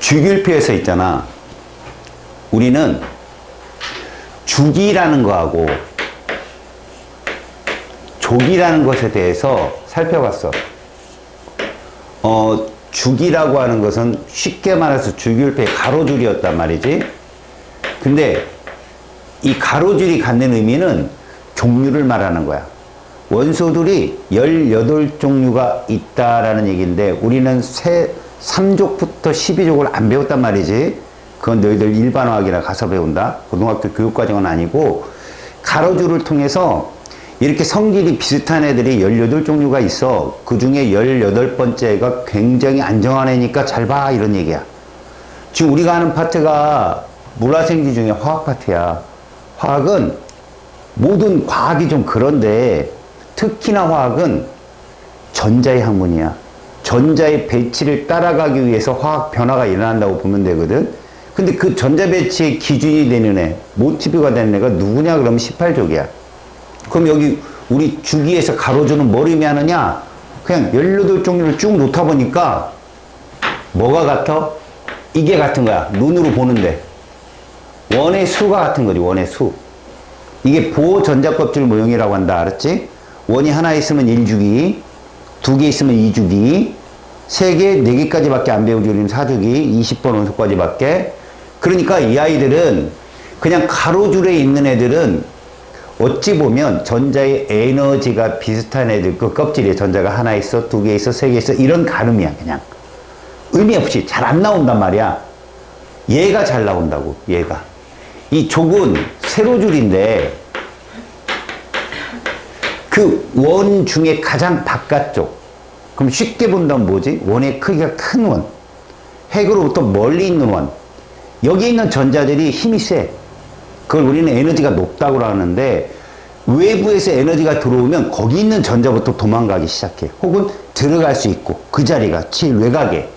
주기율표에서 있잖아. 우리는 주기라는 거하고 조기라는 것에 대해서 살펴봤어. 주기라고 하는 것은 쉽게 말해서 주기율표의 가로줄이었단 말이지. 근데 이 가로줄이 갖는 의미는 종류를 말하는 거야. 원소들이 18종류가 있다라는 얘기인데 우리는 3족부터 12족을 안 배웠단 말이지. 그건 너희들 일반화학이라 가서 배운다. 고등학교 교육과정은 아니고 가로줄을 통해서 이렇게 성질이 비슷한 애들이 18종류가 있어. 그 중에 18번째가 굉장히 안정한 애니까 잘 봐 이런 얘기야. 지금 우리가 하는 파트가 물화생지 중에 화학 파트야. 화학은 모든 과학이 좀 그런데 특히나 화학은 전자의 학문이야. 전자의 배치를 따라가기 위해서 화학 변화가 일어난다고 보면 되거든. 근데 그 전자 배치의 기준이 되는 애, 모티브가 되는 애가 누구냐 그러면 18족이야. 그럼 여기 우리 주기에서 가로주는 뭘 의미하느냐? 그냥 18종류를 쭉 놓다 보니까 뭐가 같아? 이게 같은 거야. 눈으로 보는데. 원의 수가 같은 거지. 원의 수. 이게 보호 전자껍질 모형이라고 한다. 알았지? 원이 하나 있으면 1주기, 2개 있으면 2주기, 3개, 4개까지밖에 안 배우지. 우리는 4주기, 20번 원소까지밖에. 그러니까 이 아이들은 그냥 가로줄에 있는 애들은 어찌 보면 전자의 에너지가 비슷한 애들, 그 껍질에 전자가 하나 있어, 2개 있어, 3개 있어, 이런 가름이야, 그냥. 의미 없이 잘 안 나온단 말이야. 얘가 잘 나온다고, 얘가. 이 족은 세로줄인데, 그 원 중에 가장 바깥쪽. 그럼 쉽게 본다면 뭐지? 원의 크기가 큰 원. 핵으로부터 멀리 있는 원. 여기 있는 전자들이 힘이 세. 그걸 우리는 에너지가 높다고 하는데 외부에서 에너지가 들어오면 거기 있는 전자부터 도망가기 시작해. 혹은 들어갈 수 있고 그 자리가 제일 외곽에.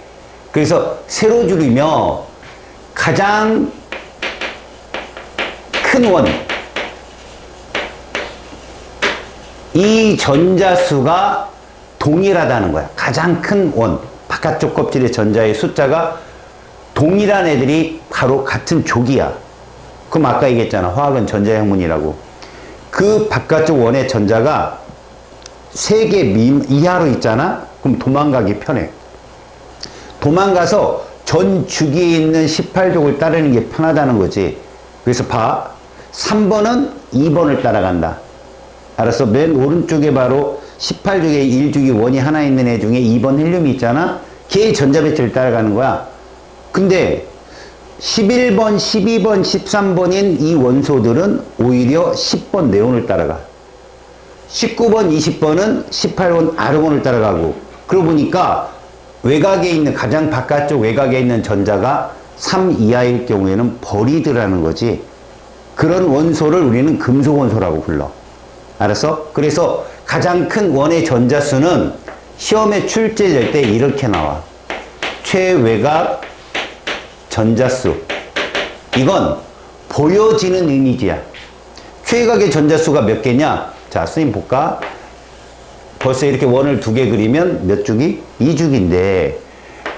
그래서 세로줄이며 가장 큰 원. 이 전자수가 동일하다는 거야. 가장 큰 원. 바깥쪽 껍질의 전자의 숫자가 동일한 애들이 바로 같은 족이야. 그럼 아까 얘기했잖아. 화학은 전자의 학문이라고. 그 바깥쪽 원의 전자가 3개 이하로 있잖아? 그럼 도망가기 편해. 도망가서 전 주기에 있는 18족을 따르는 게 편하다는 거지. 그래서 봐. 3번은 2번을 따라간다. 알았어? 맨 오른쪽에 바로 18족에 1주기 원이 하나 있는 애 중에 2번 헬륨이 있잖아? 걔의 전자 배치를 따라가는 거야. 근데 11번, 12번, 13번인 이 원소들은 오히려 10번 네온을 따라가. 19번, 20번은 18번 아르곤을 따라가고. 그러고 보니까 외곽에 있는, 가장 바깥쪽 외곽에 있는 전자가 3 이하일 경우에는 버리드라는 거지. 그런 원소를 우리는 금속 원소라고 불러. 알았어? 그래서 가장 큰 원의 전자수는 시험에 출제될 때 이렇게 나와. 최외곽 전자수. 이건 보여지는 이미지야. 최외곽의 전자수가 몇 개냐? 자, 선생님 볼까? 벌써 이렇게 원을 2개 그리면 몇 주기? 2주기인데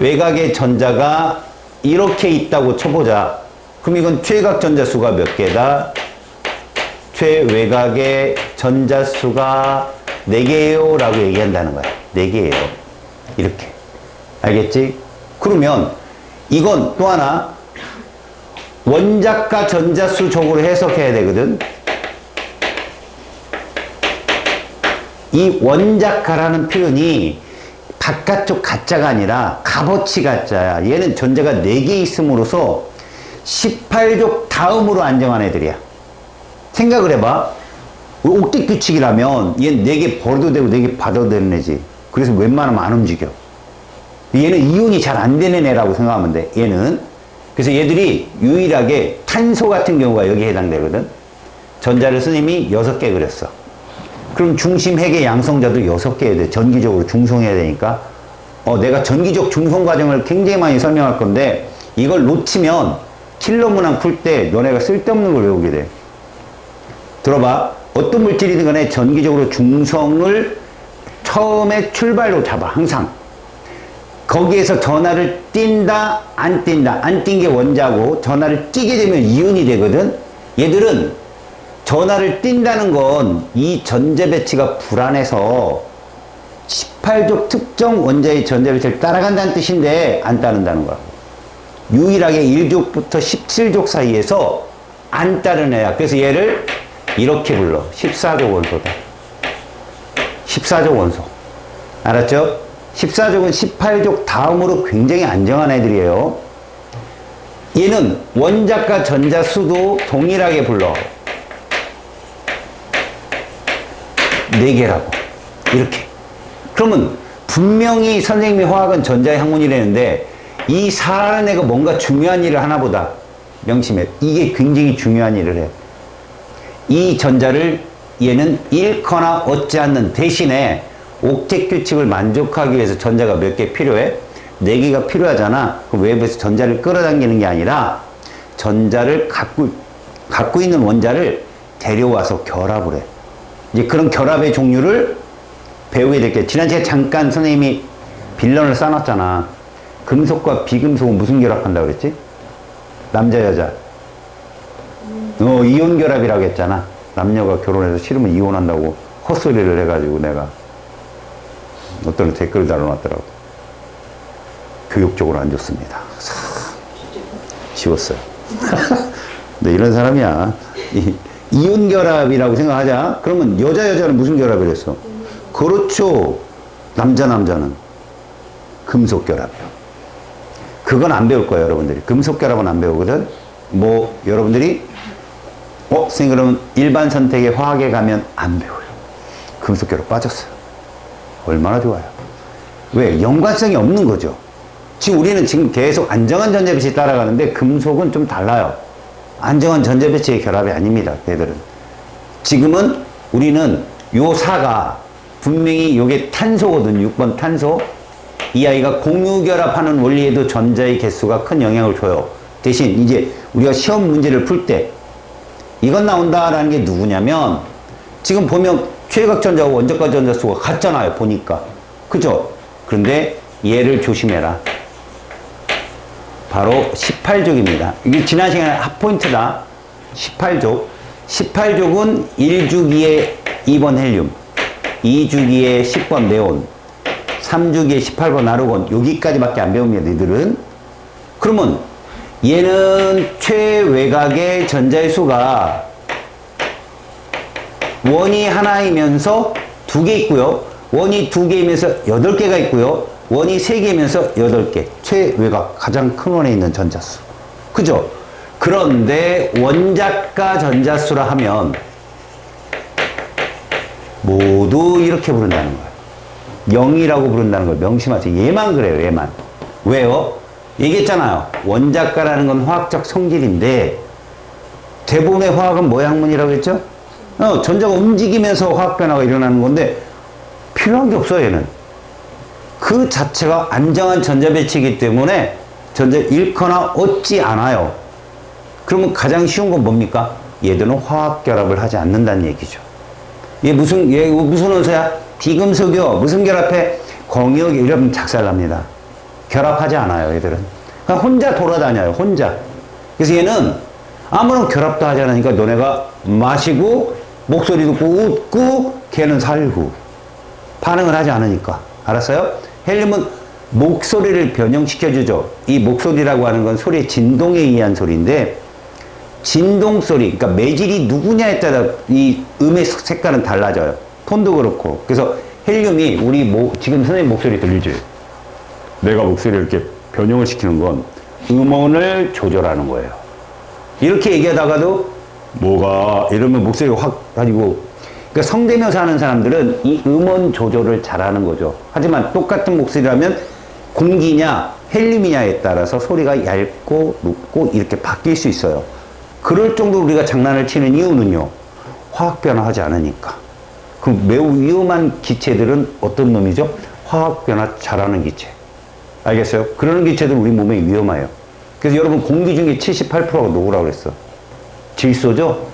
외곽의 전자가 이렇게 있다고 쳐보자. 그럼 이건 최외곽 전자수가 몇 개다? 최외곽의 전자수가 4개예요 라고 얘기한다는 거야. 4개예요. 이렇게. 알겠지? 그러면 이건 또 하나 원자가 전자수적으로 해석해야 되거든. 이 원자가라는 표현이 바깥쪽 가짜가 아니라 값어치 가짜야. 얘는 전자가 4개 있음으로써 18족 다음으로 안정한 애들이야. 생각을 해봐. 옥텟 규칙이라면 얘는 4개 버려도 되고 4개 받아도 되는 애지. 그래서 웬만하면 안 움직여. 얘는 이온이 잘 안 되는 애라고 생각하면 돼. 얘는. 그래서 얘들이 유일하게 탄소 같은 경우가 여기에 해당되거든. 전자를 선생님이 6개 그렸어. 그럼 중심 핵의 양성자도 6개 해야 돼. 전기적으로 중성해야 되니까. 내가 전기적 중성 과정을 굉장히 많이 설명할 건데 이걸 놓치면 킬러 문항 풀 때 너네가 쓸데없는 걸 외우게 돼. 들어봐. 어떤 물질이든 간에 전기적으로 중성을 처음에 출발로 잡아. 항상. 거기에서 전하를 띈다, 안 띈다. 안 띈 게 원자고 전하를 띄게 되면 이온이 되거든. 얘들은 전하를 띈다는 건 이 전자 배치가 불안해서 18족 특정 원자의 전자 배치를 따라간다는 뜻인데 안 따른다는 거야. 유일하게 1족부터 17족 사이에서 안 따르는 애야. 그래서 얘를 이렇게 불러. 14족 원소다. 14족 원소. 알았죠? 14족은 18족 다음으로 굉장히 안정한 애들이에요. 얘는 원자과 전자 수도 동일하게 불러. 4개라고. 이렇게. 그러면 분명히 선생님이 화학은 전자의 학문이라는데 이 사라는 애가 뭔가 중요한 일을 하나 보다. 명심해. 이게 굉장히 중요한 일을 해. 이 전자를 얘는 잃거나 얻지 않는 대신에 옥텟 규칙을 만족하기 위해서 전자가 몇 개 필요해? 4개가 필요하잖아. 그 외부에서 전자를 끌어당기는 게 아니라 전자를 갖고 있는 원자를 데려와서 결합을 해. 이제 그런 결합의 종류를 배우게 될게. 지난 시간에 잠깐 선생님이 빌런을 쌓아놨잖아. 금속과 비금속은 무슨 결합한다고 그랬지? 남자 여자. 이온 결합이라고 했잖아. 남녀가 결혼해서 싫으면 이혼한다고 헛소리를 해가지고 내가 어떤 댓글을 달아놨더라고. 교육적으로 안 좋습니다. 지웠어요. 근데 이런 사람이야. 이온 결합이라고 생각하자. 그러면 여자는 무슨 결합을 했어? 그렇죠. 남자는 금속 결합이요. 그건 안 배울 거예요, 여러분들이. 금속 결합은 안 배우거든. 뭐 여러분들이 선생님 그러면 일반 선택의 화학에 가면 안 배워요. 금속 결합 빠졌어요. 얼마나 좋아요. 왜? 연관성이 없는 거죠. 지금 우리는 계속 안정한 전자 배치 따라가는데 금속은 좀 달라요. 안정한 전자 배치의 결합이 아닙니다. 얘들은. 지금은 우리는 요 사가 분명히 요게 탄소거든. 6번 탄소. 이 아이가 공유 결합하는 원리에도 전자의 개수가 큰 영향을 줘요. 대신 이제 우리가 시험 문제를 풀 때 이건 나온다라는 게 누구냐면 지금 보면 최외각 전자와 원자과 전자 수가 같잖아요. 보니까. 그죠? 그런데 얘를 조심해라. 바로 18족입니다. 이게 지난 시간에 핫포인트다. 18족. 18족은 1주기에 2번 헬륨, 2주기에 10번 네온, 3주기에 18번 아르곤. 여기까지밖에 안 배웁니다. 니들은. 그러면 얘는 최외곽의 전자의 수가 원이 하나이면서 2개 있고요. 원이 2개이면서 8개가 있고요. 원이 3개이면서 8개. 최외곽 가장 큰 원에 있는 전자수. 그죠? 그런데 원자과 전자수라 하면 모두 이렇게 부른다는 거예요. 0이라고 부른다는 걸 명심하세요. 얘만 그래요. 얘만. 왜요? 얘기했잖아요. 원자과라는 건 화학적 성질인데 대부분의 화학은 뭐의 학문이라고 했죠? 전자가 움직이면서 화학 변화가 일어나는 건데 필요한 게 없어요. 얘는. 그 자체가 안정한 전자 배치이기 때문에 전자를 잃거나 얻지 않아요. 그러면 가장 쉬운 건 뭡니까? 얘들은 화학 결합을 하지 않는다는 얘기죠. 얘 무슨 원소야? 비금속이요. 무슨 결합해? 광역 이러면 작살납니다. 결합하지 않아요, 얘들은. 그냥 혼자 돌아다녀요, 혼자. 그래서 얘는 아무런 결합도 하지 않으니까 너네가 마시고 목소리 듣고 웃고 걔는 살고 반응을 하지 않으니까. 알았어요? 헬륨은 목소리를 변형시켜주죠. 이 목소리라고 하는 건 소리의 진동에 의한 소리인데 진동 소리, 그러니까 매질이 누구냐에 따라 이 음의 색깔은 달라져요. 톤도 그렇고. 그래서 헬륨이 지금 선생님 목소리 들리죠? 내가 목소리를 이렇게 변형을 시키는 건 음원을 조절하는 거예요. 이렇게 얘기하다가도 이러면 목소리가 확 가지고. 그러니까 성대묘사 하는 사람들은 이 음원 조절을 잘하는 거죠. 하지만 똑같은 목소리라면 공기냐 헬륨이냐에 따라서 소리가 얇고 높고 이렇게 바뀔 수 있어요. 그럴 정도로 우리가 장난을 치는 이유는요. 화학 변화하지 않으니까. 그 매우 위험한 기체들은 어떤 놈이죠? 화학 변화 잘하는 기체. 알겠어요? 그러는 기체들 우리 몸에 위험해요. 그래서 여러분 공기 중에 78%가 누구라고 그랬어? 질소죠?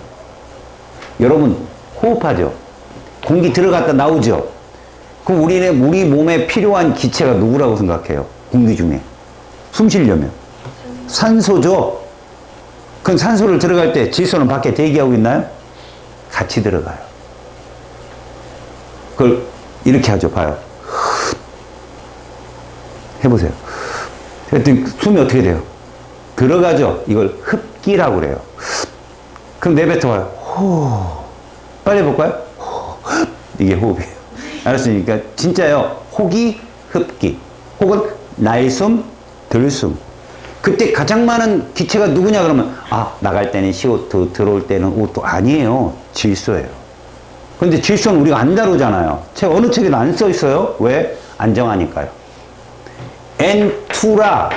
여러분 호흡하죠? 공기 들어갔다 나오죠? 그럼 우리 몸에 필요한 기체가 누구라고 생각해요? 공기 중에. 숨 쉬려면. 산소죠. 그럼 산소를 들어갈 때 질소는 밖에 대기하고 있나요? 같이 들어가요. 그걸 이렇게 하죠. 봐요. 해보세요. 그랬더니 숨이 어떻게 돼요? 들어가죠. 이걸 흡기라고 그래요. 그럼 내뱉어봐요. 호. 빨리 해볼까요? 호. 이게 호흡이에요. 알았으니까 진짜요. 호기, 흡기. 혹은 날숨, 들숨. 그때 가장 많은 기체가 누구냐 그러면 나갈 때는 CO2, 들어올 때는 O2. 아니에요. 질소예요. 근데 질소는 우리가 안 다루잖아요. 책 어느 책에도 안 써 있어요. 왜? 안정하니까요. N2라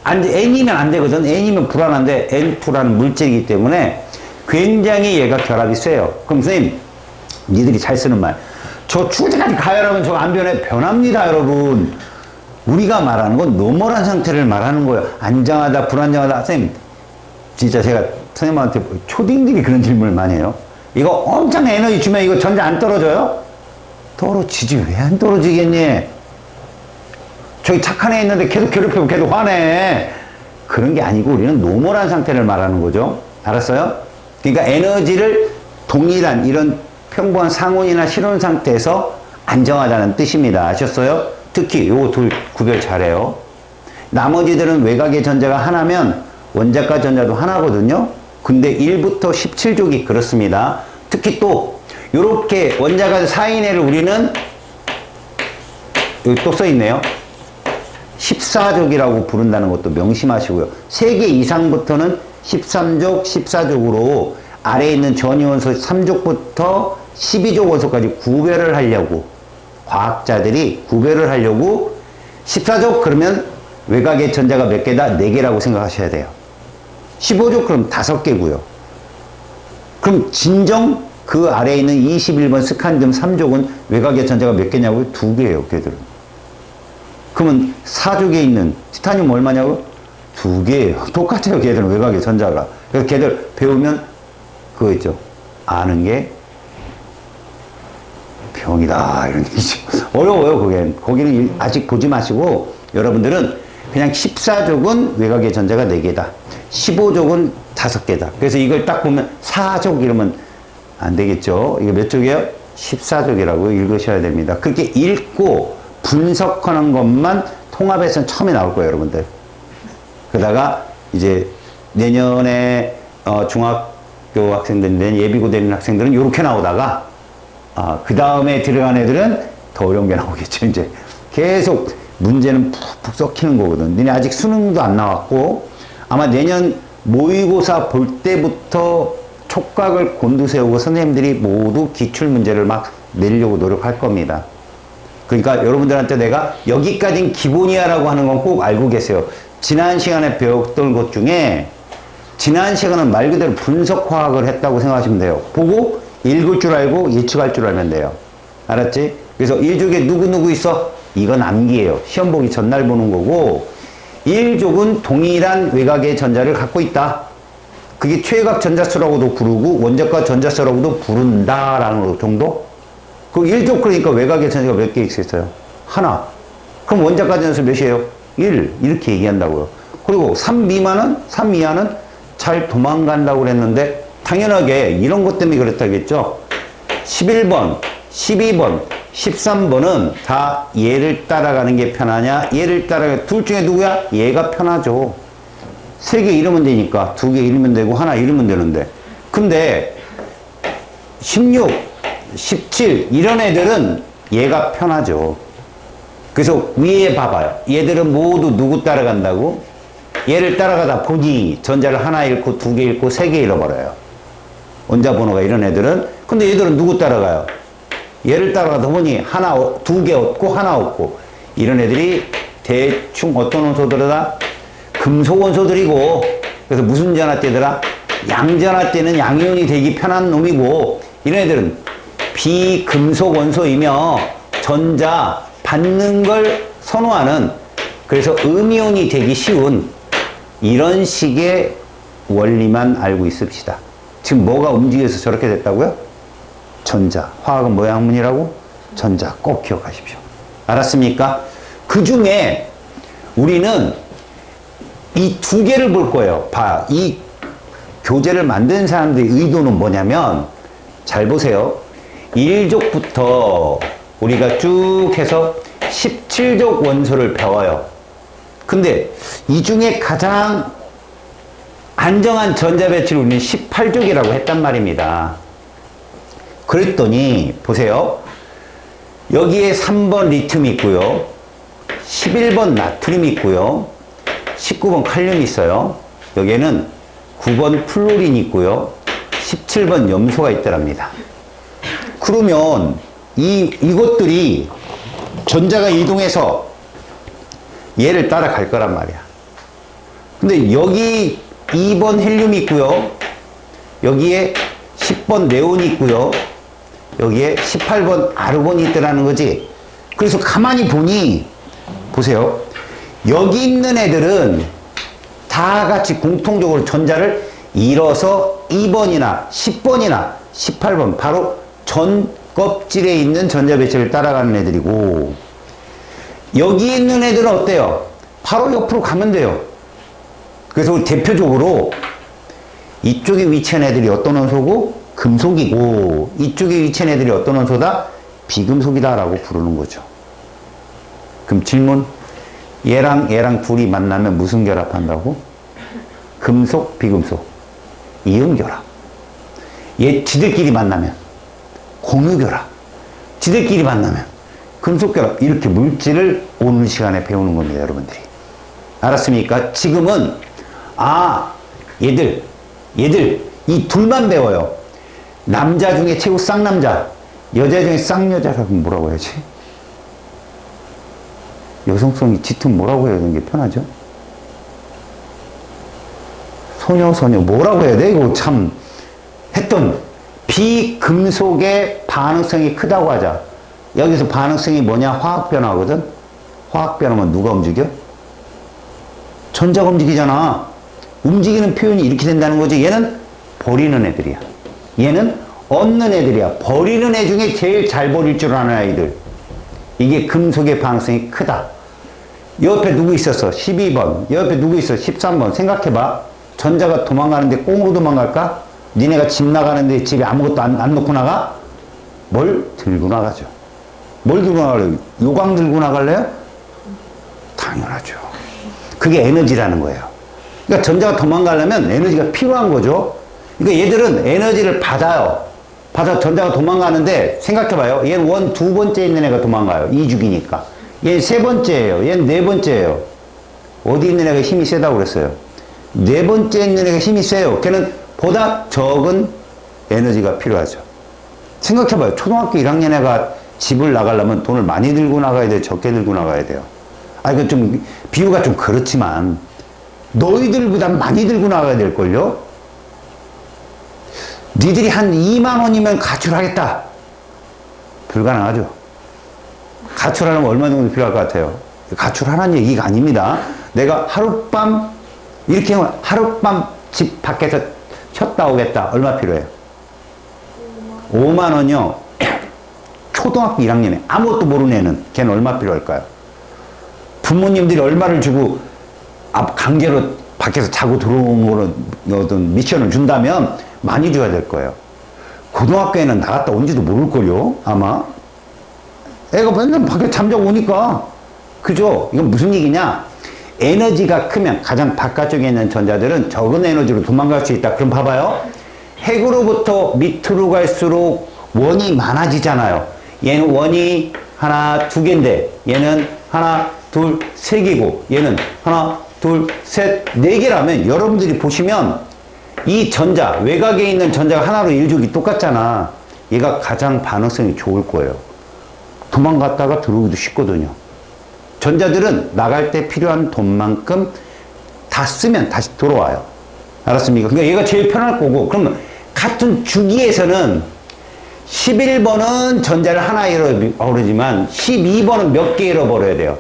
N이면 안 되거든. N이면 불안한데 N2라는 물질이기 때문에 굉장히 얘가 결합이 세요. 그럼 선생님 니들이 잘 쓰는 말, 저 죽을 때까지 가열하면 저거 안 변해? 변합니다 여러분. 우리가 말하는 건 노멀한 상태를 말하는 거예요. 안정하다 불안정하다. 선생님 진짜 제가 선생님한테 초딩들이 그런 질문을 많이 해요. 이거 엄청 에너지 주면 이거 전자 안 떨어져요? 떨어지지. 왜 안 떨어지겠니? 저기 착한 애 있는데 계속 괴롭히면 계속 화내. 그런 게 아니고 우리는 노멀한 상태를 말하는 거죠. 알았어요? 그러니까 에너지를 동일한 이런 평범한 상온이나 실온 상태에서 안정하다는 뜻입니다. 아셨어요? 특히 요 둘 구별 잘해요. 나머지들은 외곽의 전자가 하나면 원자과 전자도 하나거든요. 근데 1부터 17족이 그렇습니다. 특히 또 요렇게 원자가 4인회를 우리는 여기 또 써있네요. 14족이라고 부른다는 것도 명심하시고요. 3개 이상부터는 13족, 14족으로 아래에 있는 전이원소 3족부터 12족 원소까지 구별을 하려고 과학자들이 구별을 하려고 14족 그러면 외곽의 전자가 몇 개다? 4개라고 생각하셔야 돼요. 15족 그럼 5개고요. 그럼 진정 그 아래에 있는 21번 스칸디움 3족은 외곽의 전자가 몇 개냐고요? 2개예요, 걔들은. 그러면 4족에 있는 티타늄 얼마냐고요? 2개예요. 똑같아요, 걔들은 외곽의 전자가. 그래서 걔들 배우면 그거 있죠. 아는 게 병이다 이런 얘기죠. 어려워요. 거기는 아직 보지 마시고 여러분들은 그냥 14족은 외곽의 전자가 4개다. 15족은 5개다. 그래서 이걸 딱 보면 4족 이러면 안 되겠죠. 이거 몇 족이에요? 14족이라고 읽으셔야 됩니다. 그렇게 읽고 분석하는 것만 통합해서는 처음에 나올 거예요, 여러분들. 그러다가 이제 내년에 중학교 학생들, 내년 예비고 되는 학생들은 이렇게 나오다가 그 다음에 들어간 애들은 더 어려운 게 나오겠죠. 이제 계속 문제는 푹푹 썩히는 거거든. 니네 아직 수능도 안 나왔고 아마 내년 모의고사 볼 때부터 촉각을 곤두세우고 선생님들이 모두 기출문제를 막 내려고 노력할 겁니다. 그러니까 여러분들한테 내가 여기까지는 기본이야 라고 하는 건 꼭 알고 계세요. 지난 시간에 배웠던 것 중에 지난 시간은 말 그대로 분석화학을 했다고 생각하시면 돼요. 보고 읽을 줄 알고 예측할 줄 알면 돼요. 알았지? 그래서 1족에 누구누구 있어? 이건 암기예요. 시험 보기 전날 보는 거고 1족은 동일한 외곽의 전자를 갖고 있다. 그게 최외곽 전자수라고도 부르고 원자과 전자수라고도 부른다라는 정도? 그 1족 그러니까 외곽의 전자가 몇 개 있겠어요? 하나. 그럼 원자과 전자수 몇이에요? 1. 이렇게 얘기한다고요. 그리고 3 미만은? 3 이하는 잘 도망간다고 그랬는데 당연하게 이런 것 때문에 그렇다겠죠. 11번, 12번, 13번은 다 얘를 따라가는 게 편하냐? 얘를 따라가 둘 중에 누구야? 얘가 편하죠. 3개 잃으면 되니까 2개 잃으면 되고 하나 잃으면 되는데 근데 16, 17 이런 애들은 얘가 편하죠. 그래서 위에 봐봐요. 얘들은 모두 누구 따라간다고? 얘를 따라가다 보니 전자를 하나 잃고 2개 잃고 3개 잃어버려요. 원자 번호가 이런 애들은. 근데 얘들은 누구 따라가요? 얘를 따라가다 보니 하나, 2개 얻고 하나 얻고 이런 애들이 대충 어떤 원소들이다? 금속 원소들이고 그래서 무슨 전하대더라? 양전하대는 양이온이 되기 편한 놈이고 이런 애들은 비금속 원소이며 전자 받는 걸 선호하는 그래서 음이온이 되기 쉬운 이런 식의 원리만 알고 있읍시다. 지금 뭐가 움직여서 저렇게 됐다고요? 전자. 화학은 뭐의 학문이라고? 전자. 꼭 기억하십시오. 알았습니까? 그 중에 우리는 이 두 개를 볼 거예요. 이 교재를 만든 사람들의 의도는 뭐냐면, 잘 보세요. 1족부터 우리가 쭉 해서 17족 원소를 배워요. 근데 이 중에 가장 안정한 전자배치를 우리는 18족이라고 했단 말입니다. 그랬더니 보세요. 여기에 3번 리튬이 있고요. 11번 나트륨이 있고요. 19번 칼륨이 있어요. 여기에는 9번 플로린이 있고요. 17번 염소가 있더랍니다. 그러면 이것들이 전자가 이동해서 얘를 따라갈 거란 말이야. 근데 여기 2번 헬륨이 있고요. 여기에 10번 네온이 있고요. 여기에 18번 아르곤이 있더라는 거지. 그래서 가만히 보니 보세요. 여기 있는 애들은 다 같이 공통적으로 전자를 잃어서 2번이나 10번이나 18번 바로 전 껍질에 있는 전자 배치를 따라가는 애들이고, 여기 있는 애들은 어때요? 바로 옆으로 가면 돼요. 그래서 우리 대표적으로 이쪽에 위치한 애들이 어떤 원소고? 금속이고, 이쪽에 위치한 애들이 어떤 원소다? 비금속이다 라고 부르는 거죠. 그럼 질문, 얘랑 둘이 만나면 무슨 결합한다고? 금속, 비금속, 이음결합. 지들끼리 만나면 공유결합, 지들끼리 만나면 금속결합. 이렇게 물질을 오늘 시간에 배우는 겁니다, 여러분들이. 알았습니까? 지금은 얘들 이 둘만 배워요. 남자 중에 최고 쌍남자, 여자 중에 쌍여자라고 뭐라고 해야지? 여성성이 짙은 뭐라고 해야 되는 게 편하죠? 소녀 뭐라고 해야 돼? 이거 참 했던 비금속의 반응성이 크다고 하자. 여기서 반응성이 뭐냐? 화학변화거든? 화학변화면 누가 움직여? 전자가 움직이잖아. 움직이는 표현이 이렇게 된다는 거지. 얘는 버리는 애들이야. 얘는 얻는 애들이야. 버리는 애 중에 제일 잘 버릴 줄 아는 아이들. 이게 금속의 반응성이 크다. 옆에 누구 있었어? 12번. 옆에 누구 있어? 13번. 생각해봐. 전자가 도망가는데 꽁으로 도망갈까? 니네가 집 나가는데 집에 아무것도 안 놓고 나가? 뭘 들고 나가죠? 뭘 들고 나갈래요? 요강 들고 나갈래요? 당연하죠. 그게 에너지라는 거예요. 그러니까 전자가 도망가려면 에너지가 필요한 거죠. 그러니까 얘들은 에너지를 받아요. 받아 전자가 도망가는데 생각해봐요. 얘는 두 번째 있는 애가 도망가요. 이주기니까. 얘는 세 번째예요. 얘는 네 번째예요. 어디 있는 애가 힘이 세다고 그랬어요? 네 번째 있는 애가 힘이 세요. 걔는 보다 적은 에너지가 필요하죠. 생각해봐요. 초등학교 1학년 애가 집을 나가려면 돈을 많이 들고 나가야 돼요? 적게 들고 나가야 돼요? 이거 좀, 비유가 좀 그렇지만, 너희들보다 많이 들고 나가야 될걸요? 니들이 한 2만 원이면 가출하겠다. 불가능하죠. 가출하려면 얼마 정도 필요할 것 같아요? 가출하라는 얘기가 아닙니다. 내가 하룻밤, 이렇게 하면 하룻밤 집 밖에서 쉬었다 오겠다. 얼마 필요해요? 5만 원이요. 초등학교 1학년에 아무것도 모르는 애는 걔는 얼마 필요할까요? 부모님들이 얼마를 주고 강제로 밖에서 자고 들어오는 어떤 미션을 준다면 많이 줘야 될 거예요. 고등학교에는 나갔다 온지도 모를걸요, 아마. 애가 맨날 밖에 잠자고 오니까. 그죠? 이건 무슨 얘기냐? 에너지가 크면 가장 바깥쪽에 있는 전자들은 적은 에너지로 도망갈 수 있다. 그럼 봐봐요. 핵으로부터 밑으로 갈수록 원이 많아지잖아요. 얘는 원이 하나, 두 개인데 얘는 하나, 둘, 세 개고 얘는 하나, 둘, 셋, 네 개라면 여러분들이 보시면 이 전자, 외곽에 있는 전자가 하나로 일족이 똑같잖아. 얘가 가장 반응성이 좋을 거예요. 도망갔다가 들어오기도 쉽거든요. 전자들은 나갈 때 필요한 돈만큼 다 쓰면 다시 들어와요. 알았습니까? 그러니까 얘가 제일 편할 거고, 그러면 같은 주기에서는 11번은 전자를 하나 잃어버리지만 12번은 몇 개 잃어버려야 돼요?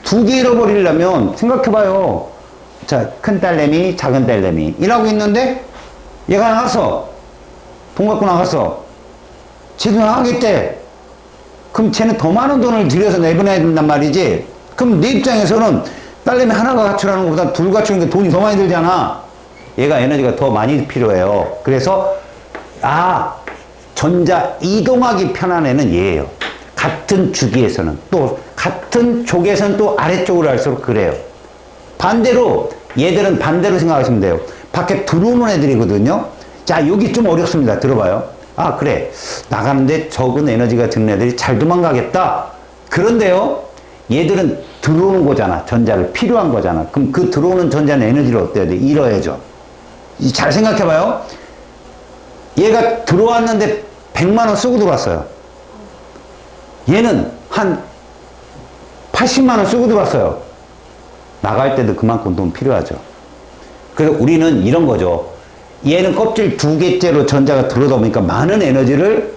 두 개 잃어버리려면 생각해봐요. 자, 큰 딸내미, 작은 딸내미 일하고 있는데 얘가 나갔어. 돈 갖고 나갔어. 쟤도 나가겠대. 그럼 쟤는 더 많은 돈을 들여서 내보내야 된단 말이지. 그럼 내 입장에서는 딸내미 하나가 가출하는 것보다 둘 가출하는 게 돈이 더 많이 들잖아. 얘가 에너지가 더 많이 필요해요. 그래서 전자 이동하기 편한 애는 얘예요. 같은 주기에서는. 또 같은 족에서는 또 아래쪽으로 할수록 그래요. 반대로 얘들은 반대로 생각하시면 돼요. 밖에 들어오는 애들이거든요. 자, 여기 좀 어렵습니다. 들어봐요. 그래. 나가는데 적은 에너지가 드는 애들이 잘 도망가겠다. 그런데요, 얘들은 들어오는 거잖아. 전자를 필요한 거잖아. 그럼 그 들어오는 전자는 에너지를 어때야 돼? 잃어야죠. 잘 생각해봐요. 얘가 들어왔는데 100만 원 쓰고 들어왔어요. 얘는 한 80만 원 쓰고 들어왔어요. 나갈 때도 그만큼 돈 필요하죠. 그래서 우리는 이런 거죠. 얘는 껍질 2개째로 전자가 들어오다 보니까 많은 에너지를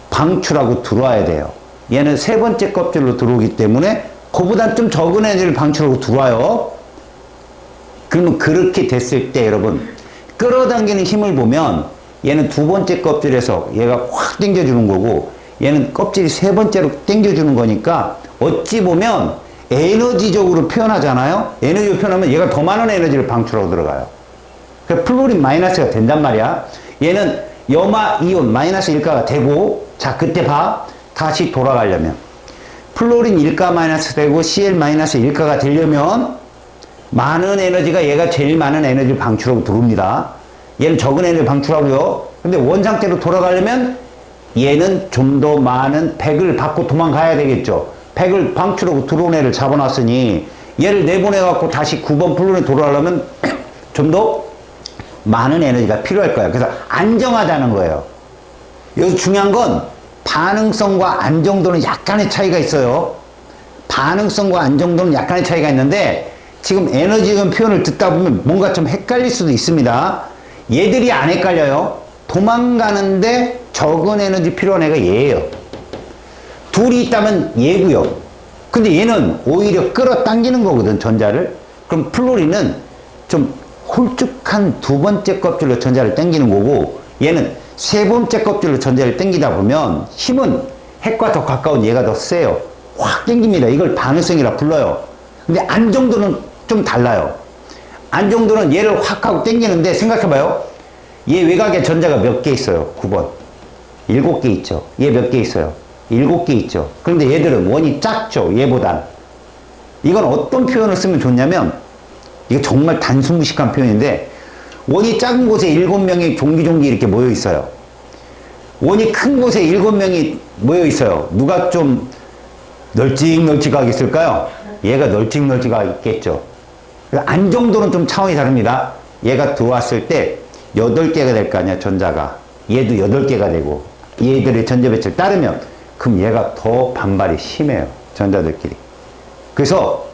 방출하고 들어와야 돼요. 얘는 3번째 껍질로 들어오기 때문에 그보다 좀 적은 에너지를 방출하고 들어와요. 그러면 그렇게 됐을 때 여러분, 끌어당기는 힘을 보면 얘는 2번째 껍질에서 얘가 확 당겨주는 거고, 얘는 껍질이 3번째로 당겨주는 거니까 어찌 보면 에너지적으로 표현하잖아요. 에너지로 표현하면 얘가 더 많은 에너지를 방출하고 들어가요. 그래서 플로린 마이너스가 된단 말이야. 얘는 염화 이온 마이너스 1가가 되고, 자, 그때 봐. 다시 돌아가려면 플로린 1가 마이너스 되고 Cl 마이너스 1가가 되려면 많은 에너지가 얘가 제일 많은 에너지를 방출하고 들어옵니다. 얘는 적은 에너지를 방출하고요. 근데 원상태로 돌아가려면 얘는 좀 더 많은 100을 받고 도망가야 되겠죠. 100을 방출하고 들어온 애를 잡아놨으니 얘를 내보내갖고 다시 9번 플로린에 돌아가려면 좀 더 많은 에너지가 필요할 거야. 그래서 안정하다는 거예요. 여기서 중요한 건 반응성과 안정도는 약간의 차이가 있어요. 반응성과 안정도는 약간의 차이가 있는데 지금 에너지적인 표현을 듣다 보면 뭔가 좀 헷갈릴 수도 있습니다. 얘들이 안 헷갈려요. 도망가는데 적은 에너지 필요한 애가 얘예요. 둘이 있다면 얘고요. 근데 얘는 오히려 끌어당기는 거거든, 전자를. 그럼 플로린은 좀 홀쭉한 2번째 껍질로 전자를 당기는 거고, 얘는 3번째 껍질로 전자를 당기다 보면 힘은 핵과 더 가까운 얘가 더 세요. 확 당깁니다. 이걸 반응성이라 불러요. 근데 안정도는 좀 달라요. 안정도는 얘를 확 하고 당기는데 생각해봐요. 얘 외곽에 전자가 몇 개 있어요? 9번. 7개 있죠. 얘 몇 개 있어요? 7개 있죠. 그런데 얘들은 원이 작죠. 얘보단. 이건 어떤 표현을 쓰면 좋냐면, 이게 정말 단순무식한 표현인데, 원이 작은 곳에 7명이 종기종기 이렇게 모여 있어요. 원이 큰 곳에 7명이 모여 있어요. 누가 좀 널찍널찍하게 있을까요? 얘가 널찍널찍하게 있겠죠. 안정도는 좀 차원이 다릅니다. 얘가 들어왔을 때 8개가 될 거 아니야, 전자가. 얘도 8개가 되고, 얘들의 전자 배치를 따르면, 그럼 얘가 더 반발이 심해요. 전자들끼리. 그래서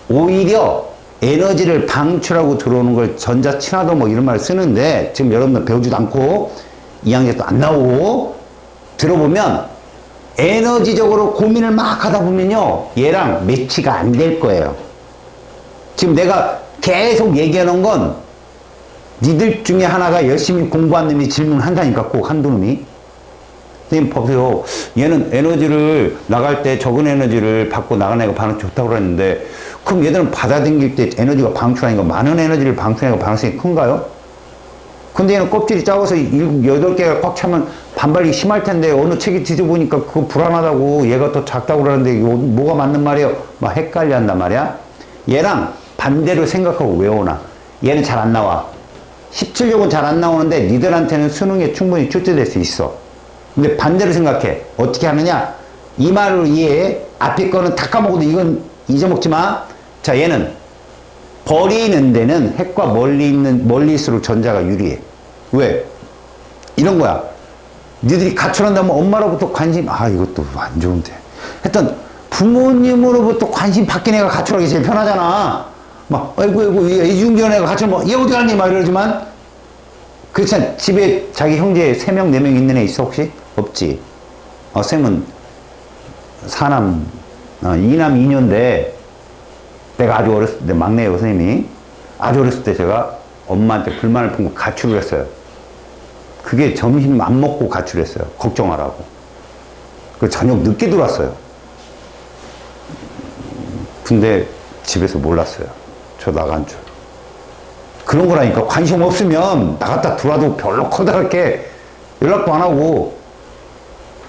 오히려 에너지를 방출하고 들어오는 걸 전자 친화도 뭐 이런 말을 쓰는데, 지금 여러분들 배우지도 않고 2학년도 안 나오고 들어보면 에너지적으로 고민을 막 하다 보면요, 얘랑 매치가 안 될 거예요. 지금 내가 계속 얘기하는 건 니들 중에 하나가 열심히 공부한 놈이 질문한다니까, 꼭 한두 놈이. 선생님 보세요. 얘는 에너지를 나갈 때 적은 에너지를 받고 나가는 애가 반응 좋다고 그랬는데, 그럼 얘들은 받아당길 때 에너지가 방출하니까 많은 에너지를 방출하니까 반응성이 큰가요? 근데 얘는 껍질이 작아서 8개가 꽉 차면 반발이 심할 텐데, 어느 책이 뒤져보니까 그거 불안하다고, 얘가 더 작다고 그러는데 이거 뭐가 맞는 말이에요? 막 헷갈려 한단 말이야. 얘랑 반대로 생각하고 외워놔. 얘는 잘 안 나와. 17족은 잘 안 나오는데 니들한테는 수능에 충분히 출제될 수 있어. 근데 반대로 생각해. 어떻게 하느냐? 이 말을 이해해. 앞에 거는 다 까먹어도 이건 잊어먹지 마. 자, 얘는 버리는 데는 핵과 멀리일수록 전자가 유리해. 왜? 이런 거야. 니들이 가출한다면 엄마로부터 관심, 이것도 안 좋은데. 하여튼 부모님으로부터 관심 받긴 애가 가출하기 제일 편하잖아. 막, 아이고, 이중전 애가 가출, 얘 어디 갔니? 막 이러지만, 그렇잖아. 집에 자기 형제 3명, 4명 있는 애 있어, 혹시? 없지. 쌤은 4남, 2남 2녀인데, 내가 아주 어렸을 때, 막내예요, 선생님이. 아주 어렸을 때 제가 엄마한테 불만을 품고 가출을 했어요. 그게 점심 안 먹고 가출했어요. 걱정하라고. 그 저녁 늦게 들어왔어요. 근데 집에서 몰랐어요. 저 나간 줄. 그런 거라니까. 관심 없으면 나갔다 들어와도 별로 커다랗게 연락도 안 하고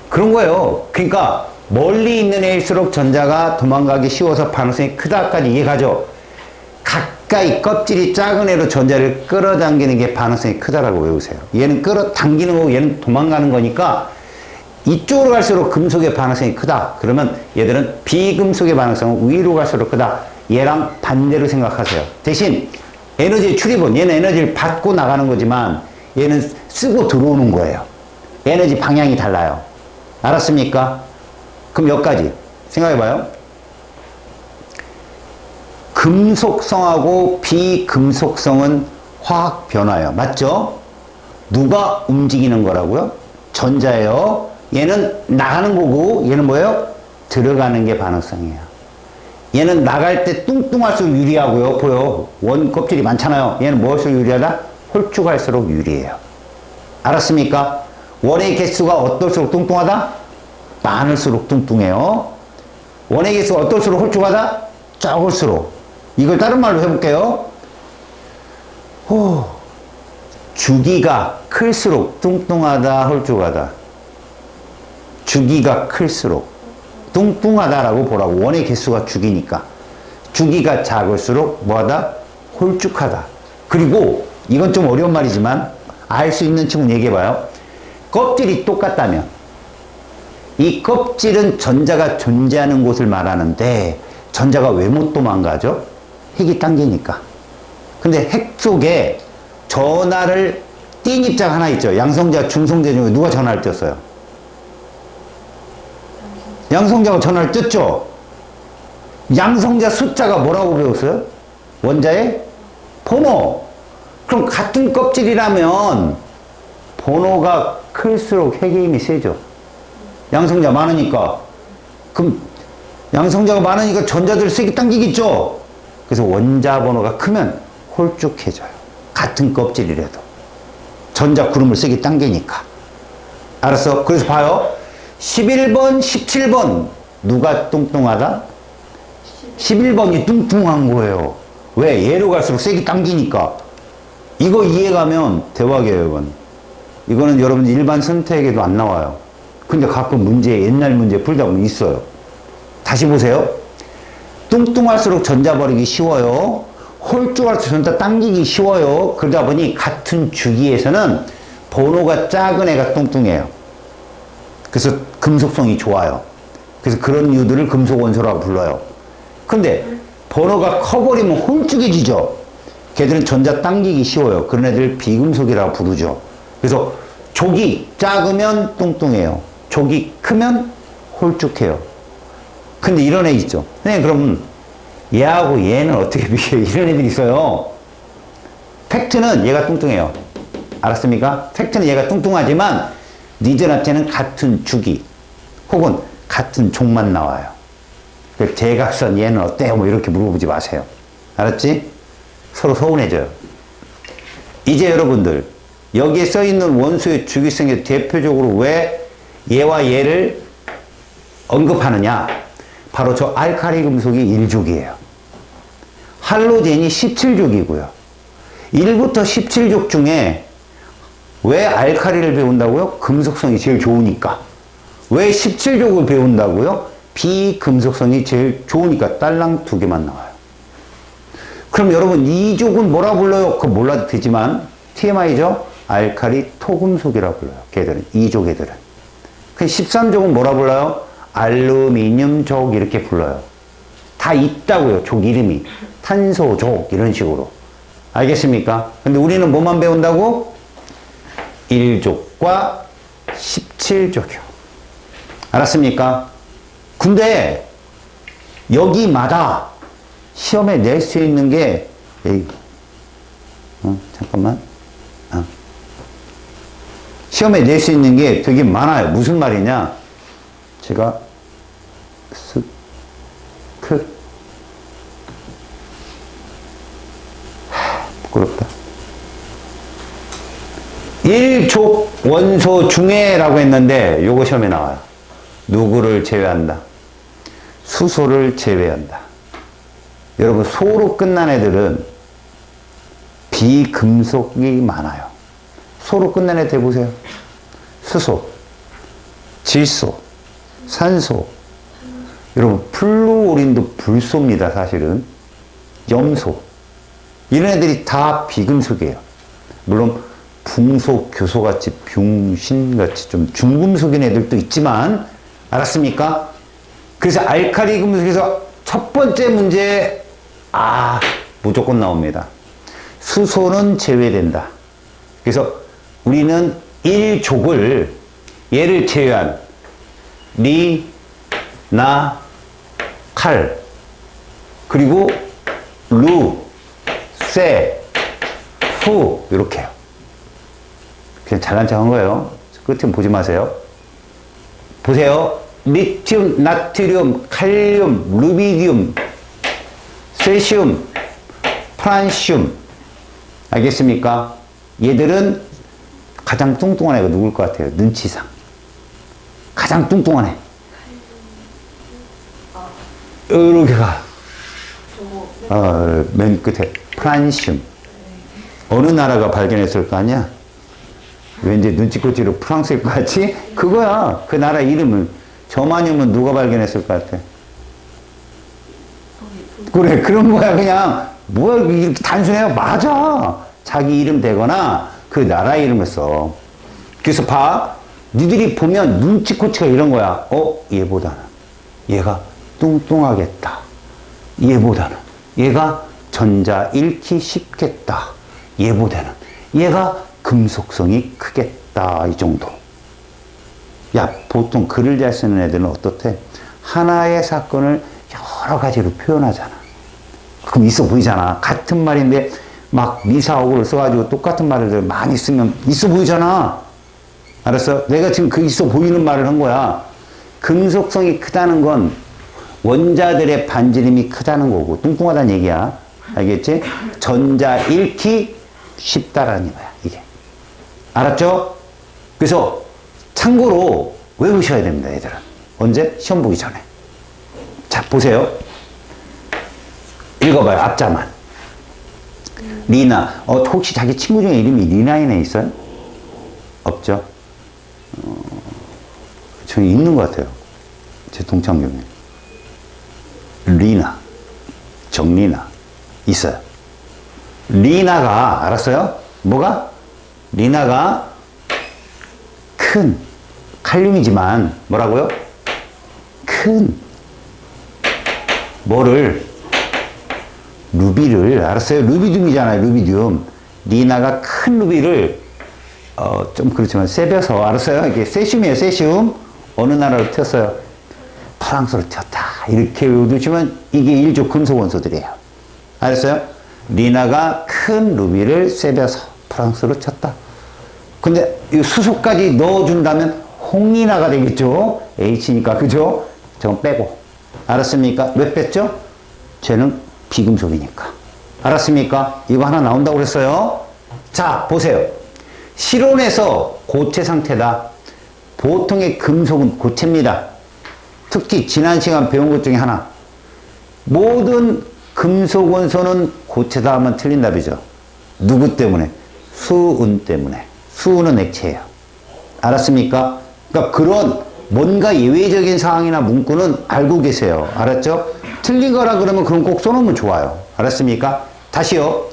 그런 거예요. 그러니까 멀리 있는 애일수록 전자가 도망가기 쉬워서 반응성이 크다까지 이해가죠. 가까이 껍질이 작은 애로 전자를 끌어당기는 게 반응성이 크다라고 외우세요. 얘는 끌어당기는 거고 얘는 도망가는 거니까 이쪽으로 갈수록 금속의 반응성이 크다. 그러면 얘들은 비금속의 반응성은 위로 갈수록 크다. 얘랑 반대로 생각하세요. 대신 에너지의 출입은 얘는 에너지를 받고 나가는 거지만 얘는 쓰고 들어오는 거예요. 에너지 방향이 달라요. 알았습니까? 그럼 여기까지 생각해봐요. 금속성하고 비금속성은 화학 변화예요. 맞죠? 누가 움직이는 거라고요? 전자예요. 얘는 나가는 거고 얘는 뭐예요? 들어가는 게 반응성이에요. 얘는 나갈 때 뚱뚱할수록 유리하고요. 보여. 원 껍질이 많잖아요. 얘는 무엇일수록 유리하다? 홀쭉할수록 유리해요. 알았습니까? 원의 개수가 어떨수록 뚱뚱하다? 많을수록 뚱뚱해요. 원의 개수가 어떨수록 홀쭉하다? 적을수록. 이걸 다른 말로 해볼게요. 주기가 클수록 뚱뚱하다, 홀쭉하다. 주기가 클수록 뚱뚱하다라고 보라고. 원의 개수가 주기니까. 주기가 작을수록 뭐하다? 홀쭉하다. 그리고 이건 좀 어려운 말이지만 알 수 있는 친구는 얘기해봐요. 껍질이 똑같다면 이 껍질은 전자가 존재하는 곳을 말하는데 전자가 왜 못 도망가죠? 핵이 당기니까. 근데 핵 속에 전하를 띈 입자가 하나 있죠. 양성자, 중성자 중에 누가 전하를 띄었어요? 양성자가 전하를 띄었죠. 양성자 숫자가 뭐라고 배웠어요? 원자의 번호. 그럼 같은 껍질이라면 번호가 클수록 핵의 힘이 세죠. 양성자 많으니까. 그럼 양성자가 많으니까 전자들 세게 당기겠죠. 그래서 원자 번호가 크면 홀쭉해져요. 같은 껍질이라도. 전자 구름을 세게 당기니까. 알았어? 그래서 봐요. 11번, 17번. 누가 뚱뚱하다? 11번이 뚱뚱한 거예요. 왜? 얘로 갈수록 세게 당기니까. 이거 이해가면 대박이에요, 여러분. 이거는 여러분 일반 선택에도 안 나와요. 근데 가끔 옛날 문제 풀다 보면 있어요. 다시 보세요. 뚱뚱할수록 전자 버리기 쉬워요. 홀쭉할수록 전자 당기기 쉬워요. 그러다 보니 같은 주기에서는 번호가 작은 애가 뚱뚱해요. 그래서 금속성이 좋아요. 그래서 그런 유들을 금속 원소라고 불러요. 근데 번호가 커버리면 홀쭉해지죠. 걔들은 전자 당기기 쉬워요. 그런 애들 비금속이라고 부르죠. 그래서 족이 작으면 뚱뚱해요. 족이 크면 홀쭉해요. 근데 이런 애 있죠. 네, 그럼 얘하고 얘는 어떻게 비교해요? 이런 애들이 있어요. 팩트는 얘가 뚱뚱해요. 알았습니까? 팩트는 얘가 뚱뚱하지만 니들한테는 같은 주기 혹은 같은 족만 나와요. 대각선 얘는 어때요? 뭐 이렇게 물어보지 마세요. 알았지? 서로 서운해져요. 이제 여러분들 여기에 써있는 원소의 주기성에 대표적으로 왜 얘와 얘를 언급하느냐? 바로 저 알카리 금속이 1족이에요. 할로젠이 17족이고요. 1부터 17족 중에 왜 알카리를 배운다고요? 금속성이 제일 좋으니까. 왜 17족을 배운다고요? 비금속성이 제일 좋으니까. 딸랑 2개만 나와요. 그럼 여러분 2족은 뭐라 불러요? 그거 몰라도 되지만 TMI죠? 알카리 토금속이라 불러요. 걔들은 2족 애들은. 그 13족은 뭐라 불러요? 알루미늄족 이렇게 불러요. 다 있다고요. 족 이름이. 탄소족 이런 식으로. 알겠습니까? 근데 우리는 뭐만 배운다고? 1족과 17족이요. 알았습니까? 근데 여기마다 시험에 낼 수 있는 게 잠깐만. 시험에 낼 수 있는 게 되게 많아요. 무슨 말이냐? 제가 부끄럽다. 1족 원소 중에라고 했는데 요거 시험에 나와요. 누구를 제외한다? 수소를 제외한다. 여러분, 소로 끝난 애들은 비금속이 많아요. 소로 끝난 애들 보세요. 수소, 질소, 산소. 여러분, 플루오린도 불소입니다, 사실은. 염소. 이런 애들이 다 비금속이에요. 물론, 붕소, 교소같이, 병신같이 좀 중금속인 애들도 있지만, 알았습니까? 그래서 알칼리 금속에서 첫 번째 문제, 무조건 나옵니다. 수소는 제외된다. 그래서 우리는 1족을 얘를 제외한 리, 나, 칼, 그리고 루, 세, 후 이렇게 해요. 그냥 잘난 척한 거예요. 끝은 보지 마세요. 보세요. 리튬, 나트륨, 칼륨, 루비디움, 세슘, 프란슘. 알겠습니까? 얘들은 가장 뚱뚱한 애가 누굴 것 같아요? 눈치상. 가장 뚱뚱한 애. 이렇게 가. 맨 끝에. 프란슘. 어느 나라가 발견했을 거 아니야? 왠지 눈치코치로 프랑스일 것 같지? 그거야. 그 나라 이름을. 저마늄은 누가 발견했을 것 같아? 그래, 그런 거야. 그냥, 뭐야, 이렇게 단순해요? 맞아. 자기 이름 대거나 그 나라 이름을 써. 그래서 봐. 니들이 보면 눈치코치가 이런 거야. 얘보다는 얘가 뚱뚱하겠다. 얘보다는 얘가 전자 잃기 쉽겠다. 얘보다는 얘가 금속성이 크겠다. 이 정도. 야, 보통 글을 잘 쓰는 애들은 어떻대? 하나의 사건을 여러 가지로 표현하잖아. 그럼 있어 보이잖아. 같은 말인데 막 미사오구를 써가지고 똑같은 말을 많이 쓰면 있어 보이잖아. 알았어? 내가 지금 그 있어 보이는 말을 한 거야. 금속성이 크다는 건 원자들의 반지름이 크다는 거고 뚱뚱하다는 얘기야. 알겠지? 전자 잃기 쉽다라는 거야, 이게. 알았죠? 그래서 참고로 외우셔야 됩니다, 얘들은. 언제? 시험 보기 전에. 자, 보세요. 읽어봐요, 앞자만. 리나. 혹시 자기 친구 중에 이름이 리나인 애 있어요? 없죠? 저기 있는 것 같아요. 제 동창경에. 리나. 정리나. 있어요. 리나가, 알았어요? 뭐가? 리나가 큰 칼륨이지만, 뭐라고요? 큰, 뭐를, 루비를, 알았어요? 루비듐이잖아요, 루비듐. 리나가 큰 루비를, 좀 그렇지만, 세벼서, 알았어요? 이게 세슘이에요, 세슘. 어느 나라로 튀었어요? 프랑스로 튀었다. 이렇게 외워두시면, 이게 일조 금속 원소들이에요. 알았어요? 리나가 큰 루비를 세벼서 프랑스로 쳤다. 근데 이 수소까지 넣어준다면 홍리나가 되겠죠? H니까, 그죠? 저건 빼고. 알았습니까? 왜 뺐죠? 쟤는 비금속이니까. 알았습니까? 이거 하나 나온다고 그랬어요. 자, 보세요. 실온에서 고체 상태다. 보통의 금속은 고체입니다. 특히 지난 시간 배운 것 중에 하나. 모든 금속 원소는 고체다 하면 틀린 답이죠. 누구 때문에? 수은 때문에. 수은은 액체예요. 알았습니까? 그러니까 그런 뭔가 예외적인 상황이나 문구는 알고 계세요. 알았죠? 틀린 거라 그러면 그럼 꼭 써놓으면 좋아요. 알았습니까? 다시요.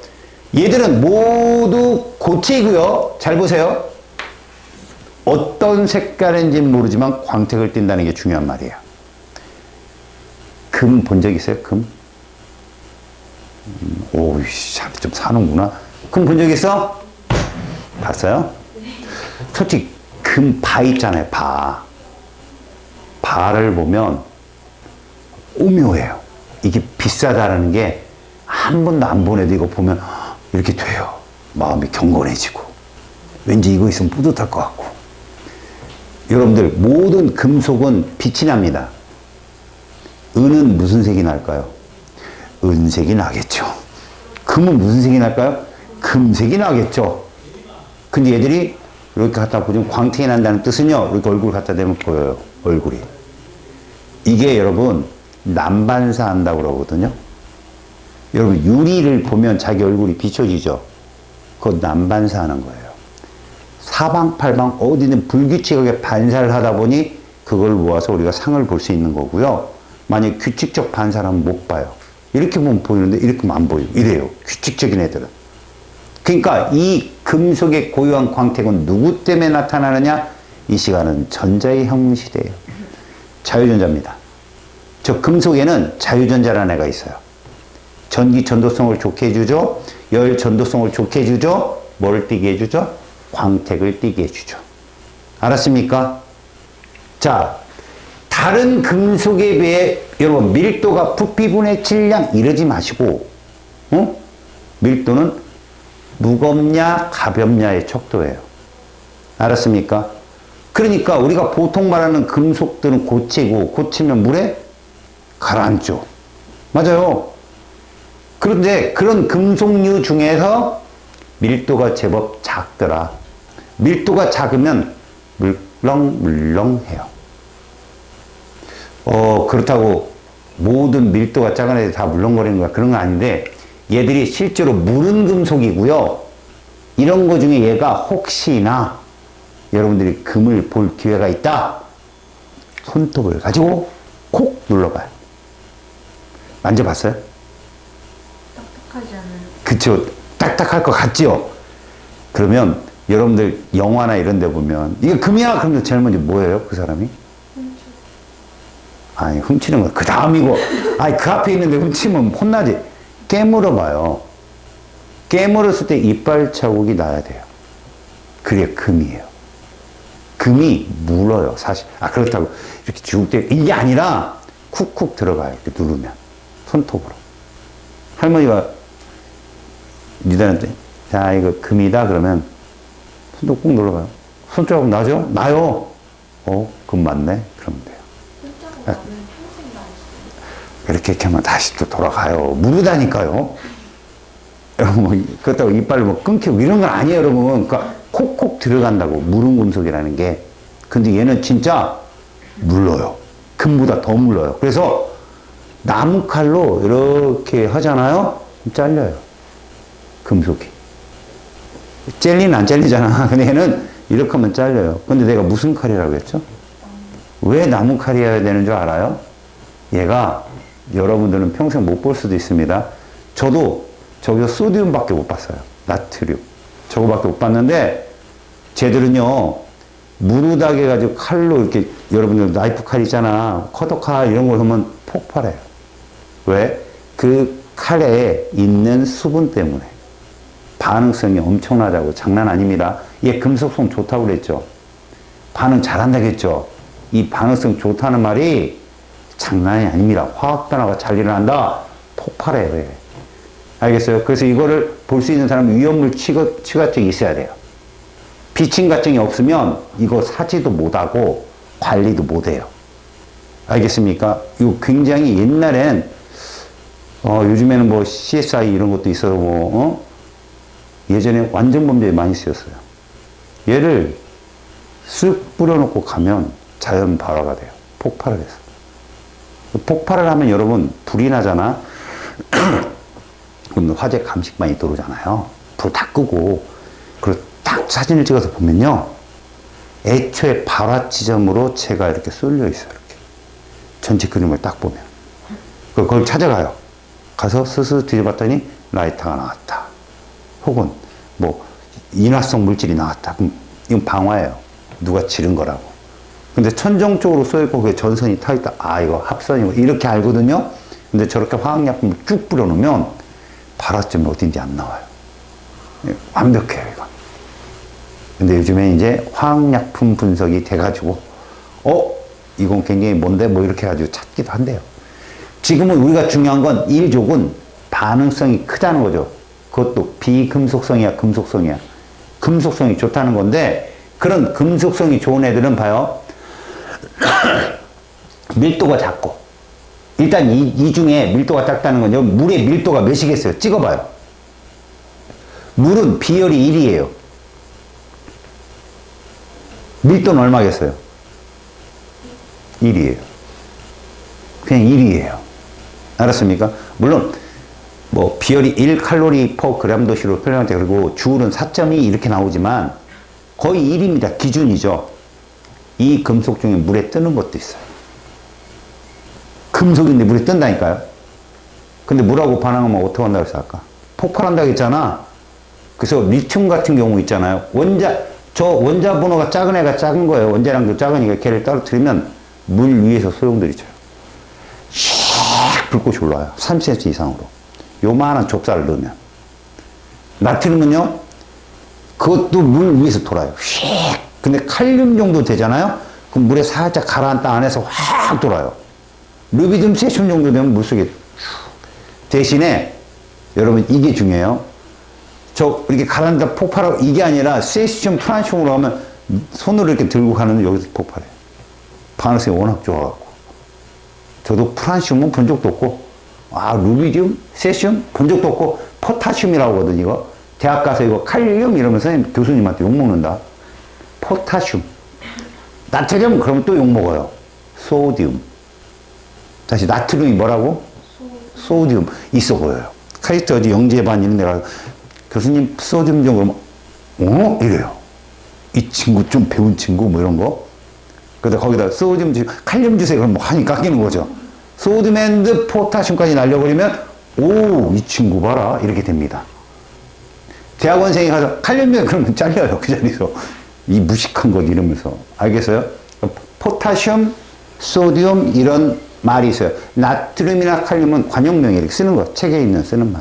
얘들은 모두 고체이고요. 잘 보세요. 어떤 색깔인지는 모르지만 광택을 띈다는 게 중요한 말이에요. 금 본 적 있어요? 금? 오이씨, 좀 사는구나. 금 본 적 있어? 봤어요? 솔직히 금 바 있잖아요. 바를 보면 오묘해요. 이게 비싸다라는 게 한 번도 안 본 애도 이거 보면 이렇게 돼요. 마음이 경건해지고 왠지 이거 있으면 뿌듯할 것 같고. 여러분들 모든 금속은 빛이 납니다. 은은 무슨 색이 날까요? 은색이 나겠죠. 금은 무슨 색이 날까요? 금색이 나겠죠. 근데 얘들이 이렇게 갖다 보면 광택이 난다는 뜻은요, 이렇게 얼굴 갖다 대면 보여요. 얼굴이. 이게 여러분 난반사 한다고 그러거든요. 여러분, 유리를 보면 자기 얼굴이 비춰지죠? 그거 난반사하는 거예요. 사방팔방 어디든 불규칙하게 반사를 하다 보니 그걸 모아서 우리가 상을 볼 수 있는 거고요. 만약 규칙적 반사를 하면 못 봐요. 이렇게 보면 보이는데 이렇게 보면 안 보여요. 이래요. 규칙적인 애들은. 그러니까 이 금속의 고유한 광택은 누구 때문에 나타나느냐? 이 시간은 전자의 혁명 시대예요. 자유전자입니다. 저 금속에는 자유전자라는 애가 있어요. 전기 전도성을 좋게 해주죠. 열 전도성을 좋게 해주죠. 뭘 띄게 해주죠? 광택을 띄게 해주죠. 알았습니까? 자, 다른 금속에 비해 여러분 밀도가 부피분의 질량 이러지 마시고 밀도는 무겁냐 가볍냐의 척도예요. 알았습니까? 그러니까 우리가 보통 말하는 금속들은 고치고 고치면 물에 가라앉죠. 맞아요. 그런데 그런 금속류 중에서 밀도가 제법 작더라. 밀도가 작으면 물렁물렁해요. 그렇다고 모든 밀도가 작은 애들이 다 물렁거리는 거야. 그런 건 아닌데 얘들이 실제로 무른 금속이고요. 이런 거 중에 얘가 혹시나 여러분들이 금을 볼 기회가 있다. 손톱을 가지고 콕 눌러봐요. 만져봤어요? 딱딱하지 않아요? 그쵸. 딱딱할 것 같죠? 그러면 여러분들 영화나 이런 데 보면 이게 금이야? 그러면 제일 먼저 뭐예요? 그 사람이? 아니, 훔치는 거 그 다음이고, 아니, 그 앞에 있는데 훔치면 혼나지. 깨물어 봐요. 깨물었을 때 이빨 자국이 나야 돼요. 그게 금이에요. 금이 물어요, 사실. 그렇다고 이렇게 죽을 때 이게 아니라 쿡쿡 들어가요. 이렇게 누르면. 손톱으로. 할머니가 니들한테, 자, 이거 금이다. 그러면 손톱 꾹 눌러봐요. 손자국 나죠? 나요. 금 맞네. 그러면 돼요. 이렇게 하면 다시 또 돌아가요. 무르다니까요. 여러분, 그렇다고 이빨을 뭐 끊기고 이런 건 아니에요, 여러분. 그러니까 콕콕 들어간다고, 무른 금속이라는 게. 근데 얘는 진짜 물러요. 금보다 더 물러요. 그래서 나무칼로 이렇게 하잖아요? 잘려요. 금속이. 젤리는 안 잘리잖아. 근데 얘는 이렇게 하면 잘려요. 근데 내가 무슨 칼이라고 했죠? 왜 나무 칼이어야 되는 줄 알아요? 얘가 여러분들은 평생 못 볼 수도 있습니다. 저도 저기서 소디움밖에 못 봤어요. 나트륨. 저거밖에 못 봤는데 쟤들은요 무르다게 해가지고 칼로 이렇게 여러분들 나이프 칼 있잖아. 커터칼 이런 걸 하면 폭발해요. 왜? 그 칼에 있는 수분 때문에. 반응성이 엄청나다고. 장난 아닙니다. 얘 금속성 좋다고 그랬죠. 반응 잘한다고 했죠. 이 반응성 좋다는 말이 장난이 아닙니다. 화학 변화가 잘 일어난다. 폭발해요. 얘. 알겠어요? 그래서 이거를 볼 수 있는 사람은 위험물 치과증이 있어야 돼요. 비침가증이 없으면 이거 사지도 못하고 관리도 못해요. 알겠습니까? 이거 굉장히 옛날엔 요즘에는 뭐 CSI 이런 것도 있어서 예전에 완전범죄에 많이 쓰였어요. 얘를 쓱 뿌려놓고 가면 자연 발화가 돼요. 폭발을 해서. 폭발을 하면 여러분 불이 나잖아. 그럼 화재 감식반이 들어오잖아요. 불 다 끄고 그리고 딱 사진을 찍어서 보면요. 애초에 발화 지점으로 채가 이렇게 쏠려 있어요. 이렇게. 전체 그림을 딱 보면. 그걸 찾아가요. 가서 스스 뒤져봤더니 라이터가 나왔다. 혹은 뭐 인화성 물질이 나왔다. 그럼 이건 방화예요. 누가 지른 거라고. 근데 천정 쪽으로 쏘여있고 그게 전선이 타있다. 이거 합선이고 이렇게 알거든요. 근데 저렇게 화학약품을 쭉 뿌려놓으면 발화점이 어딘지 안 나와요. 완벽해요, 이건. 근데 요즘에 이제 화학약품 분석이 돼가지고 이건 굉장히 뭔데 뭐 이렇게 해가지고 찾기도 한대요. 지금은 우리가 중요한 건 일족은 반응성이 크다는 거죠. 그것도 비금속성이야, 금속성이야. 금속성이 좋다는 건데 그런 금속성이 좋은 애들은 봐요. 밀도가 작고 일단 이 중에 밀도가 작다는 건요. 물의 밀도가 몇이겠어요? 찍어봐요. 물은 비열이 1이에요. 밀도는 얼마겠어요? 1이에요. 그냥 1이에요. 알았습니까? 물론 뭐 비열이 1칼로리 퍼 그램 도시로 표현할 때 그리고 주울은 4.2 이렇게 나오지만 거의 1입니다. 기준이죠. 이 금속 중에 물에 뜨는 것도 있어요. 금속인데 물에 뜬다니까요. 근데 물하고 반응하면 어떻게 한다고 해서 아까 폭발한다고 했잖아. 그래서 리튬 같은 경우 있잖아요. 원자 번호가 작은 애가 작은 거예요. 원자량도 작으니까 걔를 떨어뜨리면 물 위에서 소용돌이쳐요. 샥 불꽃이 올라와요. 3cm 이상으로. 요만한 좁쌀을 넣으면. 나트륨은요, 그것도 물 위에서 돌아요. 휙. 근데 칼륨 정도 되잖아요? 그럼 물에 살짝 가라앉다 안에서 확 돌아요. 루비듐, 세슘 정도 되면 물속에 대신에 여러분 이게 중요해요. 이렇게 가라앉다 폭발하고 이게 아니라 세슘, 프란슘으로 하면 손으로 이렇게 들고 가는데 여기서 폭발해요. 반응성이 워낙 좋아갖고. 저도 프란슘은 본 적도 없고, 루비듐, 세슘 본 적도 없고, 포타슘이라고 하거든, 이거. 대학 가서 이거 칼륨 이러면서 교수님한테 욕먹는다. 포타슘. 나트륨 그러면 또 욕먹어요. 소디움. 다시 나트륨이 뭐라고? 소디움. 있어 보여요. 카이스트 어디 영재반 이런 데 가서 교수님 소디움 좀 그러면 이래요. 이 친구 좀 배운 친구 뭐 이런 거. 그래서 거기다 소디움 주세요. 칼륨 주세요. 그럼 뭐 한이 깎이는 거죠. 소디움 앤드 포타슘까지 날려버리면 이 친구 봐라 이렇게 됩니다. 대학원생이 가서 칼륨 주세요. 그러면 잘려요. 그 자리에서. 이 무식한 것 이러면서. 알겠어요? 포타슘, 소디움 이런 말이 있어요. 나트륨이나 칼륨은 관용명이 이렇게 쓰는 거. 책에 있는 쓰는 말.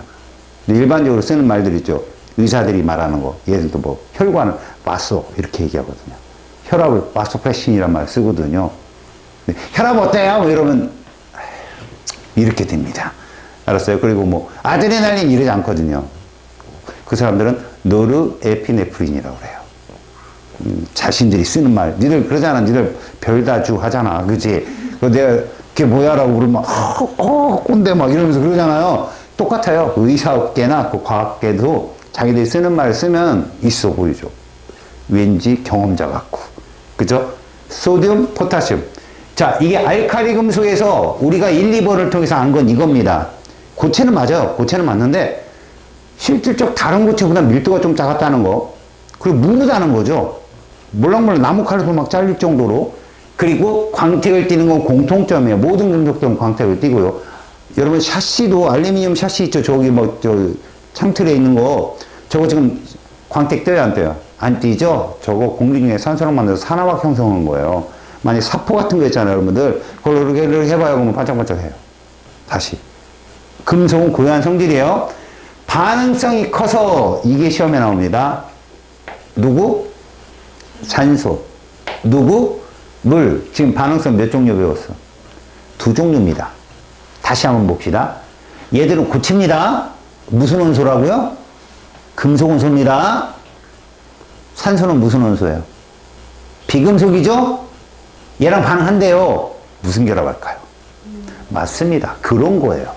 일반적으로 쓰는 말들 있죠. 의사들이 말하는 거. 예를 들어 뭐 혈관을 와소 이렇게 얘기하거든요. 혈압을 와소프레신이란 말 쓰거든요. 혈압 어때요? 뭐 이러면 이렇게 됩니다. 알았어요? 그리고 뭐 아드레날린 이러지 않거든요. 그 사람들은 노르에피네프린이라고 그래요. 자신들이 쓰는 말. 니들 그러잖아. 니들 별다주 하잖아. 그치? 내가 그게 뭐야라고 그러면 꼰대 막 이러면서 그러잖아요. 똑같아요. 의사업계나 그 과학계도 자기들이 쓰는 말 쓰면 있어 보이죠. 왠지 경험자 같고. 그죠? 소디움, 포타슘. 자, 이게 알칼리 금속에서 우리가 1, 2번을 통해서 안 건 이겁니다. 고체는 맞아요. 고체는 맞는데 실질적 다른 고체보다 밀도가 좀 작았다는 거. 그리고 무르다는 거죠. 몰랑몰랑 나무 칼로 막 잘릴 정도로. 그리고 광택을 띠는 건 공통점이에요. 모든 금속들은 광택을 띠고요. 여러분 샤시도 알루미늄 샤시 있죠. 저기 창틀에 있는 거. 저거 지금 광택 떼요 안 떼요? 안 띄죠? 저거 공기 중에 산소랑 만들어서 산화막 형성한 거예요. 만약 사포 같은 거 있잖아요, 여러분들. 그걸 이렇게 해봐요. 그러면 반짝반짝 해요. 다시. 금속은 고유한 성질이에요. 반응성이 커서 이게 시험에 나옵니다. 누구? 산소. 누구? 물. 지금 반응성 몇 종류 배웠어? 2종류입니다. 다시 한번 봅시다. 얘들은 고체입니다. 무슨 원소라고요? 금속 원소입니다. 산소는 무슨 원소예요? 비금속이죠? 얘랑 반응한대요. 무슨 결합할까요? 맞습니다. 그런 거예요.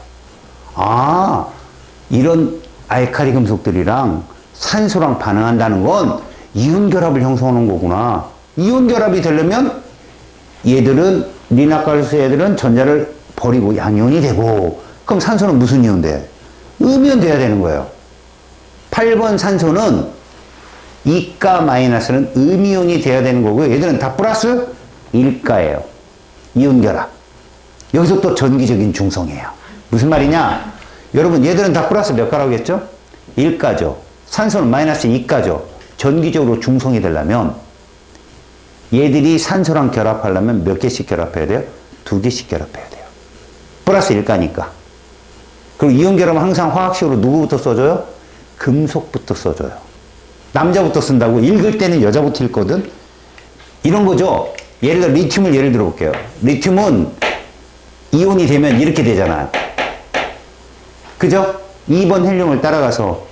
이런 알칼리 금속들이랑 산소랑 반응한다는 건 이온 결합을 형성하는 거구나. 이온 결합이 되려면 얘들은 리나칼수 애들은 전자를 버리고 양이온이 되고, 그럼 산소는 무슨 이온 돼? 음이온 돼야 되는 거예요. 8번 산소는 이가 마이너스는 음이온이 돼야 되는 거고요. 얘들은 다 플러스 1가예요. 이온 결합. 여기서 또 전기적인 중성이에요. 무슨 말이냐? 여러분 얘들은 다 플러스 몇 가라고 했죠? 1가죠. 산소는 마이너스 2가죠. 전기적으로 중성이 되려면 얘들이 산소랑 결합하려면 몇 개씩 결합해야 돼요? 2개씩 결합해야 돼요. 플러스 1가니까. 그리고 이온 결합은 항상 화학식으로 누구부터 써줘요? 금속부터 써줘요. 남자부터 쓴다고. 읽을 때는 여자부터 읽거든. 이런 거죠. 예를 들어 리튬을 예를 들어 볼게요. 리튬은 이온이 되면 이렇게 되잖아요. 그죠? 2번 헬륨을 따라가서.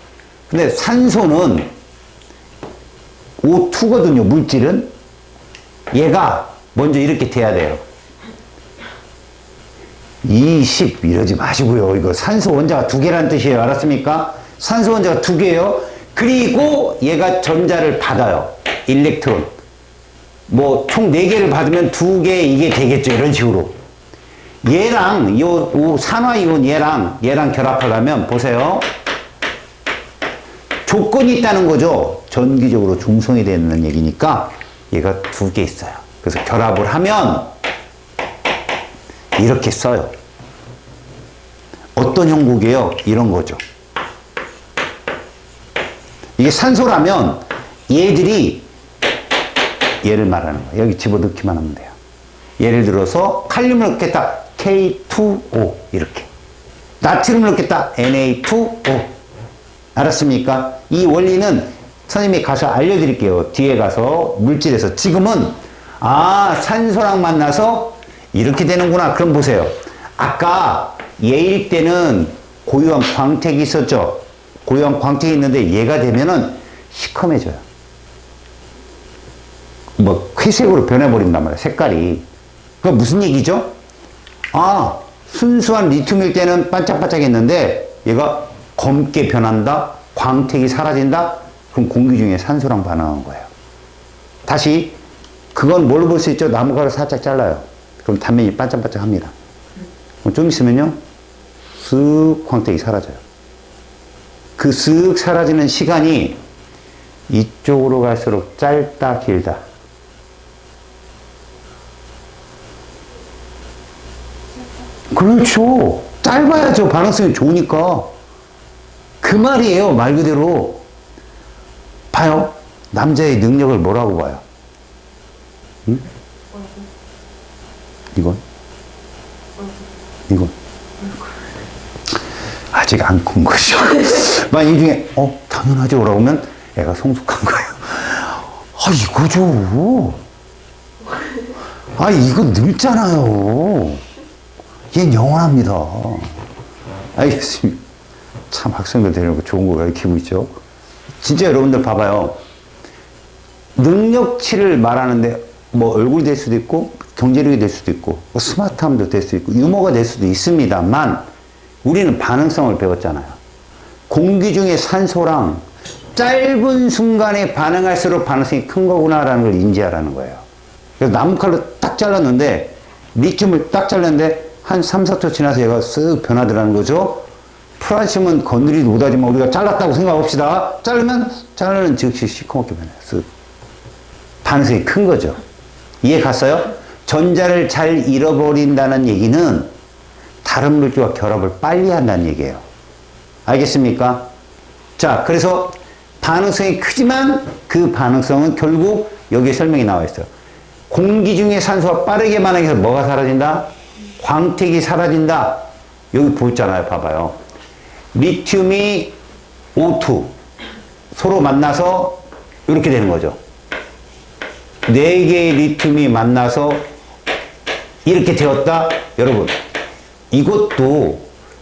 근데 산소는 O2거든요. 물질은. 얘가 먼저 이렇게 돼야 돼요. 20 이러지 마시고요. 이거 산소 원자가 2개라는 뜻이에요. 알았습니까? 산소 원자가 2개예요. 그리고 얘가 전자를 받아요. 일렉트론. 뭐 총 4개를 받으면 2개 이게 되겠죠. 이런 식으로. 얘랑 요 산화이온 얘랑 결합하려면 보세요. 조건이 있다는 거죠. 전기적으로 중성이 되는 얘기니까 얘가 두 개 있어요. 그래서 결합을 하면 이렇게 써요. 어떤 형국이에요? 이런 거죠. 이게 산소라면 얘들이 얘를 말하는 거예요. 여기 집어넣기만 하면 돼요. 예를 들어서 칼륨을 넣겠다. K2O 이렇게. 나트륨을 넣겠다. Na2O. 알았습니까? 이 원리는 선생님이 가서 알려드릴게요. 뒤에 가서 물질에서. 지금은 산소랑 만나서 이렇게 되는구나. 그럼 보세요. 아까 얘일 때는 고유한 광택이 있었죠. 고유한 광택이 있는데 얘가 되면은 시커매져요. 뭐 회색으로 변해버린단 말이에요. 색깔이. 그건 무슨 얘기죠? 순수한 리튬일 때는 반짝반짝했는데 얘가 검게 변한다. 광택이 사라진다. 그럼 공기 중에 산소랑 반응한 거예요. 다시 그건 뭘로 볼 수 있죠? 나무가루 살짝 잘라요. 그럼 단면이 반짝반짝합니다. 좀 있으면요, 쓱 광택이 사라져요. 그 쓱 사라지는 시간이 이쪽으로 갈수록 짧다, 길다. 그렇죠. 짧아야죠. 반응성이 좋으니까. 그 말이에요. 말 그대로. 봐요. 남자의 능력을 뭐라고 봐요? 응? 이건? 아직 안 큰 거죠. 만약 이 중에, 당연하죠. 라고 하면 애가 성숙한 거예요. 이거죠. 이거 늙잖아요. 얘는 영원합니다. 알겠습니다. 참 학생들 되는 거 좋은 거 가르치고 있죠. 진짜 여러분들 봐봐요. 능력치를 말하는데 뭐 얼굴 될 수도 있고 경제력이 될 수도 있고 뭐 스마트함도 될 수 있고 유머가 될 수도 있습니다만 우리는 반응성을 배웠잖아요. 공기 중에 산소랑 짧은 순간에 반응할수록 반응성이 큰 거구나라는 걸 인지하라는 거예요. 그래서 나무칼로 딱 잘랐는데 리튬을 딱 잘랐는데 한 3, 4초 지나서 얘가 쓱 변하더라는 거죠. 프란심은 건드리지 못하지만 우리가 잘랐다고 생각합시다. 자르는 즉시 시커멓게 변해요. 쓱. 반응성이 큰 거죠. 이해 갔어요? 전자를 잘 잃어버린다는 얘기는 다른 물질과 결합을 빨리 한다는 얘기예요. 알겠습니까? 자, 그래서 반응성이 크지만 그 반응성은 결국 여기에 설명이 나와 있어요. 공기 중에 산소가 빠르게 반응해서 뭐가 사라진다? 광택이 사라진다. 여기 보였잖아요. 봐봐요. 리튬이 O2 서로 만나서 이렇게 되는 거죠. 4개의 리튬이 만나서 이렇게 되었다. 여러분, 이것도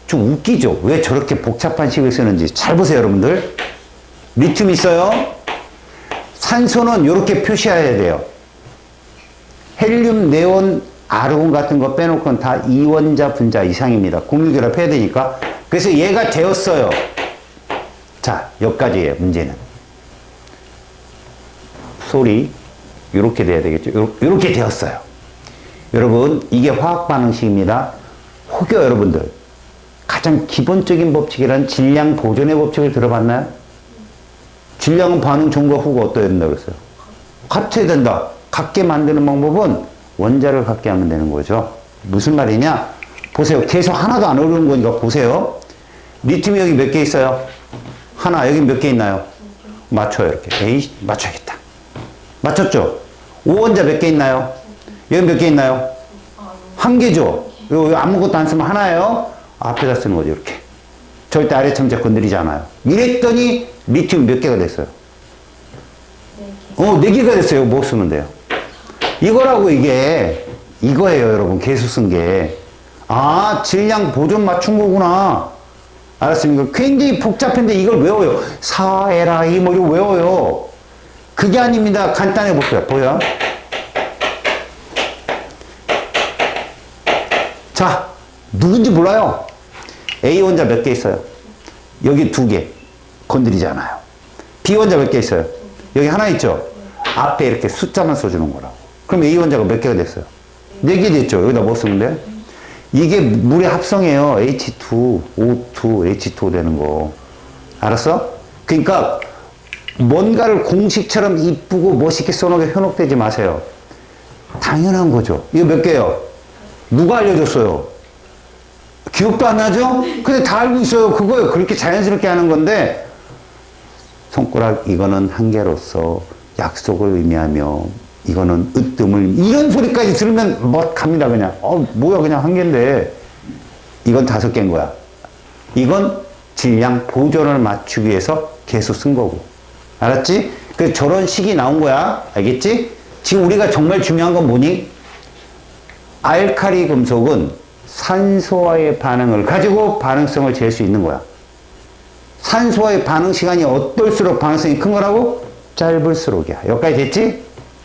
좀 웃기죠. 왜 저렇게 복잡한 식을 쓰는지 잘 보세요. 여러분들, 리튬 있어요. 산소는 이렇게 표시해야 돼요. 헬륨, 네온, 아르곤 같은 거 빼놓고는 다 이원자 분자 이상입니다. 공유결합해야 되니까. 그래서 얘가 되었어요. 자, 여기까지예요. 문제는 소리 이렇게 돼야 되겠죠. 이렇게 되었어요. 여러분, 이게 화학 반응식입니다. 혹여 여러분들 가장 기본적인 법칙이란 질량 보존의 법칙을 들어봤나요? 질량은 반응 전과 후가 어떠해야 된다 그랬어요? 같아야 된다. 같게 만드는 방법은 원자를 같게 하면 되는 거죠. 무슨 말이냐? 보세요. 계속 하나도 안 어려운 거니까 보세요. 리튬이 여기 몇 개 있어요? 하나. 여기 몇 개 있나요? 맞춰요. 이렇게. 에이, 맞춰야겠다. 맞췄죠? 5원자 몇 개 있나요? 여기 몇 개 있나요? 한 개죠? 이거 아무것도 안 쓰면 하나예요? 앞에다 쓰는 거죠. 이렇게. 절대 아래 첨자 건드리지 않아요. 이랬더니 리튬 몇 개가 됐어요? 4개가 됐어요. 뭐 쓰면 돼요? 이거라고 이게. 이거예요, 여러분. 계수 쓴 게. 질량 보존 맞춘 거구나. 알았습니까? 굉장히 복잡한데 이걸 외워요. 사에라이 뭐 이거 외워요. 그게 아닙니다. 간단해 볼게요. 보여? 자, 누군지 몰라요. A원자 몇 개 있어요? 여기 2개. 건드리지 않아요. B원자 몇 개 있어요? 여기 하나 있죠? 앞에 이렇게 숫자만 써주는 거라고. 그럼 A원자가 몇 개가 됐어요? 4개 됐죠? 여기다 뭐 쓰면 돼? 이게 물의 합성이에요. H2, O2, H2 되는 거. 알았어? 그러니까 뭔가를 공식처럼 이쁘고 멋있게 써놓게 현혹되지 마세요. 당연한 거죠. 이거 몇 개예요? 누가 알려줬어요? 기억도 안 나죠? 근데 다 알고 있어요. 그거요. 그렇게 자연스럽게 하는 건데, 손가락 이거는 한 개로서 약속을 의미하며 이거는 으뜸을, 이런 소리까지 들으면 뭐 갑니다. 그냥 뭐야, 그냥 한 개인데 이건 5개인 거야. 이건 질량 보존을 맞추기 위해서 개수 쓴 거고, 알았지? 그 저런 식이 나온 거야. 알겠지? 지금 우리가 정말 중요한 건 뭐니? 알칼리 금속은 산소와의 반응을 가지고 반응성을 잴 수 있는 거야. 산소와의 반응 시간이 어떨수록 반응성이 큰 거라고? 짧을수록이야. 여기까지 됐지?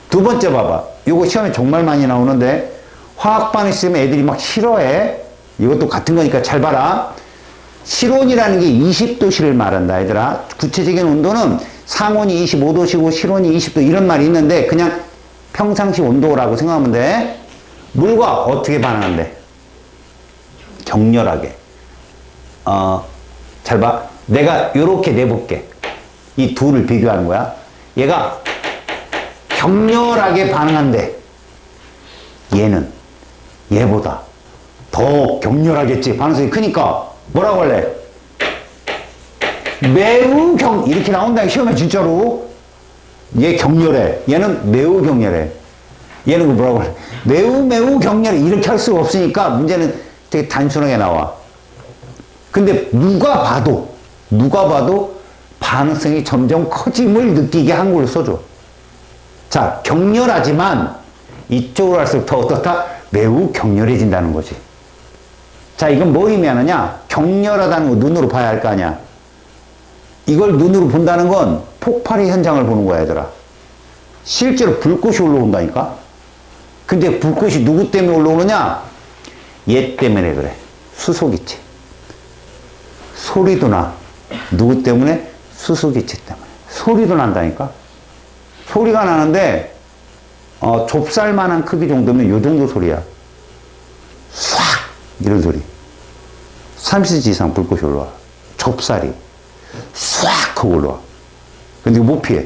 두 번째 봐봐. 이거 시험에 정말 많이 나오는데, 화학 반응 있으면 애들이 막 싫어해. 이것도 같은 거니까 잘 봐라. 실온이라는 게 20도씨를 말한다, 얘들아. 구체적인 온도는 상온이 25도씨고 실온이 20도, 이런 말이 있는데 그냥 평상시 온도라고 생각하면 돼. 물과 어떻게 반응한대? 격렬하게. 잘 봐. 내가 이렇게 내볼게. 이 둘을 비교하는 거야. 얘가 격렬하게 반응한대. 얘는 얘보다 더 격렬하겠지. 반응성이 크니까 뭐라고 할래? 매우 이렇게 나온다. 시험에 진짜로. 얘 격렬해. 얘는 매우 격렬해. 얘는 뭐라고 할래? 매우 격렬해. 이렇게 할 수가 없으니까 문제는 되게 단순하게 나와. 근데 누가 봐도 반응성이 점점 커짐을 느끼게 한글로 써줘. 자, 격렬하지만 이쪽으로 갈수록 더 어떻다? 매우 격렬해진다는 거지. 자, 이건 뭐 의미하느냐? 격렬하다는 거 눈으로 봐야 할 거 아니야. 이걸 눈으로 본다는 건 폭발의 현장을 보는 거야, 얘들아. 실제로 불꽃이 올라온다니까? 근데 불꽃이 누구 때문에 올라오느냐? 얘 때문에 그래. 수소기체. 소리도 나. 누구 때문에? 수소기체 때문에. 소리도 난다니까? 소리가 나는데, 좁쌀만한 크기 정도면 요 정도 소리야. 싹! 이런 소리. 30cm 이상 불꽃이 올라와. 좁쌀이. 싹! 하고 올라와. 근데 이거 못 피해.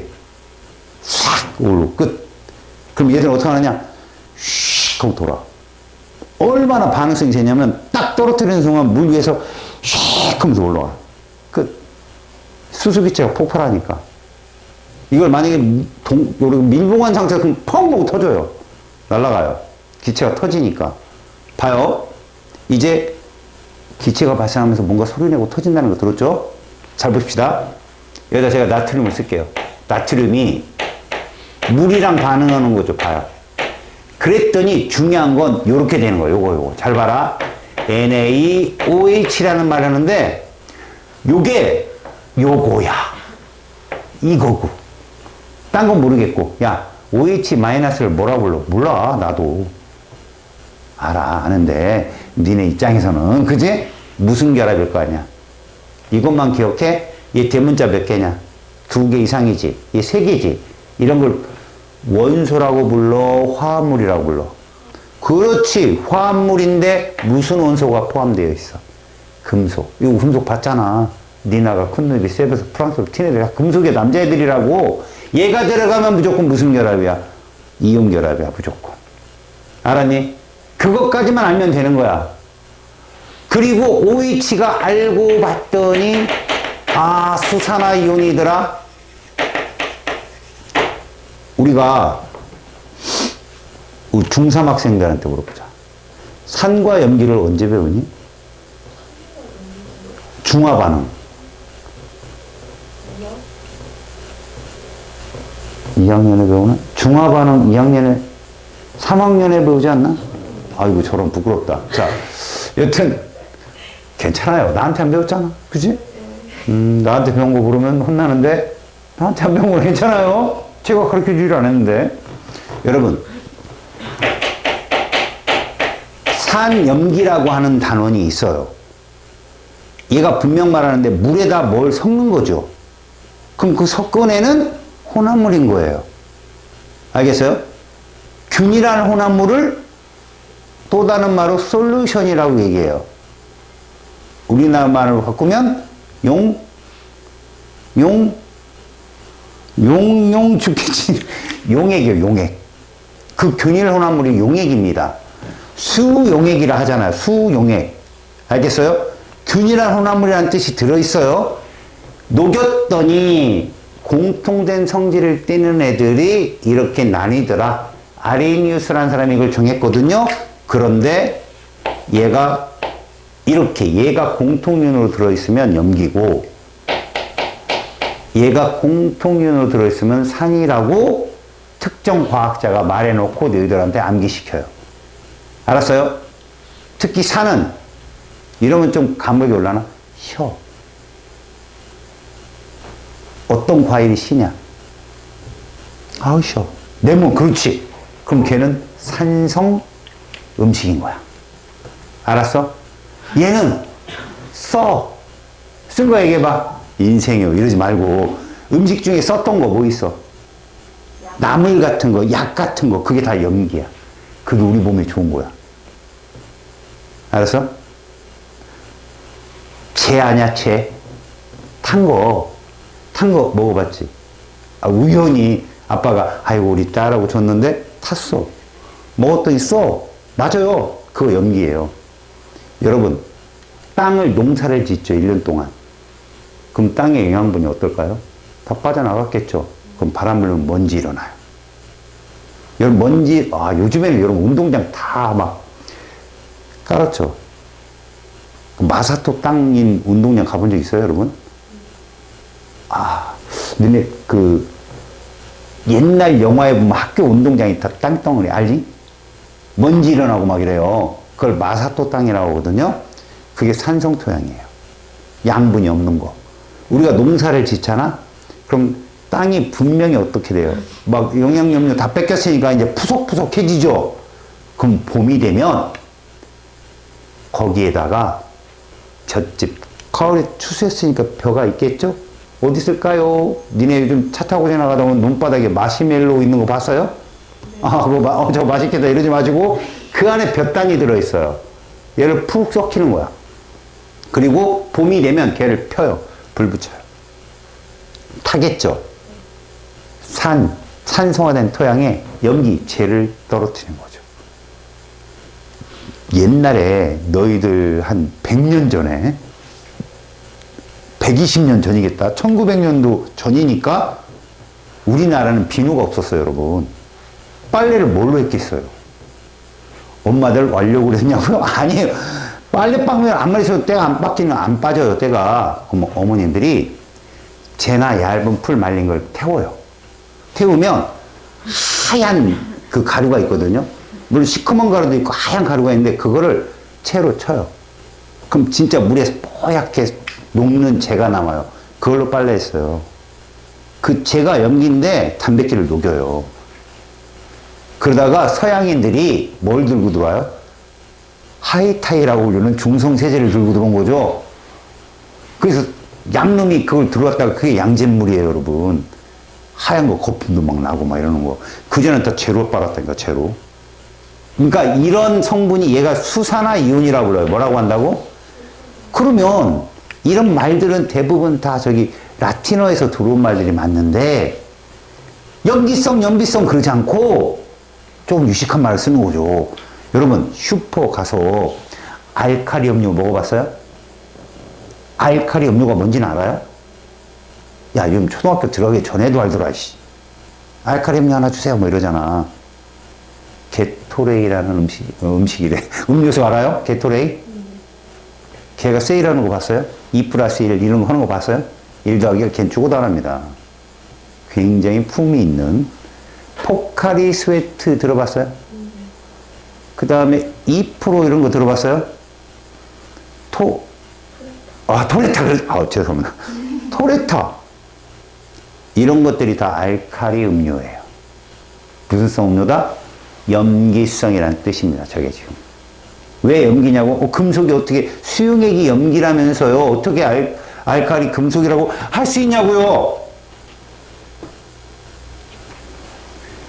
싹! 올라오고 끝. 그럼 얘들은 어떻게 하느냐? 슉! 하고 돌아. 얼마나 반응성이 되냐면, 딱 떨어뜨리는 순간 물 위에서 슉! 하면서 올라와. 끝. 수소기체가 폭발하니까. 이걸 만약에 밀봉한 상태에서 펑! 하고 터져요. 날아가요. 기체가 터지니까. 봐요. 이제 기체가 발생하면서 뭔가 소리 내고 터진다는 거 들었죠? 잘 보십시다. 여기다 제가 나트륨을 쓸게요. 나트륨이 물이랑 반응하는 거죠. 봐요. 그랬더니 중요한 건 요렇게 되는 거예요. 요거. 잘 봐라. NaOH라는 말 하는데 요게 요거야. 이거고. 딴 건 모르겠고. 야, OH-를 뭐라고 불러? 몰라. 나도. 알아. 아는데 니네 입장에서는 그지? 무슨 결합일 거 아니야. 이것만 기억해. 얘 대문자 몇 개냐? 2개 이상이지. 얘 3개지. 이런 걸 원소라고 불러? 화합물이라고 불러? 그렇지. 화합물인데 무슨 원소가 포함되어 있어? 금속. 이거 금속 봤잖아. 니나가 쿤누비 세베서 프랑스로 티네들이 금속의 남자애들이라고. 얘가 들어가면 무조건 무슨 결합이야? 이온 결합이야. 무조건. 알았니? 그것까지만 알면 되는 거야. 그리고 OH가 알고 봤더니 수산화 이온이더라. 우리가 중3 학생들한테 물어보자. 산과 염기를 언제 배우니? 중화반응. 2학년에 배우나? 중화반응 2학년에, 3학년에 배우지 않나? 아이고, 저런 부끄럽다. 자, 여튼, 괜찮아요. 나한테 안 배웠잖아. 그지? 나한테 배운 거 모르면 혼나는데, 나한테 안 배운 거 괜찮아요. 제가 가르쳐 주질 않았는데. 여러분, 산염기라고 하는 단원이 있어요. 얘가 분명 말하는데 물에다 뭘 섞는 거죠. 그럼 그 섞은 애는 혼합물인 거예요. 알겠어요? 균이라는 혼합물을 또 다른 말로 솔루션이라고 얘기해요. 우리나라 말로 바꾸면 용용 죽겠지. 용액이요, 용액. 그 균일 혼합물이 용액입니다. 수용액이라 하잖아요. 수용액. 알겠어요? 균일한 혼합물이라는 뜻이 들어있어요. 녹였더니 공통된 성질을 띠는 애들이 이렇게 나뉘더라. 아레니우스라는 사람이 이걸 정했거든요. 그런데 얘가 이렇게, 얘가 공통균으로 들어있으면 염기고 얘가 공통균으로 들어있으면 산이라고 특정 과학자가 말해놓고 너희들한테 암기시켜요. 알았어요? 특히 산은 이러면 좀 감각이 올라나? 혀. 어떤 과일이 시냐? 아우, 셔. 레몬, 그렇지. 그럼 걔는 산성 음식인 거야. 알았어? 얘는 써. 쓴 거 얘기해봐. 인생이요. 이러지 말고. 음식 중에 썼던 거 뭐 있어? 나물 같은 거, 약 같은 거, 그게 다 염기야. 그게 우리 몸에 좋은 거야. 알았어? 채 아냐, 채? 탄 거 먹어봤지? 아, 우연히 아빠가, 아이고, 우리 딸하고 줬는데 탔어. 먹었더니 써. 맞아요. 그거 염기예요. 여러분, 땅을 농사를 짓죠, 1년 동안. 그럼 땅의 영양분이 어떨까요? 다 빠져나갔겠죠. 그럼 바람 불면 먼지 일어나요. 여러분, 먼지, 요즘에는 여러분 운동장 다 막 깔았죠. 마사토 땅인 운동장 가본 적 있어요, 여러분? 너네 그 옛날 영화에 보면 학교 운동장이 다 땅덩어리 알지? 먼지 일어나고 막 이래요. 그걸 마사토 땅이라고 하거든요. 그게 산성 토양이에요. 양분이 없는 거. 우리가 농사를 짓잖아? 그럼 땅이 분명히 어떻게 돼요? 막 영양염료 다 뺏겼으니까 이제 푸석푸석해지죠? 그럼 봄이 되면 거기에다가 젖집, 가을에 추수했으니까 벼가 있겠죠? 어디 있을까요? 니네 요즘 차 타고 지나가다 보면 눈바닥에 마시멜로 있는 거 봤어요? 그거 저거 맛있겠다 이러지 마시고 그 안에 볕단이 들어있어요. 얘를 푹 썩히는 거야. 그리고 봄이 되면 걔를 펴요. 불 붙여요. 타겠죠? 산성화된 토양에 염기, 재를 떨어뜨리는 거죠. 옛날에 너희들 한 100년 전에 120년 전이겠다. 1900년도 전이니까 우리나라는 비누가 없었어요, 여러분. 빨래를 뭘로 했겠어요? 엄마들 완력으로 했냐고요? 아니에요. 빨래방울 안 말해서 때가 안 빠지면 안 빠져요, 때가. 그럼 어머님들이 재나 얇은 풀 말린 걸 태워요. 태우면 하얀 그 가루가 있거든요. 물론 시커먼 가루도 있고 하얀 가루가 있는데 그거를 채로 쳐요. 그럼 진짜 물에 뽀얗게 녹는 재가 남아요. 그걸로 빨래했어요. 그 재가 염기인데 단백질을 녹여요. 그러다가 서양인들이 뭘 들고 들어와요? 하이타이라고 부르는 중성세제를 들고 들어온 거죠. 그래서 양놈이 그걸 들어왔다가 그게 양잿물이에요, 여러분. 하얀 거 거품도 막 나고 막 이러는 거. 그전엔 다 재로 빨았다니까, 재로. 그러니까 이런 성분이 얘가 수산화이온이라고 불러요. 뭐라고 한다고? 그러면 이런 말들은 대부분 다 저기 라틴어에서 들어온 말들이 맞는데 염기성, 염비성 그러지 않고 좀 유식한 말을 쓰는 거죠. 여러분 슈퍼 가서 알칼리 음료 먹어봤어요? 알칼리 음료가 뭔지는 알아요? 야, 요즘 초등학교 들어가기 전에도 알더라, 씨. 알칼리 음료 하나 주세요, 뭐 이러잖아. 게토레이라는 음식이래. 음료수 알아요? 게토레이? 걔가 세일하는 거 봤어요? 2+1 이런 거 하는 거 봤어요? 1 더하기가 걔는 죽어도 안 합니다. 굉장히 품이 있는 포카리 스웨트 들어봤어요? 그 다음에 2% 이런 거 들어봤어요? 토레타. 죄송합니다. 토레타. 이런 것들이 다 알칼리 음료예요. 무슨 성 음료다? 염기성이라는 뜻입니다. 저게 지금. 왜 염기냐고? 금속이 어떻게, 수용액이 염기라면서요. 어떻게 알칼리 금속이라고 할 수 있냐고요?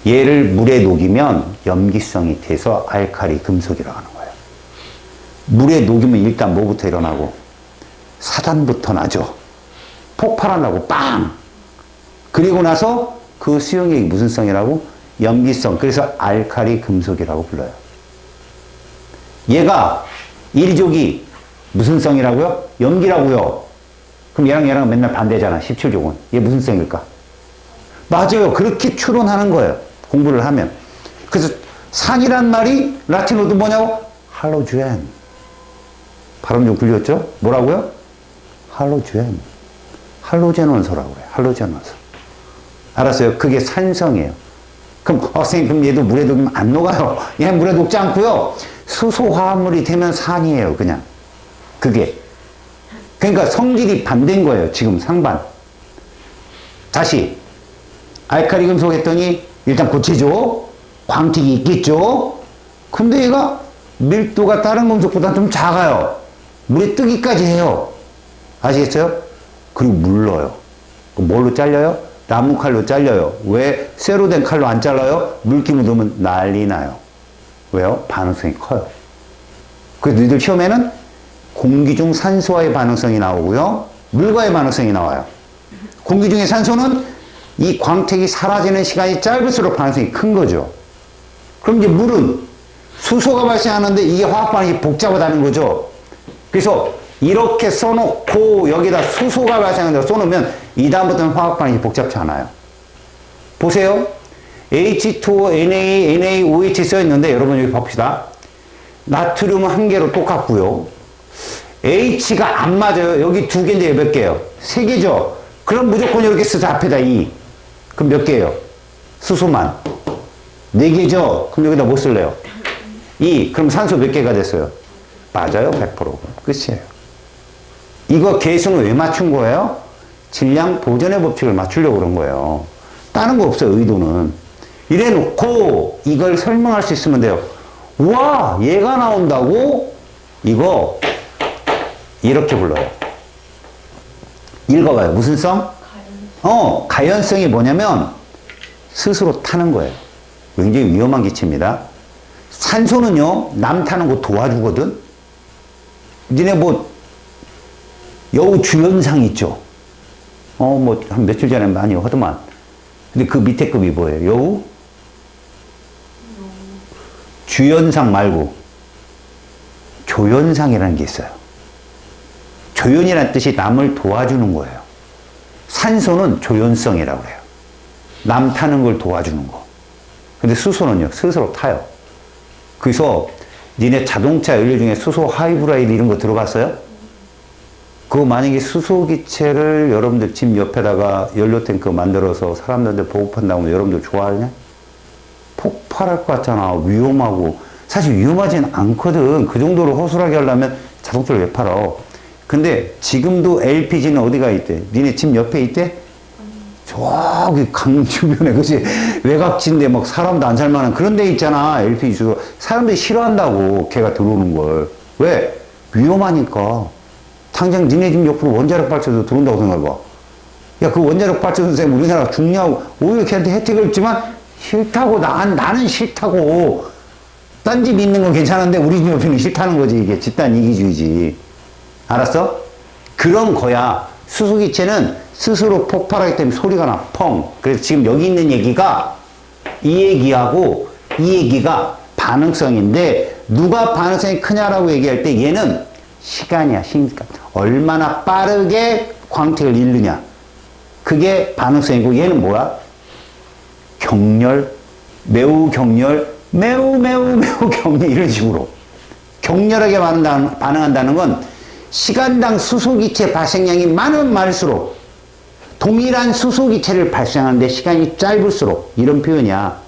얘를 물에 녹이면 염기성이 돼서 알칼리 금속이라고 하는 거예요. 물에 녹이면 일단 뭐부터 일어나고? 사단부터 나죠. 폭발한다고 빵! 그리고 나서 그 수용액이 무슨 성이라고? 염기성. 그래서 알칼리 금속이라고 불러요. 얘가 일족이 무슨 성이라고요? 염기라고요. 그럼 얘랑 맨날 반대잖아. 17족은. 얘 무슨 성일까? 맞아요. 그렇게 추론하는 거예요. 공부를 하면. 그래서 산이란 말이 라틴어도 뭐냐고? 할로주엔. 발음 좀 굴렸죠? 뭐라고요? 할로주엔. 할로젠 원소라고 그래요. 할로젠 원소. 알았어요? 그게 산성이에요. 그럼 선생님 그럼 얘도 물에 녹이면 안 녹아요. 얘 물에 녹지 않고요. 수소화합물이 되면 산이에요. 그냥. 그게. 그러니까 성질이 반대인 거예요. 지금 상반. 다시. 알칼리 금속 했더니 일단 고체죠. 광택이 있겠죠. 근데 얘가 밀도가 다른 금속보다 좀 작아요. 물에 뜨기까지 해요. 아시겠어요? 그리고 물러요. 뭘로 잘려요? 나무 칼로 잘려요. 왜 쇠로 된 칼로 안 잘라요? 물기 묻으면 난리 나요. 왜요? 반응성이 커요. 그래서 너희들 시험에는 공기 중 산소와의 반응성이 나오고요. 물과의 반응성이 나와요. 공기 중의 산소는 이 광택이 사라지는 시간이 짧을수록 반응성이 큰 거죠. 그럼 이제 물은 수소가 발생하는데 이게 화학 반응이 복잡하다는 거죠. 그래서 이렇게 써놓고 여기다 수소가 발생한다고 써놓으면 이 다음부터는 화학 반응이 복잡치 않아요. 보세요. H2O, Na, NaOH 써있는데 여러분 여기 봅시다. 나트륨은 한 개로 똑같고요. H가 안 맞아요. 여기 두 개인데 몇 개예요? 세 개죠. 그럼 무조건 이렇게 쓰자. 앞에다 2. 그럼 몇 개예요? 수소만. 4개죠? 그럼 여기다 뭐 쓸래요? 2. 그럼 산소 몇 개가 됐어요? 맞아요. 100%. 끝이에요. 이거 계수는 왜 맞춘 거예요? 질량 보존의 법칙을 맞추려고 그런 거예요. 다른 거 없어요. 의도는. 이래 놓고 이걸 설명할 수 있으면 돼요. 와, 얘가 나온다고? 이거 이렇게 불러요. 읽어봐요. 무슨 성? 가연성이 뭐냐면 스스로 타는 거예요. 굉장히 위험한 기체입니다. 산소는요, 남 타는 거 도와주거든? 니네 뭐, 여우 주연상 있죠? 뭐, 한 며칠 전에 많이 하더만. 근데 그 밑에 급이 뭐예요? 여우? 주연상 말고, 조연상이라는 게 있어요. 조연이라는 뜻이 남을 도와주는 거예요. 산소는 조연성이라고 해요. 남 타는 걸 도와주는 거. 근데 수소는요, 스스로 타요. 그래서 니네 자동차 연료 중에 수소 하이브라이드 이런 거 들어봤어요? 그거 만약에 수소기체를 여러분들 집 옆에다가 연료 탱크 만들어서 사람들한테 보급한다면 여러분들 좋아하냐? 폭발할 것 같잖아. 위험하고. 사실 위험하진 않거든. 그 정도로 허술하게 하려면 자동차를 왜 팔아? 근데 지금도 LPG는 어디가 있대? 니네 집 옆에 있대? 저기 강 주변에, 그치? 외곽지인데 막 사람도 안 살만한 그런 데 있잖아. LPG 주소. 사람들이 싫어한다고, 걔가 들어오는 걸. 왜? 위험하니까. 당장 니네 집 옆으로 원자력 발전소 들어온다고 생각해봐. 야, 그 원자력 발전소 때문에 우리나라가 죽냐고. 오히려 걔한테 혜택을 줬지만, 싫다고. 나는 싫다고. 딴 집 있는 건 괜찮은데, 우리 집 옆에는 싫다는 거지. 이게 집단 이기주의지. 알았어? 그런 거야. 수소기체는 스스로 폭발하기 때문에 소리가 나, 펑. 그래서 지금 여기 있는 얘기가 이 얘기하고 이 얘기가 반응성인데 누가 반응성이 크냐라고 얘기할 때 얘는 시간이야, 시간. 얼마나 빠르게 광택을 잃느냐. 그게 반응성이고 얘는 뭐야? 격렬, 매우 격렬, 매우 격렬 이런 식으로. 격렬하게 반응한다는 건 시간당 수소기체 발생량이 많을수록 동일한 수소기체를 발생하는데 시간이 짧을수록 이런 표현이야.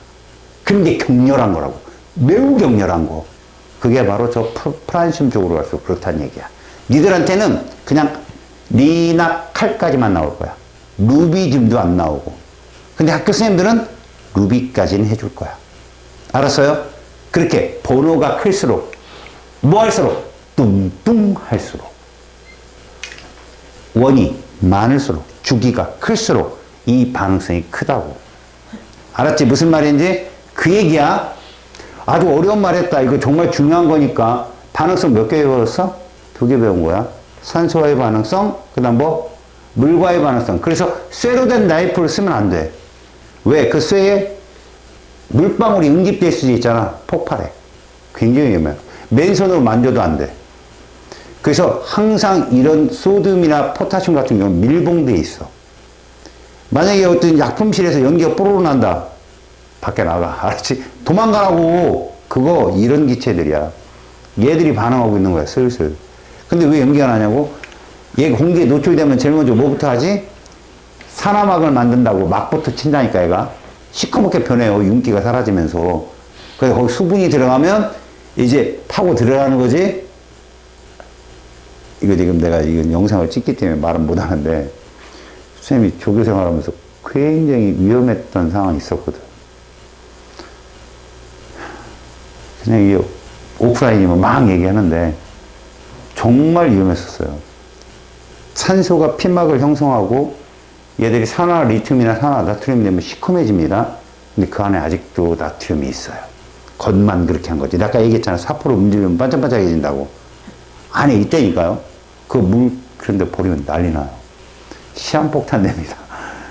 근데 격렬한 거라고. 매우 격렬한 거. 그게 바로 저 프란시움 쪽으로 갈수록 그렇다는 얘기야. 니들한테는 그냥 리나 칼까지만 나올 거야. 루비즘도 안 나오고. 근데 학교 선생님들은 루비까지는 해줄 거야. 알았어요? 그렇게 번호가 클수록 뭐 할수록 뚱뚱 할수록 원이 많을수록 주기가 클수록 이 반응성이 크다고. 알았지? 무슨 말인지? 그 얘기야. 아주 어려운 말 했다. 이거 정말 중요한 거니까 반응성 몇 개 배웠어? 2개 배운 거야. 산소와의 반응성, 그 다음 뭐? 물과의 반응성. 그래서 쇠로 된 나이프를 쓰면 안 돼. 왜? 그 쇠에 물방울이 응집될 수도 있잖아. 폭발해. 굉장히 위험해요. 맨손으로 만져도 안 돼. 그래서 항상 이런 소듐이나 포타슘 같은 경우는 밀봉돼 있어. 만약에 어떤 약품실에서 연기가 뽀로로 난다. 밖에 나가. 알았지? 도망가라고. 그거 이런 기체들이야. 얘들이 반응하고 있는 거야. 슬슬. 근데 왜 연기가 나냐고? 얘 공기에 노출되면 제일 먼저 뭐부터 하지? 산화막을 만든다고 막부터 친다니까 얘가. 시커멓게 변해요. 윤기가 사라지면서. 그래서 거기 수분이 들어가면 이제 파고 들어가는 거지. 이거 지금 내가 이건 영상을 찍기 때문에 말은 못 하는데 선생님이 조교 생활하면서 굉장히 위험했던 상황이 있었거든. 그냥 이 오프라인이면 막 얘기하는데 정말 위험했었어요. 산소가 피막을 형성하고 얘들이 산화 리튬이나 산화 나트륨이 되면 시커매집니다. 근데 그 안에 아직도 나트륨이 있어요. 겉만 그렇게 한 거지. 아까 얘기했잖아. 사포를 움직이면 반짝반짝해진다고. 안에 있다니까요. 그 물 그런 데 버리면 난리 나요. 시한폭탄 됩니다.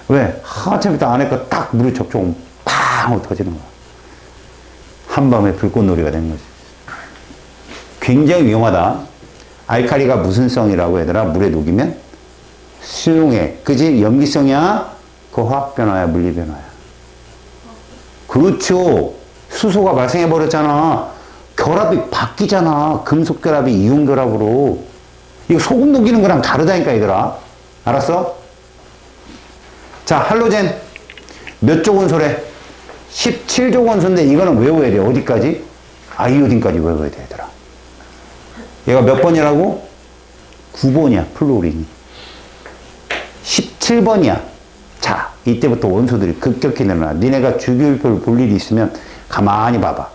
왜? 한참 있다 안에 거 딱 물이 접촉하면 팡 하고 터지는 거야. 한밤에 불꽃놀이가 되는 거지. 굉장히 위험하다. 알칼리가 무슨 성이라고 얘들아? 물에 녹이면 수용해. 그지? 염기성이야? 그 화학변화야? 물리변화야? 그렇죠. 수소가 발생해버렸잖아. 결합이 바뀌잖아. 금속 결합이 이온 결합으로. 이거 소금 녹이는 거랑 다르다니까 얘들아. 알았어? 자, 할로젠 몇 조 원소래? 17조 원소인데 이거는 외워야 돼. 어디까지? 아이오딘까지 외워야 돼 얘들아. 얘가 몇 번이라고? 9번이야 플루오린이. 17번이야. 자, 이때부터 원소들이 급격히 늘어나. 니네가 주기율표를 볼 일이 있으면 가만히 봐봐.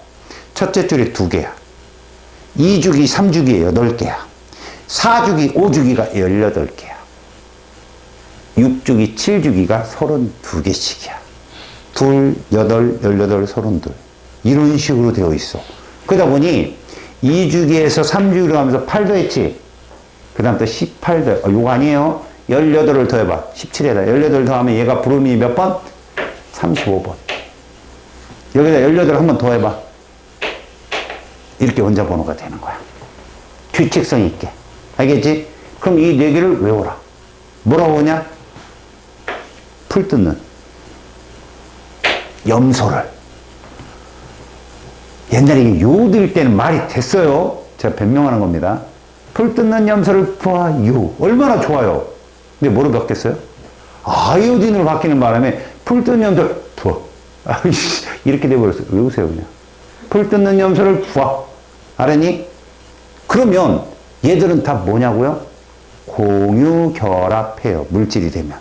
첫째 줄이 2개야. 2주기, 3주기 8개야. 4주기, 5주기가 18개야. 6주기, 7주기가 32개씩이야. 2, 8, 18, 32. 이런 식으로 되어 있어. 그러다 보니 2주기에서 3주기로 하면서 8도 했지. 그 다음 또 18도. 요거 아니에요. 18을 더해봐. 17에다 18 더하면 얘가 브로민이 몇 번? 35번. 여기다 18 한 번 더해봐. 이렇게 원자 번호가 되는 거야. 규칙성 있게. 알겠지? 그럼 이 4개를 외워라. 뭐라고 하냐? 풀 뜯는 염소를. 옛날에 이게 요들 때는 말이 됐어요. 제가 변명하는 겁니다. 풀 뜯는 염소를 부하유. 얼마나 좋아요. 근데 뭐로 바뀌었어요? 아이오딘으로 바뀌는 바람에 풀 뜯는 염소를 부하. 이렇게 돼버렸어요. 외우세요 그냥. 풀 뜯는 염소를 부하. 알았니? 그러면 얘들은 다 뭐냐고요? 공유결합해요. 물질이 되면.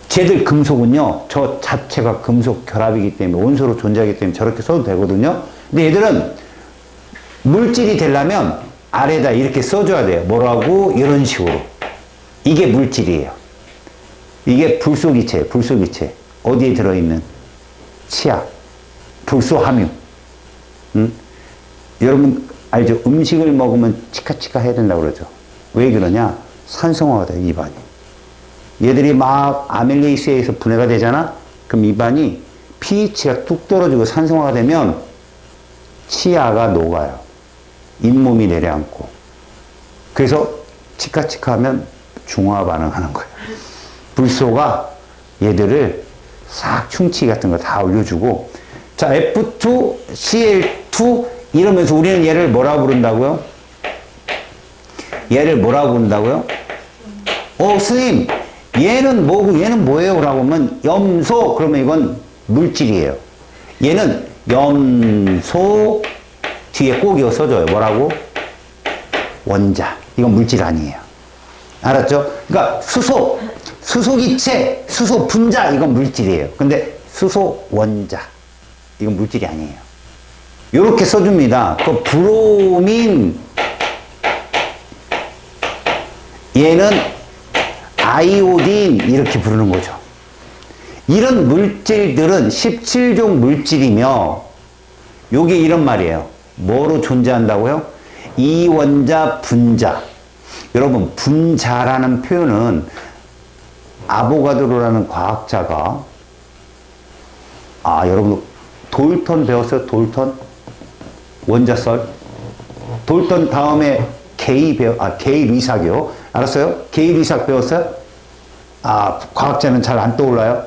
쟤들 금속은요. 저 자체가 금속 결합이기 때문에 원소로 존재하기 때문에 저렇게 써도 되거든요. 근데 얘들은 물질이 되려면 아래다 이렇게 써줘야 돼요. 뭐라고? 이런 식으로. 이게 물질이에요. 이게 불소기체예요. 불소기체. 어디에 들어있는? 치약. 불소함유. 여러분 알죠? 음식을 먹으면 치카치카 해야 된다고 그러죠. 왜 그러냐? 산성화가 돼요, 입안이. 얘들이 막 아밀레이스에서 분해가 되잖아? 그럼 입안이 pH가 뚝 떨어지고 산성화가 되면 치아가 녹아요. 잇몸이 내려앉고. 그래서 치카치카 하면 중화 반응하는 거예요. 불소가 얘들을 싹 충치 같은 거 다 올려주고. 자, F2, Cl2 이러면서 우리는 얘를 뭐라고 부른다고요? 얘를 뭐라고 부른다고요? 스님, 얘는 뭐고 얘는 뭐예요? 라고 하면 염소. 그러면 이건 물질이에요. 얘는 염소 뒤에 꼭 이어 써줘요. 뭐라고? 원자. 이건 물질 아니에요. 알았죠? 그러니까 수소, 수소기체, 수소 분자 이건 물질이에요. 근데 수소 원자 이건 물질이 아니에요. 이렇게 써줍니다. 그 브로민 얘는 아이오딘 이렇게 부르는 거죠. 이런 물질들은 17종 물질이며 요게 이런 말이에요. 뭐로 존재한다고요? 이원자 분자. 여러분, 분자라는 표현은 아보가드로라는 과학자가, 여러분, 돌턴 배웠어요? 돌턴? 원자설? 돌턴 다음에 게이 리삭이요. 알았어요? 게이 리삭 배웠어요? 과학자는 잘 안 떠올라요?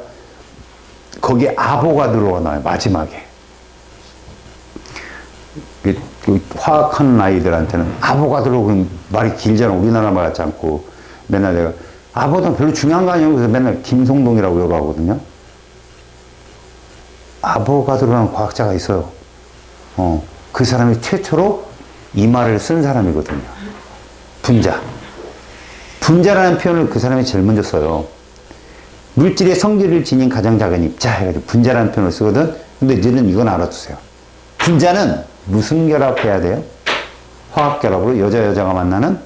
거기에 아보가드로가 나와요, 마지막에. 화학하는 아이들한테는 아보가드로, 그럼 말이 길잖아. 우리나라 말 같지 않고. 맨날 내가, 아보가드로 별로 중요한 거 아니에요. 그래서 맨날 김성동이라고 욕하거든요. 아보가드로라는 과학자가 있어요. 그 사람이 최초로 이 말을 쓴 사람이거든요. 분자. 분자라는 표현을 그 사람이 제일 먼저 써요. 물질의 성질을 지닌 가장 작은 입자 해가지고 분자라는 표현을 쓰거든. 근데 너는 이건 알아두세요. 분자는 무슨 결합해야 돼요? 화학결합으로 여자가 만나는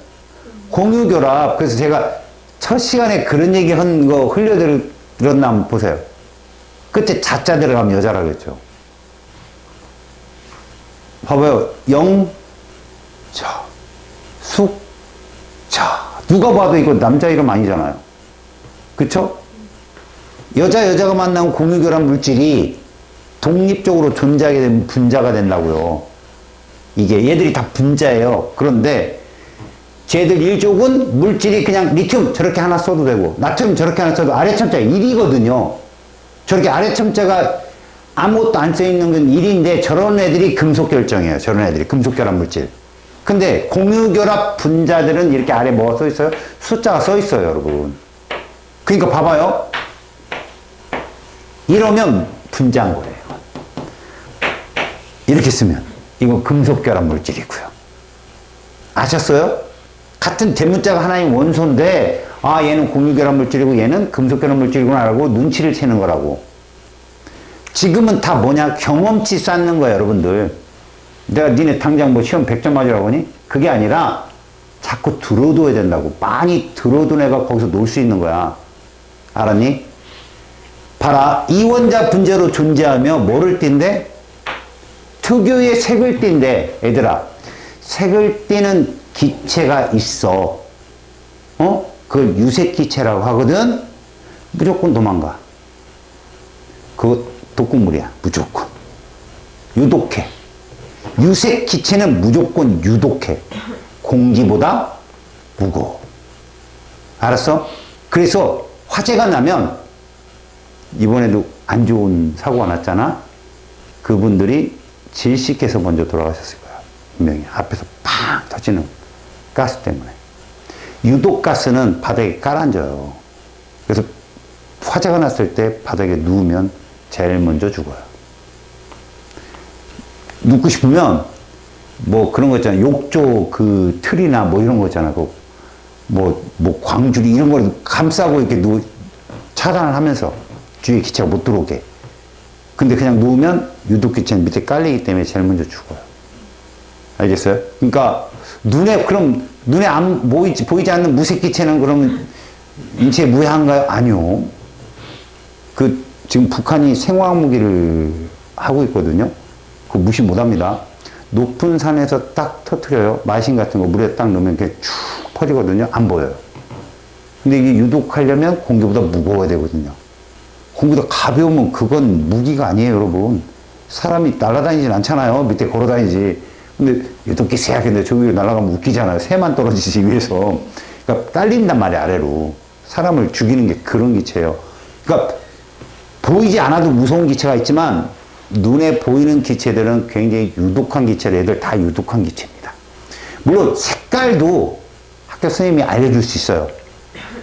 공유결합. 그래서 제가 첫 시간에 그런 얘기 한 거 흘려들었나 한번 보세요. 그때 자자 들어가면 여자라 그랬죠. 봐봐요. 숙자. 누가 봐도 이거 남자 이름 아니잖아요. 그쵸? 여자가 만나면 공유결합 물질이 독립적으로 존재하게 되면 분자가 된다고요. 이게 얘들이 다 분자예요. 그런데 쟤들 일족은 물질이 그냥 리튬 저렇게 하나 써도 되고 나트륨 저렇게 하나 써도 아래첨자 1이거든요. 저렇게 아래첨자가 아무것도 안 써있는 건 1인데 저런 애들이 금속 결정이에요. 저런 애들이 금속 결합 물질. 근데 공유결합 분자들은 이렇게 아래 뭐가 써있어요? 숫자가 써있어요, 여러분. 그러니까 봐봐요. 이러면 분자인 거예요. 이렇게 쓰면 이거 금속 결합 물질이고요. 아셨어요? 같은 대문자가 하나의 원소인데 얘는 공유결합 물질이고 얘는 금속결합 물질이구나 라고 눈치를 채는 거라고. 지금은 다 뭐냐? 경험치 쌓는 거야, 여러분들. 내가 니네 당장 뭐 시험 100점 맞으라고 하니? 그게 아니라 자꾸 들어둬야 된다고. 많이 들어둔 애가 거기서 놀 수 있는 거야. 알았니? 봐라. 이원자 분자로 존재하며 뭐를 띈대? 특유의 색을 띈대. 얘들아, 색을 띠는 기체가 있어. 그걸 유색기체라고 하거든. 무조건 도망가. 그거 독극물이야. 무조건. 유독해. 유색기체는 무조건 유독해. 공기보다 무거워. 알았어? 그래서 화재가 나면 이번에도 안 좋은 사고가 났잖아. 그분들이 질식해서 먼저 돌아가셨을 거야. 분명히 앞에서 팡 터지는 가스 때문에. 유독가스는 바닥에 깔아앉아요. 그래서 화재가 났을 때 바닥에 누우면 제일 먼저 죽어요. 눕고 싶으면 뭐 그런 거 있잖아요. 욕조 그 틀이나 뭐 이런 거 있잖아요. 뭐 광주리 이런 걸 감싸고 이렇게 차단을 하면서 주위에 기체가 못 들어오게. 근데 그냥 누우면 유독기체는 밑에 깔리기 때문에 제일 먼저 죽어요. 알겠어요? 그러니까 눈에 안 보이지 않는 무색기체는 그러면 인체에 무해한가요? 아니요. 지금 북한이 생화학 무기를 하고 있거든요. 그거 무시 못 합니다. 높은 산에서 딱 터트려요. 마신 같은 거 물에 딱 넣으면 이렇게 쭉 퍼지거든요. 안 보여요. 근데 이게 유독하려면 공기보다 무거워야 되거든요. 공기보다 가벼우면 그건 무기가 아니에요, 여러분. 사람이 날아다니진 않잖아요. 밑에 걸어 다니지. 근데 유독기 세약인데 저 위로 날아가면 웃기잖아요. 새만 떨어지지 위해서. 그러니까 딸린단 말이에요, 아래로. 사람을 죽이는 게 그런 기체예요. 그러니까 보이지 않아도 무서운 기체가 있지만 눈에 보이는 기체들은 굉장히 유독한 기체들, 애들 다 유독한 기체입니다. 물론 색깔도 학교 선생님이 알려줄 수 있어요.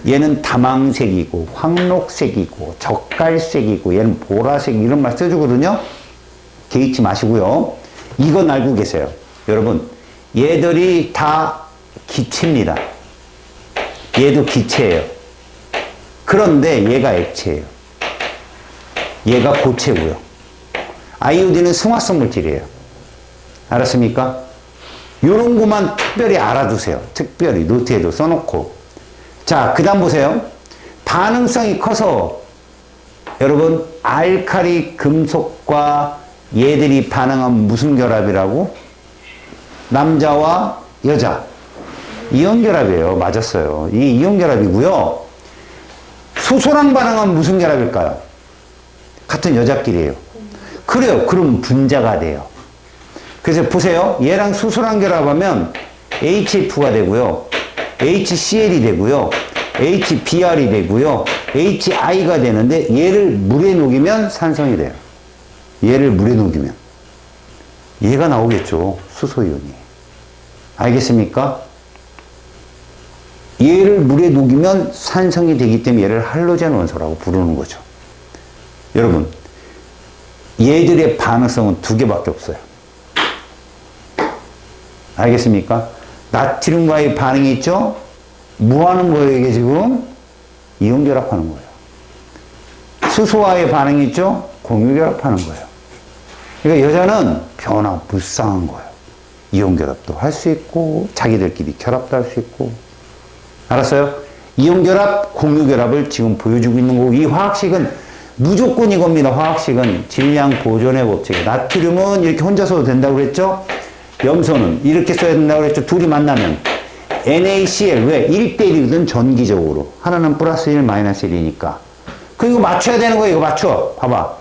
얘는 다망색이고 황록색이고 젓갈색이고 얘는 보라색 이런 말 써주거든요. 개의치 마시고요. 이건 알고 계세요. 여러분, 얘들이 다 기체입니다. 얘도 기체예요. 그런데 얘가 액체예요. 얘가 고체고요. 아이오딘은 승화성 물질이에요. 알았습니까? 요런 것만 특별히 알아두세요. 특별히 노트에도 써놓고. 자, 그 다음 보세요. 반응성이 커서 여러분 알칼리 금속과 얘들이 반응하면 무슨 결합이라고? 남자와 여자. 이온결합이에요. 맞았어요. 이 이온결합이고요. 수소랑 반응은 무슨 결합일까요? 같은 여자끼리예요. 그래요. 그럼 분자가 돼요. 그래서 보세요. 얘랑 수소랑 결합하면 HF가 되고요. HCl이 되고요. HBr이 되고요. HI가 되는데 얘를 물에 녹이면 산성이 돼요. 얘를 물에 녹이면. 얘가 나오겠죠. 수소이온이. 알겠습니까? 얘를 물에 녹이면 산성이 되기 때문에 얘를 할로젠 원소라고 부르는 거죠. 여러분, 얘들의 반응성은 두 개밖에 없어요. 알겠습니까? 나트륨과의 반응이 있죠? 뭐 하는 거예요, 이게 지금? 이온결합하는 거예요. 수소와의 반응이 있죠? 공유결합하는 거예요. 그러니까 여자는 변화무쌍한 거예요. 이온결합도 할 수 있고, 자기들끼리 결합도 할 수 있고. 알았어요? 이온결합, 공유결합을 지금 보여주고 있는 거고, 이 화학식은 무조건 이겁니다. 화학식은 질량 보존의 법칙이에요. 나트륨은 이렇게 혼자 써도 된다고 그랬죠? 염소는 이렇게 써야 된다고 그랬죠? 둘이 만나면 NaCl, 왜? 1대1이거든, 전기적으로. 하나는 플러스 1, 마이너스 1이니까. 그리고 맞춰야 되는 거예요. 이거 맞춰. 봐봐.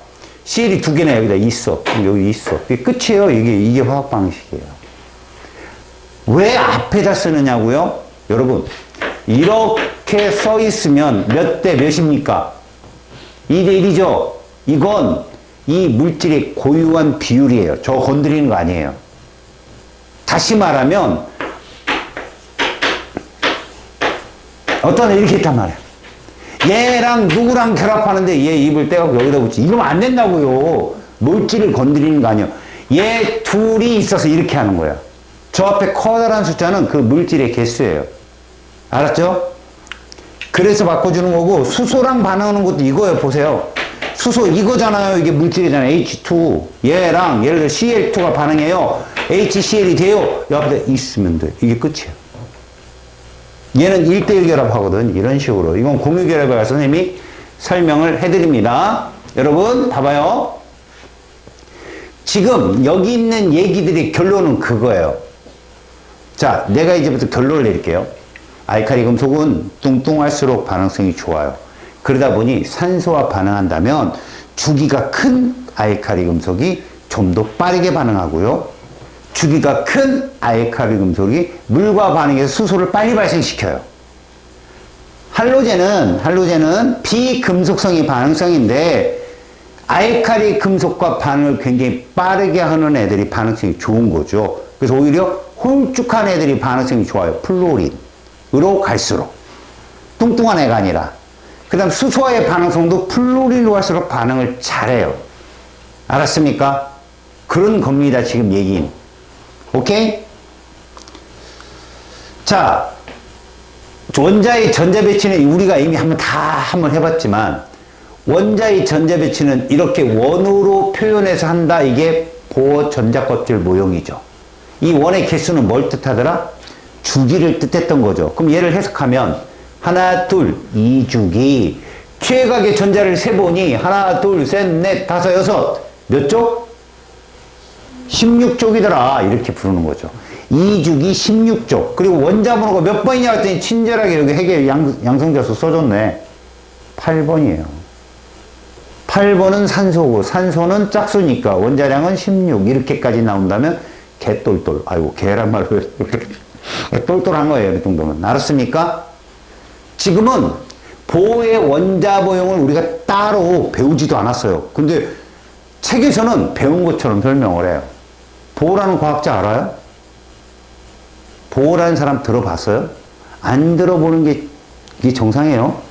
Cl이 두 개나 여기다 있어. 여기 있어. 이게 끝이에요. 이게 화학 방식이에요. 왜 앞에다 쓰느냐고요? 여러분, 이렇게 써 있으면 몇 대 몇입니까? 2대 1이죠? 이건 이 물질의 고유한 비율이에요. 저 건드리는 거 아니에요. 다시 말하면, 어떤 애 이렇게 했단 말이야. 얘랑 누구랑 결합하는데 얘 입을 떼고 여기다 붙지. 이러면 안 된다고요. 물질을 건드리는 거 아니에요. 얘 둘이 있어서 이렇게 하는 거야. 저 앞에 커다란 숫자는 그 물질의 개수예요. 알았죠? 그래서 바꿔주는 거고, 수소랑 반응하는 것도 이거예요. 보세요. 수소 이거잖아요. 이게 물질이잖아요. H2. 얘랑 예를 들어 Cl2가 반응해요. HCl이 돼요. 옆에 있으면 돼. 이게 끝이에요. 얘는 1대1 결합하거든. 이런 식으로. 이건 공유 결합에 가서 선생님이 설명을 해드립니다. 여러분, 봐봐요. 지금 여기 있는 얘기들의 결론은 그거예요. 자, 내가 이제부터 결론을 내릴게요. 알칼리 금속은 뚱뚱할수록 반응성이 좋아요. 그러다 보니 산소와 반응한다면 주기가 큰 알칼리 금속이 좀 더 빠르게 반응하고요. 주기가 큰 알칼리 금속이 물과 반응해서 수소를 빨리 발생시켜요. 할로젠은 비금속성이 반응성인데 알칼리 금속과 반응을 굉장히 빠르게 하는 애들이 반응성이 좋은 거죠. 그래서 오히려 홀쭉한 애들이 반응성이 좋아요. 플로린으로 갈수록. 뚱뚱한 애가 아니라. 그 다음 수소와의 반응성도 플로린으로 갈수록 반응을 잘해요. 알았습니까? 그런 겁니다. 지금 얘기는. 오케이? 자, 원자의 전자 배치는 우리가 이미 한번 해봤지만, 원자의 전자 배치는 이렇게 원으로 표현해서 한다. 이게 보어 전자 껍질 모형이죠. 이 원의 개수는 뭘 뜻하더라? 주기를 뜻했던 거죠. 그럼 얘를 해석하면 하나, 둘, 2주기. 최각의 전자를 세보니 하나, 둘, 셋, 넷, 다섯, 여섯. 몇 쪽? 16쪽이더라. 이렇게 부르는 거죠. 2주기 16쪽. 그리고 원자 번호가 몇 번이냐 했더니 친절하게 여기 해계 양성자수 써줬네. 8번이에요. 8번은 산소고, 산소는 짝수니까 원자량은 16. 이렇게까지 나온다면 개똘똘. 아이고, 개란 말을 왜 똘똘한 거예요. 이 정도면. 알았습니까? 지금은 보의 원자 모형을 우리가 따로 배우지도 않았어요. 근데 책에서는 배운 것처럼 설명을 해요. 보라는 과학자 알아요? 보라는 사람 들어봤어요? 안 들어보는 게 이게 정상이에요?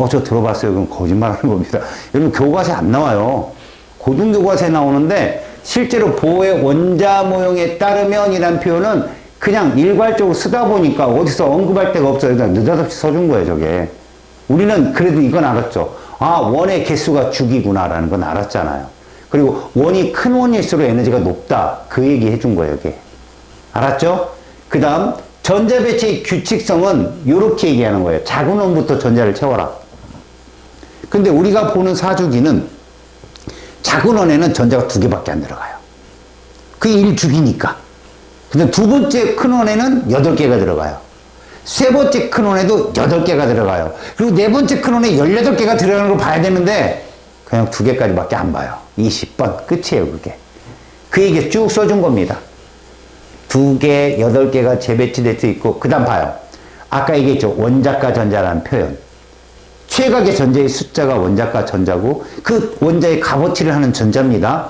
저 들어봤어요. 그럼 거짓말 하는 겁니다. 여러분, 교과서에 안 나와요. 고등교과서에 나오는데, 실제로 보의 원자 모형에 따르면 이란 표현은 그냥 일괄적으로 쓰다 보니까 어디서 언급할 데가 없어요. 그러니까 느닷없이 써준 거예요, 저게. 우리는 그래도 이건 알았죠. 아, 원의 개수가 주기구나라는 건 알았잖아요. 그리고 원이 큰 원일수록 에너지가 높다. 그 얘기 해준 거예요, 이게. 알았죠? 그 다음, 전자 배치의 규칙성은 이렇게 얘기하는 거예요. 작은 원부터 전자를 채워라. 근데 우리가 보는 사주기는 작은 원에는 전자가 두 개밖에 안 들어가요. 그게 1주기니까. 근데 두 번째 큰 원에는 8개가 들어가요. 세 번째 큰 원에도 8개가 들어가요. 그리고 네 번째 큰 원에 18개가 들어가는 걸 봐야 되는데 그냥 2개까지밖에 안 봐요. 20번 끝이에요, 그게. 그 얘기 쭉 써준 겁니다. 2개, 8개가 재배치될 수 있고, 그 다음 봐요. 아까 얘기했죠. 원자과 전자라는 표현. 최각의 전자의 숫자가 원자과 전자고, 그 원자의 값어치를 하는 전자입니다.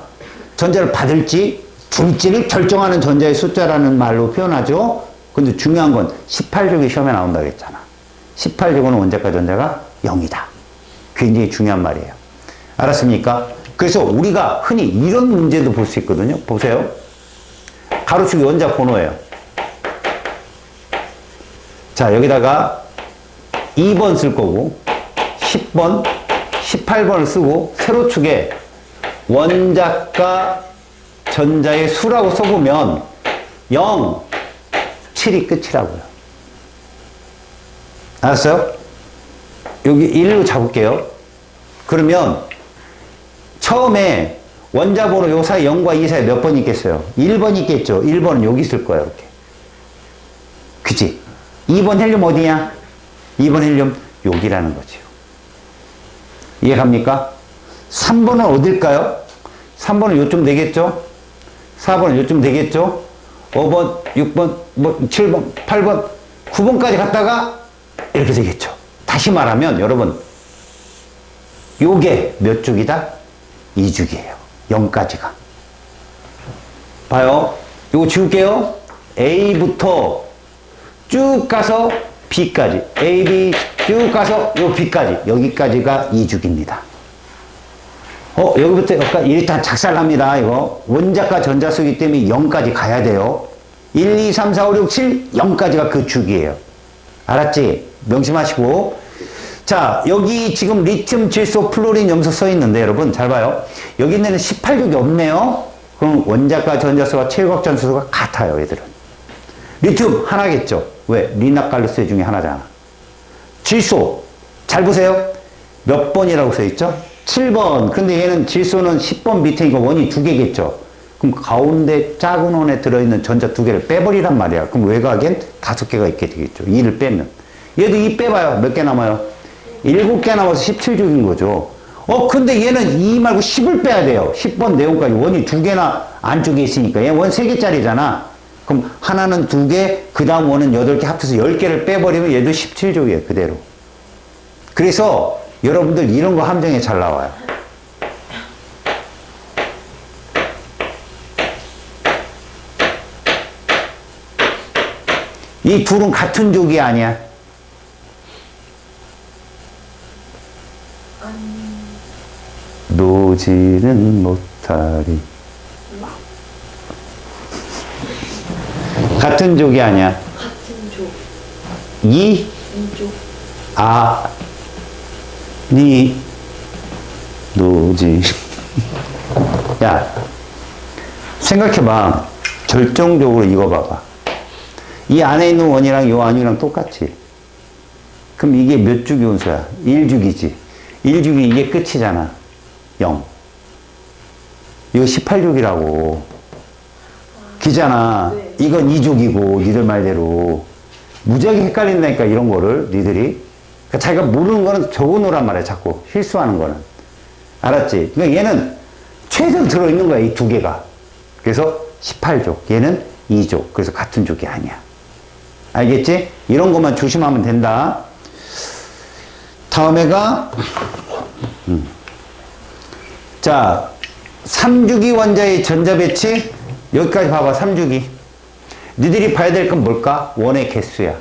전자를 받을지 줄지를 결정하는 전자의 숫자라는 말로 표현하죠. 근데 중요한 건 18족이 시험에 나온다고 했잖아. 18족은 원자과 전자가 0이다. 굉장히 중요한 말이에요. 알았습니까? 그래서 우리가 흔히 이런 문제도 볼 수 있거든요. 보세요. 가로축이 원자 번호예요. 자, 여기다가 2번 쓸 거고 10번, 18번을 쓰고 세로축에 원자과 전자의 수라고 써보면 0, 7이 끝이라고요. 알았어요? 여기 1로 잡을게요. 그러면 처음에 원자 번호 요 사이 0과 2 사이 몇 번 있겠어요? 1번 있겠죠. 1번은 여기 있을 거예요. 이렇게. 그치? 2번 헬륨 어디냐? 2번 헬륨 여기라는 거지요. 이해 갑니까? 3번은 어딜까요? 3번은 요쯤 되겠죠? 4번은 요쯤 되겠죠? 5번, 6번, 7번, 8번, 9번까지 갔다가 이렇게 되겠죠. 다시 말하면 여러분 요게 몇 죽이다? 2죽이에요. 0까지가. 봐요. 요거 지울게요. A부터 쭉 가서 B까지. A, B 쭉 가서 요 B까지. 여기까지가 2죽입니다. 여기부터 여기까지 일단 작살납니다. 이거. 원자과 전자수기 때문에 0까지 가야 돼요. 1, 2, 3, 4, 5, 6, 7, 0까지가 그 죽이에요. 알았지? 명심하시고. 자, 여기 지금 리튬, 질소, 플로린, 염소 써 있는데 여러분 잘 봐요. 여기 있는 18족이 없네요. 그럼 원자과 전자수가 최고각 전수가 같아요, 얘들은. 리튬 하나겠죠. 왜? 리나칼루스 중에 하나잖아. 질소 잘 보세요. 몇 번이라고 써 있죠? 7번. 근데 얘는 질소는 10번 밑에니까 원이 2개겠죠. 그럼 가운데 작은 원에 들어있는 전자 2개를 빼버리란 말이야. 그럼 외곽엔 5개가 있게 되겠죠. 2를 빼면. 얘도 2 빼봐요. 몇 개 남아요? 7개 남아서 17족인 거죠. 근데 얘는 2 말고 10을 빼야 돼요. 10번 내용까지 원이 2개나 안쪽에 있으니까. 얘 원 3개짜리잖아. 그럼 하나는 2개, 그 다음 원은 8개 합쳐서 10개를 빼버리면 얘도 17족이에요. 그대로. 그래서 여러분들 이런 거 함정에 잘 나와요. 이 둘은 같은 족이 아니야. 노지는 못하리. 같은 족이 아니야. 같은 조. 이족. 니 노지. 야, 생각해봐. 결정적으로 이거 봐봐. 이 안에 있는 원이랑 이 안이랑 똑같지. 그럼 이게 몇 죽이 운수야? 1죽이지. 1죽이 이게 끝이잖아. 0. 이거 18죽이라고. 기잖아. 네. 이건 2죽이고, 니들 말대로. 무지하게 헷갈린다니까, 이런 거를, 니들이. 그러니까 자기가 모르는 거는 적어놓으란 말이야, 자꾸. 실수하는 거는. 알았지? 그러니까 얘는 최대로 들어있는 거야, 이 2개가. 그래서 18족. 얘는 2족. 그래서 같은 족이 아니야. 알겠지? 이런 것만 조심하면 된다. 다음에가, 자, 3주기 원자의 전자배치. 여기까지 봐봐, 3주기. 니들이 봐야 될 건 뭘까? 원의 개수야.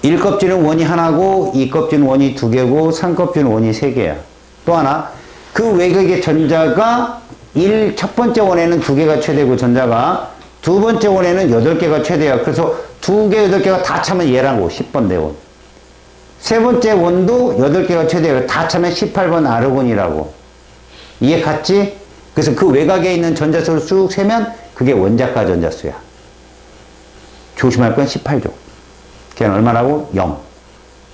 1껍질은 원이 하나고, 2껍질은 원이 2개고, 3껍질은 원이 3개야. 또 하나, 그 외곽의 전자가 첫 번째 원에는 2개가 최대고, 전자가 두 번째 원에는 8개가 최대야. 그래서 2개, 8개가 다 차면 얘라고, 10번 대원. 세 번째 원도 8개가 최대야. 다 차면 18번 아르곤이라고. 이해 갔지? 그래서 그 외곽에 있는 전자수를 쭉 세면 그게 원자과 전자수야. 조심할 건 18족. 걔는 얼마라고? 0.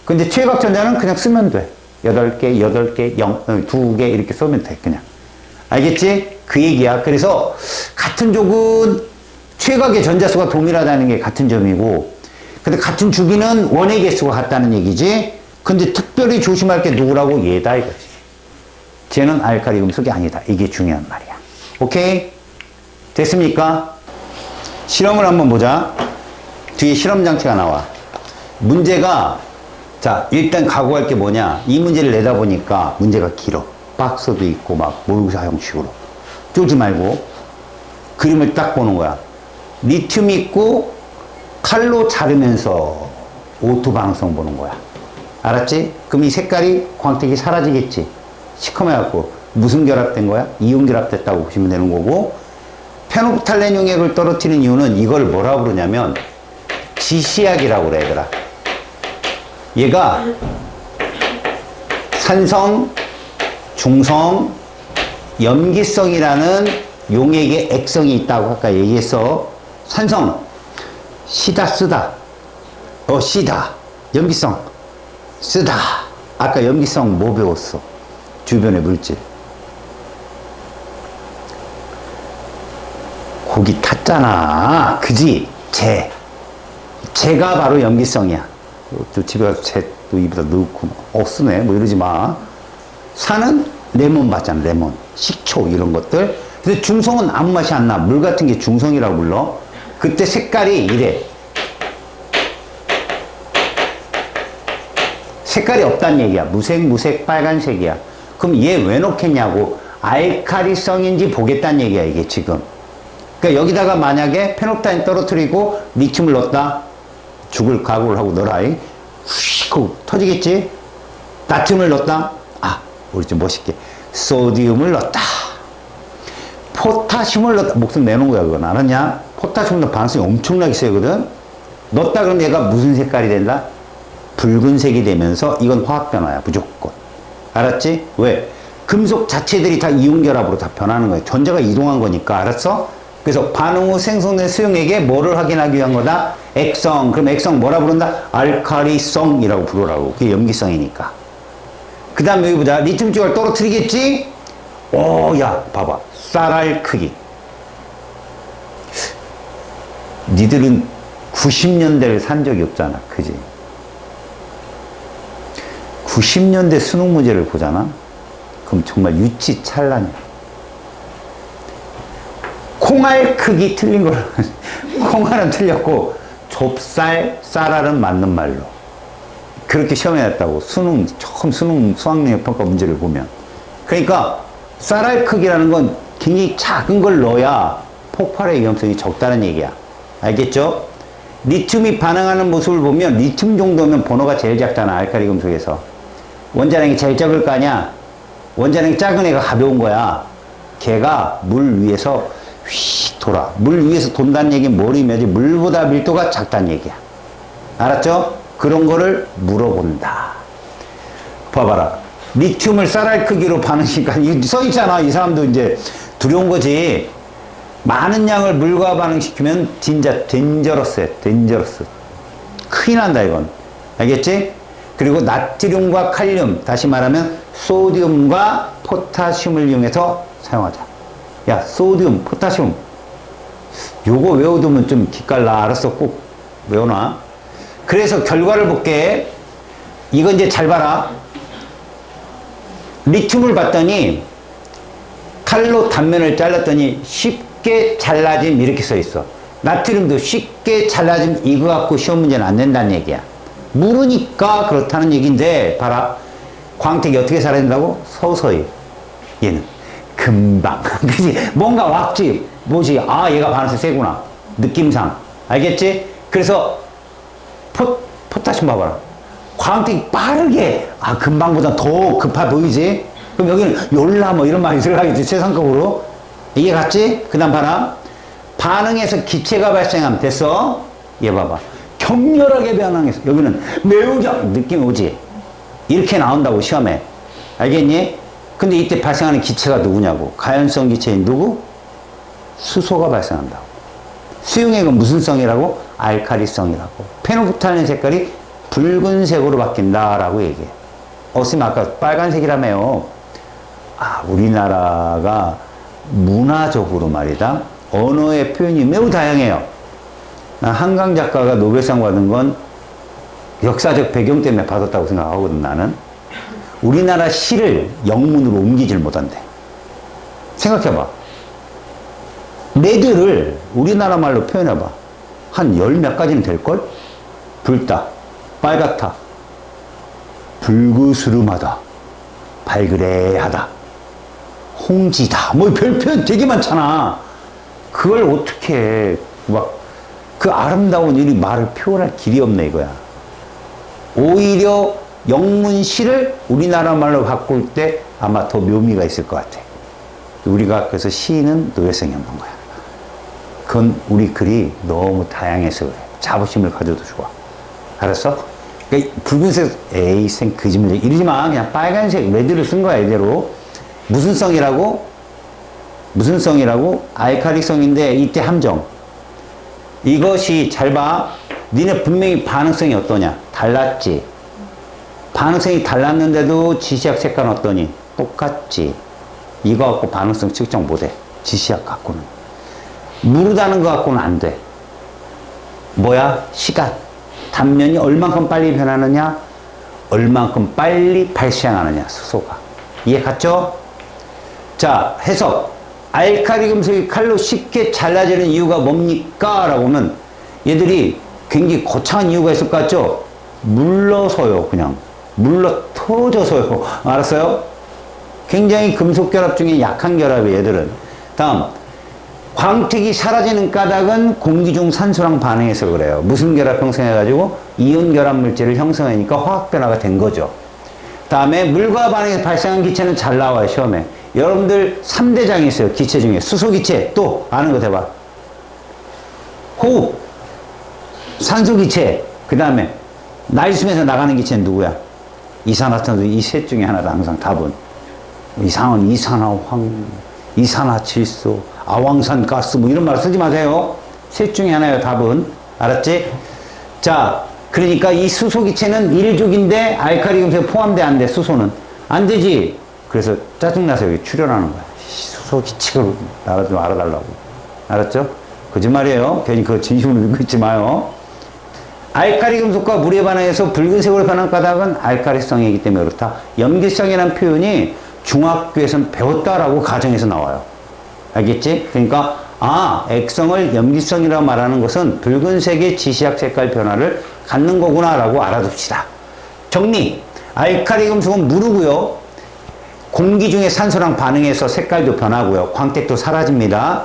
근데 최각 전자는 그냥 쓰면 돼. 8개, 8개, 0, 2개 이렇게 쓰면 돼. 그냥. 알겠지? 그 얘기야. 그래서 같은 족은 최각의 전자수가 동일하다는 게 같은 점이고, 근데 같은 주기는 원의 개수가 같다는 얘기지. 근데 특별히 조심할 게 누구라고? 얘다 이거지. 쟤는 알칼리 금속이 아니다. 이게 중요한 말이야. 오케이? 됐습니까? 실험을 한번 보자. 뒤에 실험 장치가 나와. 문제가, 자, 일단 각오할 게 뭐냐. 이 문제를 내다보니까 문제가 길어. 박스도 있고 막 모의고사 형식으로. 쫄지 말고 그림을 딱 보는 거야. 리튬 있고 칼로 자르면서 O2 반응성 보는 거야. 알았지? 그럼 이 색깔이 광택이 사라지겠지. 시커매갖고 무슨 결합된 거야? 이온 결합됐다고 보시면 되는 거고, 페노프탈렌 용액을 떨어뜨리는 이유는 이걸 뭐라고 그러냐면 지시약이라고 그래. 얘들아, 얘가 산성, 중성, 염기성이라는 용액의 액성이 있다고 아까 얘기했어. 산성 시다 쓰다, 시다. 염기성 쓰다. 아까 염기성 뭐 배웠어? 주변의 물질. 고기 탔잖아. 그지? 쟤가 바로 염기성이야. 또 집에 가서 쟤 또 입에다 넣고 쓰네 뭐 이러지 마. 산은 레몬 봤잖아. 레몬, 식초 이런 것들. 근데 중성은 아무 맛이 안 나. 물 같은 게 중성이라고 불러. 그때 색깔이 이래. 색깔이 없다는 얘기야. 무색 빨간색이야. 그럼 얘 왜 넣겠냐고. 알칼리성인지 보겠다는 얘기야 이게 지금. 그러니까 여기다가 만약에 페노프탈렌 떨어뜨리고 리튬을 넣었다. 죽을 각오를 하고 넣어라. 휙 하고 터지겠지. 나트륨을 넣었다. 우리 좀 멋있게 소디움을 넣었다. 포타슘을 넣었다. 목숨 내놓은 거야 그건. 알았냐? 포타슘도 반응성이 엄청나게 세거든. 넣었다 그러면 얘가 무슨 색깔이 된다? 붉은색이 되면서 이건 화학변화야 무조건. 알았지? 왜? 금속 자체들이 다 이온결합으로 다 변하는 거야. 전자가 이동한 거니까. 알았어? 그래서 반응 후 생성된 수용액에 뭐를 확인하기 위한 거다? 액성. 그럼 액성 뭐라 부른다? 알칼리성이라고 부르라고. 그게 염기성이니까. 그 다음 여기 보자. 리튬 쪽을 떨어뜨리겠지? 야 봐봐. 쌀알 크기. 니들은 90년대를 산 적이 없잖아. 그지? 90년대 수능 문제를 보잖아? 그럼 정말 유치찬란이야. 콩알 크기 틀린 걸. 콩알은 틀렸고 좁쌀, 쌀알은 맞는 말로. 그렇게 시험에 냈다고. 처음 수능 수학능력 평가 문제를 보면. 그러니까 쌀알 크기라는 건 굉장히 작은 걸 넣어야 폭발의 위험성이 적다는 얘기야. 알겠죠? 리튬이 반응하는 모습을 보면 리튬 정도면 번호가 제일 작잖아. 알칼리 금속에서. 원자량이 제일 적을 거 아니야. 원자량이 작은 애가 가벼운 거야. 걔가 물 위에서 휙 돌아. 물 위에서 돈다는 얘기는 뭘 의미하지? 물보다 밀도가 작다는 얘기야. 알았죠? 그런 거를 물어본다. 봐봐라. 리튬을 쌀알 크기로 반응시니까 써있잖아. 이 사람도 이제 두려운 거지. 많은 양을 물과 반응시키면 진짜 덴저러스해. 덴저러스. 큰일 난다 이건. 알겠지? 그리고 나트륨과 칼륨, 다시 말하면 소디움과 포타슘을 이용해서 사용하자. 야, 소디움, 포타슘. 요거 외워두면 좀 기깔나. 알았어. 꼭 외워놔. 그래서 결과를 볼게. 이건 이제 잘 봐라. 리튬을 봤더니 칼로 단면을 잘랐더니 쉽게 잘라짐 이렇게 써 있어. 나트륨도 쉽게 잘라짐 이거 갖고 시험 문제는 안 된다는 얘기야. 모르니까 그렇다는 얘기인데 봐라. 광택이 어떻게 사라진다고? 서서히. 얘는 금방. 그치? 뭔가 왔지. 뭐지? 얘가 반응성 세구나. 느낌상. 알겠지? 그래서 포타슘 봐봐라. 광택이 빠르게. 금방보다 더 급해 보이지? 그럼 여기는 열나 뭐 이런 말이 들어가겠지. 최상급으로. 이해 갔지? 그 다음 봐라. 반응에서 기체가 발생하면 됐어? 얘 봐봐. 격렬하게 반응해서 여기는 매우 느낌 오지? 이렇게 나온다고 시험에. 알겠니? 근데 이때 발생하는 기체가 누구냐고. 가연성 기체인 누구? 수소가 발생한다고. 수용액은 무슨 성이라고? 알칼리성이라고. 페노프탈렌 색깔이 붉은색으로 바뀐다라고 얘기해. 선생님 아까 빨간색이라며요. 우리나라가 문화적으로 말이다. 언어의 표현이 매우 다양해요. 한강 작가가 노벨상 받은 건 역사적 배경 때문에 받았다고 생각하거든, 나는. 우리나라 시를 영문으로 옮기질 못한대. 생각해봐. 레드를 우리나라 말로 표현해봐. 한 열 몇 가지는 될걸? 붉다, 빨갛다, 불그스름하다, 발그레하다, 홍지다. 뭐 별 표현 되게 많잖아. 그걸 어떻게 해. 막 그 아름다운 이 말을 표현할 길이 없네 이거야. 오히려 영문시를 우리나라 말로 바꿀 때 아마 더 묘미가 있을 것 같아. 우리가 그래서 시인은 노벨상이 없는 거야. 그건 우리 글이 너무 다양해서 그래. 자부심을 가져도 좋아. 알았어? 그러니까 붉은색, 에이, 생, 거짓말, 이러지 마. 그냥 빨간색, 레드를 쓴 거야, 이대로. 무슨 성이라고? 무슨 성이라고? 알칼리성인데, 이때 함정. 이것이, 잘 봐. 니네 분명히 반응성이 어떠냐? 달랐지. 반응성이 달랐는데도 지시약 색깔은 어떠니? 똑같지. 이거 갖고 반응성 측정 못해. 지시약 갖고는. 무르다는 거 갖고는 안 돼. 뭐야? 시간. 단면이 얼만큼 빨리 변하느냐? 얼만큼 빨리 발생하느냐? 수소가. 이해 갔죠? 자, 해석. 알칼리 금속이 칼로 쉽게 잘라지는 이유가 뭡니까? 라고 하면 얘들이 굉장히 거창한 이유가 있을 것 같죠? 물러서요, 그냥. 물러 터져서요. 알았어요? 굉장히 금속 결합 중에 약한 결합이에요, 얘들은. 다음. 광택이 사라지는 까닭은 공기 중 산소랑 반응해서 그래요. 무슨 결합 형성해가지고 이온 결합 물질을 형성하니까 화학 변화가 된 거죠. 다음에 물과 반응해서 발생한 기체는 잘 나와요, 시험에. 여러분들 3대장이 있어요, 기체 중에. 수소기체, 또 아는 거 대봐. 호흡, 산소기체, 그 다음에 나이숨에서 나가는 기체는 누구야? 이산화탄소. 이 셋 중에 하나다, 항상 답은. 이상은 이산화황, 이산화질소, 아황산 가스, 뭐 이런 말 쓰지 마세요. 셋 중에 하나예요, 답은. 알았지? 자, 그러니까 이 수소기체는 1족인데 알칼리 금속에 포함돼, 안 돼, 수소는. 안 되지. 그래서 짜증나서 여기 출연하는 거야. 수소기체로 나라 좀 알아달라고. 알았죠? 거짓말이에요. 괜히 그거 진심으로 믿고 있지 마요. 알칼리 금속과 물에 반응해서 붉은색으로 변한 까닭은 알칼리성이기 때문에 그렇다. 염기성이라는 표현이 중학교에서는 배웠다라고 가정에서 나와요. 알겠지? 그러니까 액성을 염기성이라고 말하는 것은 붉은색의 지시약 색깔 변화를 갖는 거구나 라고 알아둡시다. 정리. 알칼리 금속은 물이고요. 공기 중에 산소랑 반응해서 색깔도 변하고요. 광택도 사라집니다.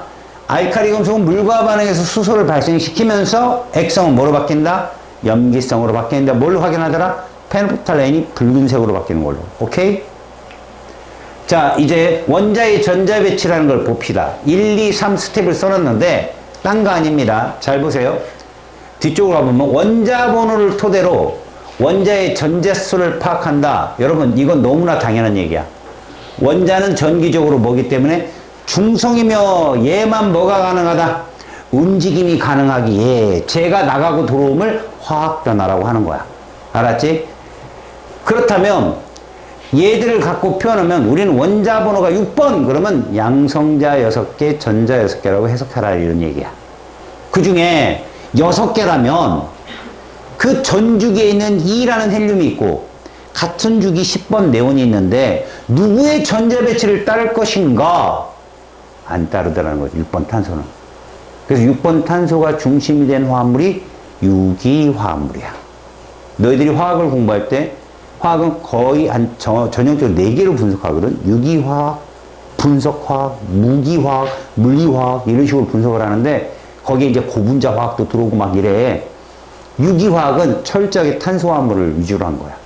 알칼리 금속은 물과 반응해서 수소를 발생시키면서 액성은 뭐로 바뀐다? 염기성으로 바뀌는데 뭘 확인하더라? 페놀프탈레인이 붉은색으로 바뀌는 걸로. 오케이? 자, 이제 원자의 전자 배치라는 걸 봅시다. 1, 2, 3 스텝을 써놨는데 딴 거 아닙니다. 잘 보세요. 뒤쪽으로 가보면 원자 번호를 토대로 원자의 전자수를 파악한다. 여러분, 이건 너무나 당연한 얘기야. 원자는 전기적으로 뭐기 때문에 중성이며 얘만 뭐가 가능하다? 움직임이 가능하기에 쟤가 나가고 들어옴을 화학변화라고 하는 거야. 알았지? 그렇다면 얘들을 갖고 표현하면 우리는 원자 번호가 6번 그러면 양성자 6개, 전자 6개라고 해석하라 이런 얘기야. 그 중에 6개라면 그 전주기에 있는 E라는 헬륨이 있고 같은 주기 10번 네온이 있는데 누구의 전자 배치를 따를 것인가? 안 따르더라는 거죠. 6번 탄소는. 그래서 6번 탄소가 중심이 된 화합물이 유기화합물이야. 너희들이 화학을 공부할 때 화학은 거의 전형적으로 4개로 분석하거든. 유기화학, 분석화학, 무기화학, 물리화학 이런 식으로 분석을 하는데 거기에 이제 고분자 화학도 들어오고 막 이래. 유기화학은 철저하게 탄소화합물을 위주로 한 거야.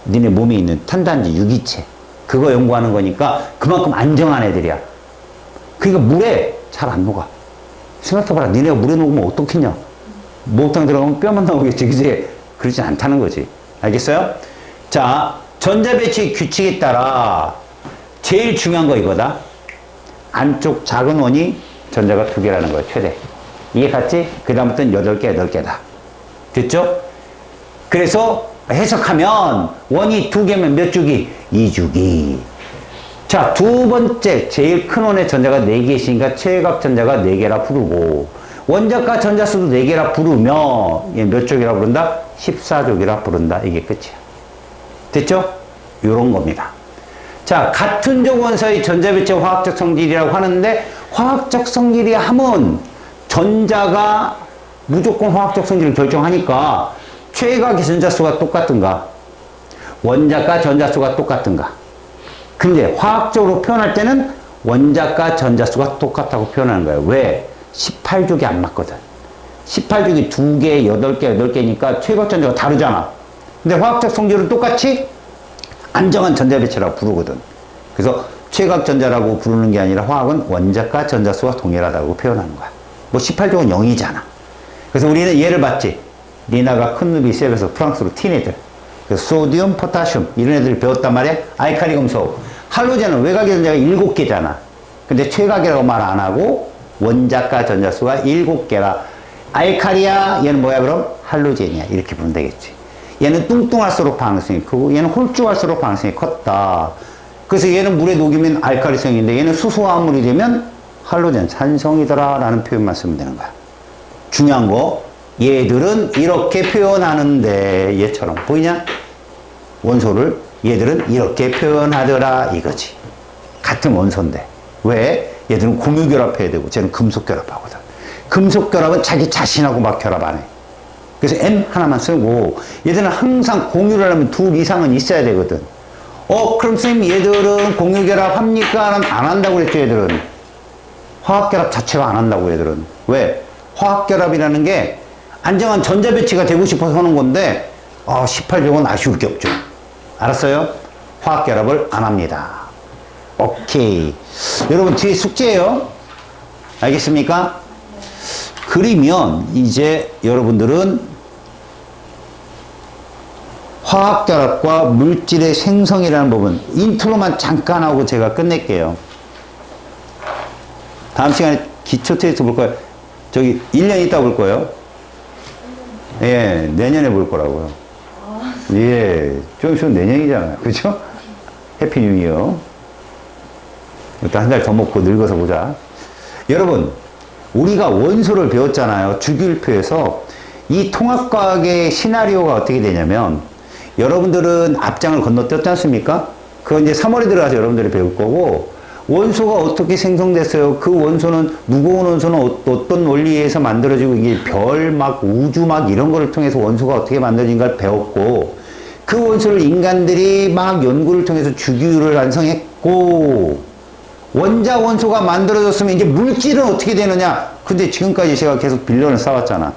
니네 몸에 있는 탄단지, 유기체. 그거 연구하는 거니까 그만큼 안정한 애들이야. 그러니까 물에 잘 안 녹아. 생각해봐라. 니네가 물에 녹으면 어떻겠냐. 목욕탕 들어가면 뼈만 나오겠지. 그지? 그러지 않다는 거지. 알겠어요? 자, 전자 배치 규칙에 따라 제일 중요한 거 이거다. 안쪽 작은 원이 전자가 2개라는 거야, 최대. 이게 같지? 그 다음부터는 8개, 8개다. 됐죠? 그래서 해석하면 원이 2개면 몇 주기? 2주기. 자, 두 번째, 제일 큰 원의 전자가 4개 있으니까 최외각 전자가 4개라 부르고, 원자과 전자수도 4개라 부르면, 얘 몇 족이라 부른다? 14족이라 부른다. 이게 끝이야. 됐죠? 요런 겁니다. 자, 같은 족 원소의 전자 배치 화학적 성질이라고 하는데, 화학적 성질이 하면 전자가 무조건 화학적 성질을 결정하니까 최외각의 전자수가 똑같은가? 원자과 전자수가 똑같은가? 근데 화학적으로 표현할 때는 원자과 전자수가 똑같다고 표현하는 거예요. 왜? 18족이 안 맞거든. 18족이 2개, 8개, 8개니까 최외각 전자가 다르잖아. 근데 화학적 성질은 똑같이 안정한 전자 배치라고 부르거든. 그래서 최외각 전자라고 부르는 게 아니라 화학은 원자과 전자수가 동일하다고 표현하는 거야. 뭐 18족은 0이잖아. 그래서 우리는 얘를 봤지. 리나가 큰 누비 셉에서 프랑스로 튄 애들. 그래서 소디움, 포타슘 이런 애들을 배웠단 말이야. 알카리 금속. 할로젠은 외곽의 전자가 7개잖아. 근데 최각이라고 말 안 하고 원자과 전자수가 7개라. 알카리야, 얘는 뭐야 그럼? 할로젠이야. 이렇게 보면 되겠지. 얘는 뚱뚱할수록 반응성이 크고 얘는 홀쭉할수록 반응성이 컸다. 그래서 얘는 물에 녹이면 알카리성인데 얘는 수소화합물이 되면 할로젠, 산성이더라 라는 표현만 쓰면 되는 거야. 중요한 거, 얘들은 이렇게 표현하는데 얘처럼 보이냐? 원소를 얘들은 이렇게 표현하더라 이거지. 같은 원소인데 왜? 얘들은 공유결합해야 되고 쟤는 금속결합하거든. 금속결합은 자기 자신하고 막 결합 안 해. 그래서 M 하나만 쓰고 얘들은 항상 공유를 하려면 2 이상은 있어야 되거든. 그럼 선생님 얘들은 공유결합 합니까? 안 한다고 그랬죠. 얘들은 화학결합 자체가 안 한다고. 얘들은 왜? 화학결합이라는 게 안정한 전자 배치가 되고 싶어서 하는 건데 18족은 아쉬울 게 없죠. 알았어요? 화학결합을 안 합니다. 오케이. 여러분 뒤에 숙제예요. 알겠습니까? 그러면 이제 여러분들은 화학결합과 물질의 생성이라는 부분 인트로만 잠깐 하고 제가 끝낼게요. 다음 시간에 기초 테스트 볼 거예요. 저기 1년 있다 볼 거예요. 예, 내년에 볼 거라고요. 예, 좀 있으면 내년이잖아요. 그죠? 해피 뉴 이어. 일단 한 달 더 먹고 늙어서 보자. 여러분, 우리가 원소를 배웠잖아요. 주기율표에서. 이 통합과학의 시나리오가 어떻게 되냐면, 여러분들은 앞장을 건너뛰었지 않습니까? 그건 이제 3월에 들어가서 여러분들이 배울 거고, 원소가 어떻게 생성됐어요? 그 원소는, 무거운 원소는 어떤 원리에서 만들어지고, 이게 별, 막, 우주, 막, 이런 거를 통해서 원소가 어떻게 만들어진가를 배웠고, 그 원소를 인간들이 막 연구를 통해서 주기율을 완성했고, 원자 원소가 만들어졌으면 이제 물질은 어떻게 되느냐? 근데 지금까지 제가 계속 빌런을 쌓았잖아.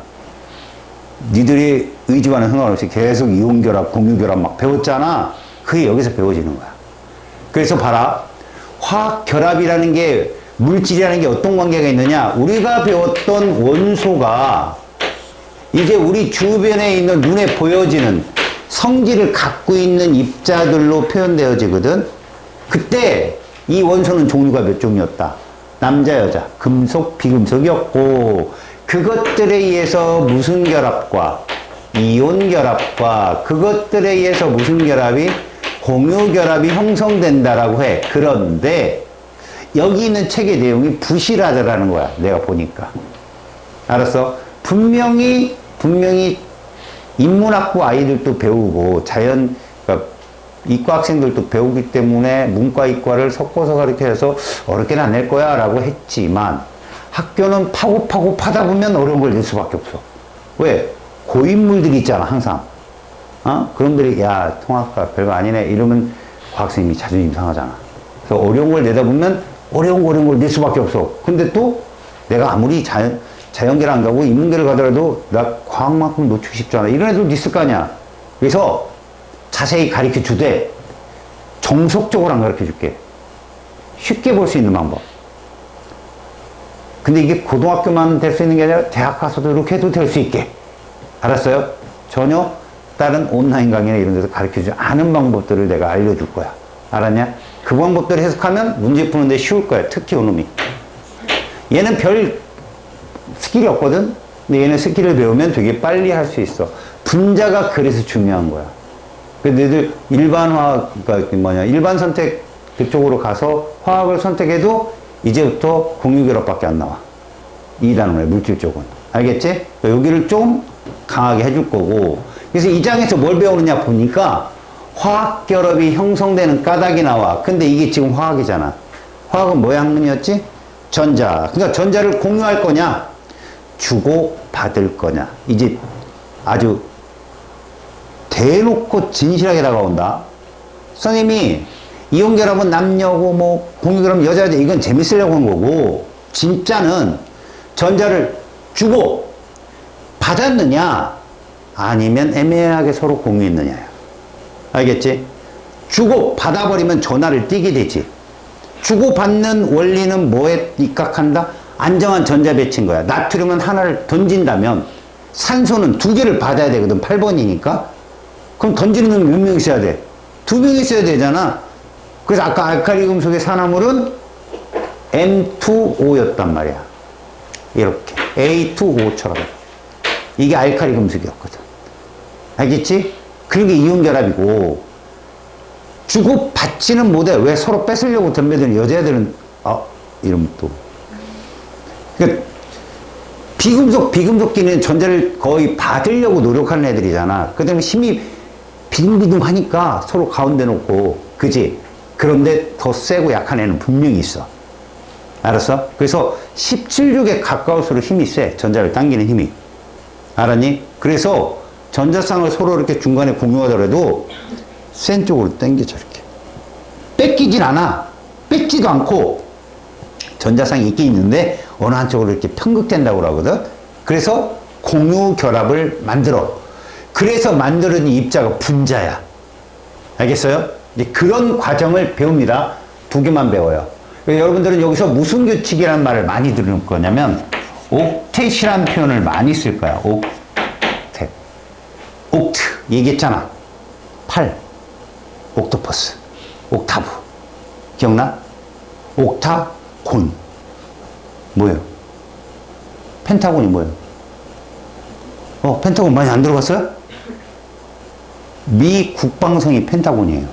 니들이 의지와는 상관없이 계속 이온결합, 공유결합 막 배웠잖아. 그게 여기서 배워지는 거야. 그래서 봐라. 화학결합이라는 게, 물질이라는 게 어떤 관계가 있느냐? 우리가 배웠던 원소가 이제 우리 주변에 있는 눈에 보여지는 성질을 갖고 있는 입자들로 표현되어지거든. 그때 이 원소는 종류가 몇 종류였다. 남자, 여자, 금속, 비금속이었고, 그것들에 의해서 무슨 결합과 이온 결합과 그것들에 의해서 무슨 결합이 공유 결합이 형성된다라고 해. 그런데 여기 있는 책의 내용이 부실하더라는 거야. 내가 보니까. 알았어? 분명히 인문학부 아이들도 배우고 자연, 그러니까 이과 학생들도 배우기 때문에 문과, 이과를 섞어서 가르쳐서 어렵게는 안 낼 거야 라고 했지만 학교는 파고 파다 보면 어려운 걸 낼 수밖에 없어. 왜? 고인물들이 있잖아, 항상. 그놈들이, 야, 통합과 별거 아니네. 이러면 과학생님이 자존심 상하잖아. 그래서 어려운 걸 내다 보면 어려운 걸 낼 수밖에 없어. 근데 또 내가 아무리 자연계를 안 가고 인문계를 가더라도 나 과학만큼 놓치고 싶지 않아. 이런 애들도 있을 거 아니야. 그래서 자세히 가르쳐 주되 정석적으로 안 가르쳐 줄게. 쉽게 볼 수 있는 방법. 근데 이게 고등학교만 될 수 있는 게 아니라 대학 가서도 이렇게 해도 될 수 있게. 알았어요? 전혀 다른 온라인 강의나 이런 데서 가르쳐 주지 않은 방법들을 내가 알려줄 거야. 알았냐? 그 방법들을 해석하면 문제 푸는데 쉬울 거야. 특히 요놈이. 얘는 별 스킬이 없거든? 근데 얘는 스킬을 배우면 되게 빨리 할 수 있어. 분자가 그래서 중요한 거야. 근데 너희들 일반 선택 그쪽으로 가서 화학을 선택해도 이제부터 공유결합밖에 안 나와. 이라는 거예요, 물질 쪽은. 알겠지? 여기를 좀 강하게 해줄 거고. 그래서 이 장에서 뭘 배우느냐 보니까 화학결합이 형성되는 까닭이 나와. 근데 이게 지금 화학이잖아. 화학은 뭐의 학문이었지? 전자. 그러니까 전자를 공유할 거냐? 주고 받을 거냐? 이제 아주 대놓고 진실하게 다가온다. 선생님이 이온결합은 남녀고 뭐 공유결합은 여자죠. 이건 재밌으려고 한 거고, 진짜는 전자를 주고 받았느냐 아니면 애매하게 서로 공유했느냐야. 알겠지? 주고 받아버리면 전화를 띄게 되지. 주고 받는 원리는 뭐에 입각한다? 안정한 전자 배치인 거야. 나트륨은 하나를 던진다면 산소는 두 개를 받아야 되거든. 8번이니까. 그럼 던지는 놈이 몇 명 있어야 돼? 두 명 있어야 되잖아. 그래서 아까 알칼리 금속의 산화물은 M2O였단 말이야. 이렇게 A2O처럼. 이게 알칼리 금속이었거든. 알겠지? 그게 이온결합이고, 주고 받지는 못해. 왜? 서로 뺏으려고 덤벼드는 여자애들은 이러면 또 그러니까 비금속끼리는 전자를 거의 받으려고 노력하는 애들이잖아. 그 다음에 힘이 비둥비둥하니까 서로 가운데 놓고, 그지? 그런데 더 세고 약한 애는 분명히 있어. 알았어? 그래서 17륙에 가까울수록 힘이 세. 전자를 당기는 힘이. 알았니? 그래서 전자쌍을 서로 이렇게 중간에 공유하더라도 센 쪽으로 당겨져, 이렇게. 뺏기진 않아. 뺏지도 않고, 전자쌍이 있긴 있는데, 어느 한쪽으로 이렇게 편극된다고 그러거든? 그래서 공유 결합을 만들어. 그래서 만들어진 입자가 분자야. 알겠어요? 이제 그런 과정을 배웁니다. 두 개만 배워요. 여러분들은 여기서 무슨 규칙이라는 말을 많이 들을 거냐면, 옥텟이라는 표현을 많이 쓸 거야. 옥텟. 옥트. 얘기했잖아. 8. 옥토퍼스. 옥타브. 기억나? 옥타곤. 뭐예요? 펜타곤이 뭐예요? 펜타곤 많이 안 들어봤어요? 미 국방성이 펜타곤이에요.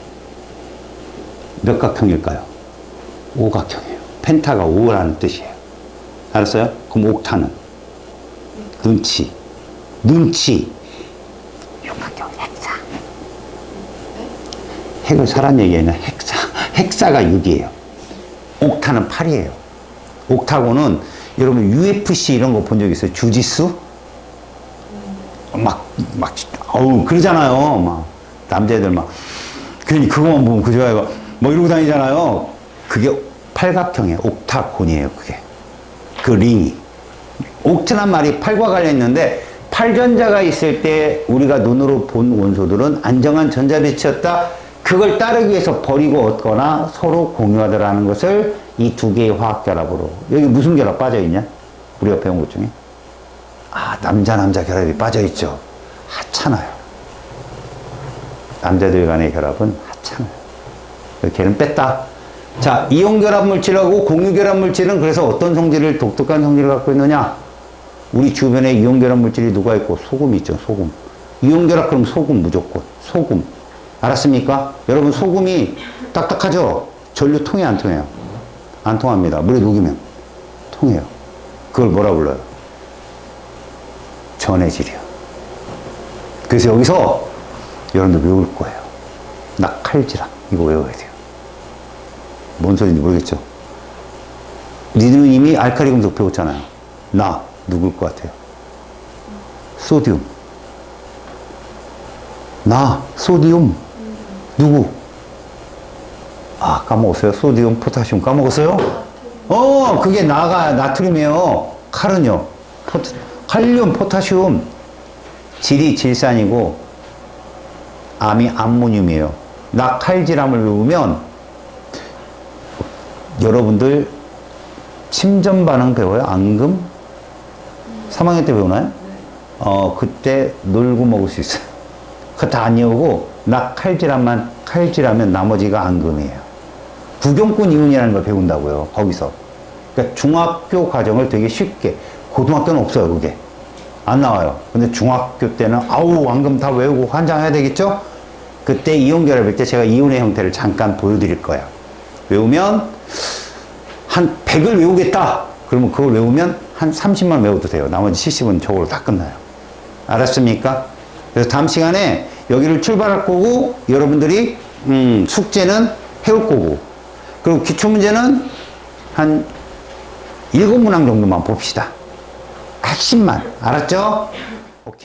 몇 각형일까요? 5각형이에요. 펜타가 5라는 뜻이에요. 알았어요? 그럼 옥타는? 눈치. 육각형 핵사. 핵을 사란 얘기 아니라 핵사가 6이에요. 옥타는 8이에요. 옥타곤은 여러분 UFC 이런 거 본 적 있어요? 주짓수? 그러잖아요. 막 남자애들 막 괜히 그거만 보면 그 좋아해가 뭐 이러고 다니잖아요. 그게 팔각형이에요. 옥타곤이에요. 그게 그 링이. 옥트란 말이 팔과 관련있는데, 팔전자가 있을 때 우리가 눈으로 본 원소들은 안정한 전자 배치였다. 그걸 따르기 위해서 버리고 얻거나 서로 공유하더라는 것을 이 두 개의 화학 결합으로. 여기 무슨 결합 빠져있냐? 우리가 배운 것 중에 남자 결합이 빠져있죠. 하찮아요. 남자들 간의 결합은 하찮아요. 걔는 뺐다. 자, 이온결합 물질하고 공유결합 물질은 그래서 어떤 성질을, 독특한 성질을 갖고 있느냐? 우리 주변에 이온결합 물질이 누가 있고? 소금이 있죠. 소금. 이온결합 그럼 소금 무조건. 소금. 알았습니까? 여러분, 소금이 딱딱하죠? 전류 통해 안 통해요? 안 통합니다. 물에 녹이면 통해요. 그걸 뭐라 불러요? 전해질이요. 그래서 여기서 여러분들 외울 거예요. 낙칼지ram. 이거 외워야 돼요. 뭔 소리인지 모르겠죠? 니들은 이미 알칼리 금속 배웠잖아요. 누굴 것 같아요? 소디움. 소디움. 누구? 까먹었어요. 소디움, 포타슘 까먹었어요? 그게 나가 나트륨이에요. 칼은요? 칼륨, 포타슘. 질이 질산이고, 암이 암모늄이에요. 낙칼지람을 외우면, 여러분들, 침전 반응 배워요? 앙금? 3학년 때 배우나요? 그때 놀고 먹을 수 있어요. 그거 다 안 외우고, 칼질하면 나머지가 앙금이에요. 구경꾼 이온이라는 걸 배운다고요. 거기서. 그러니까 중학교 과정을 되게 쉽게. 고등학교는 없어요, 그게. 안 나와요. 근데 중학교 때는 앙금 다 외우고 환장해야 되겠죠? 그때 이온 결합일 때 제가 이온의 형태를 잠깐 보여드릴 거예요. 외우면 한 100을 외우겠다. 그러면 그걸 외우면 한 30만 외워도 돼요. 나머지 70은 저걸로 다 끝나요. 알았습니까? 그래서 다음 시간에 여기를 출발할 거고 여러분들이 숙제는 해올 거고 그리고 기출문제는 한 7문항 정도만 봅시다. 핵심만. 알았죠?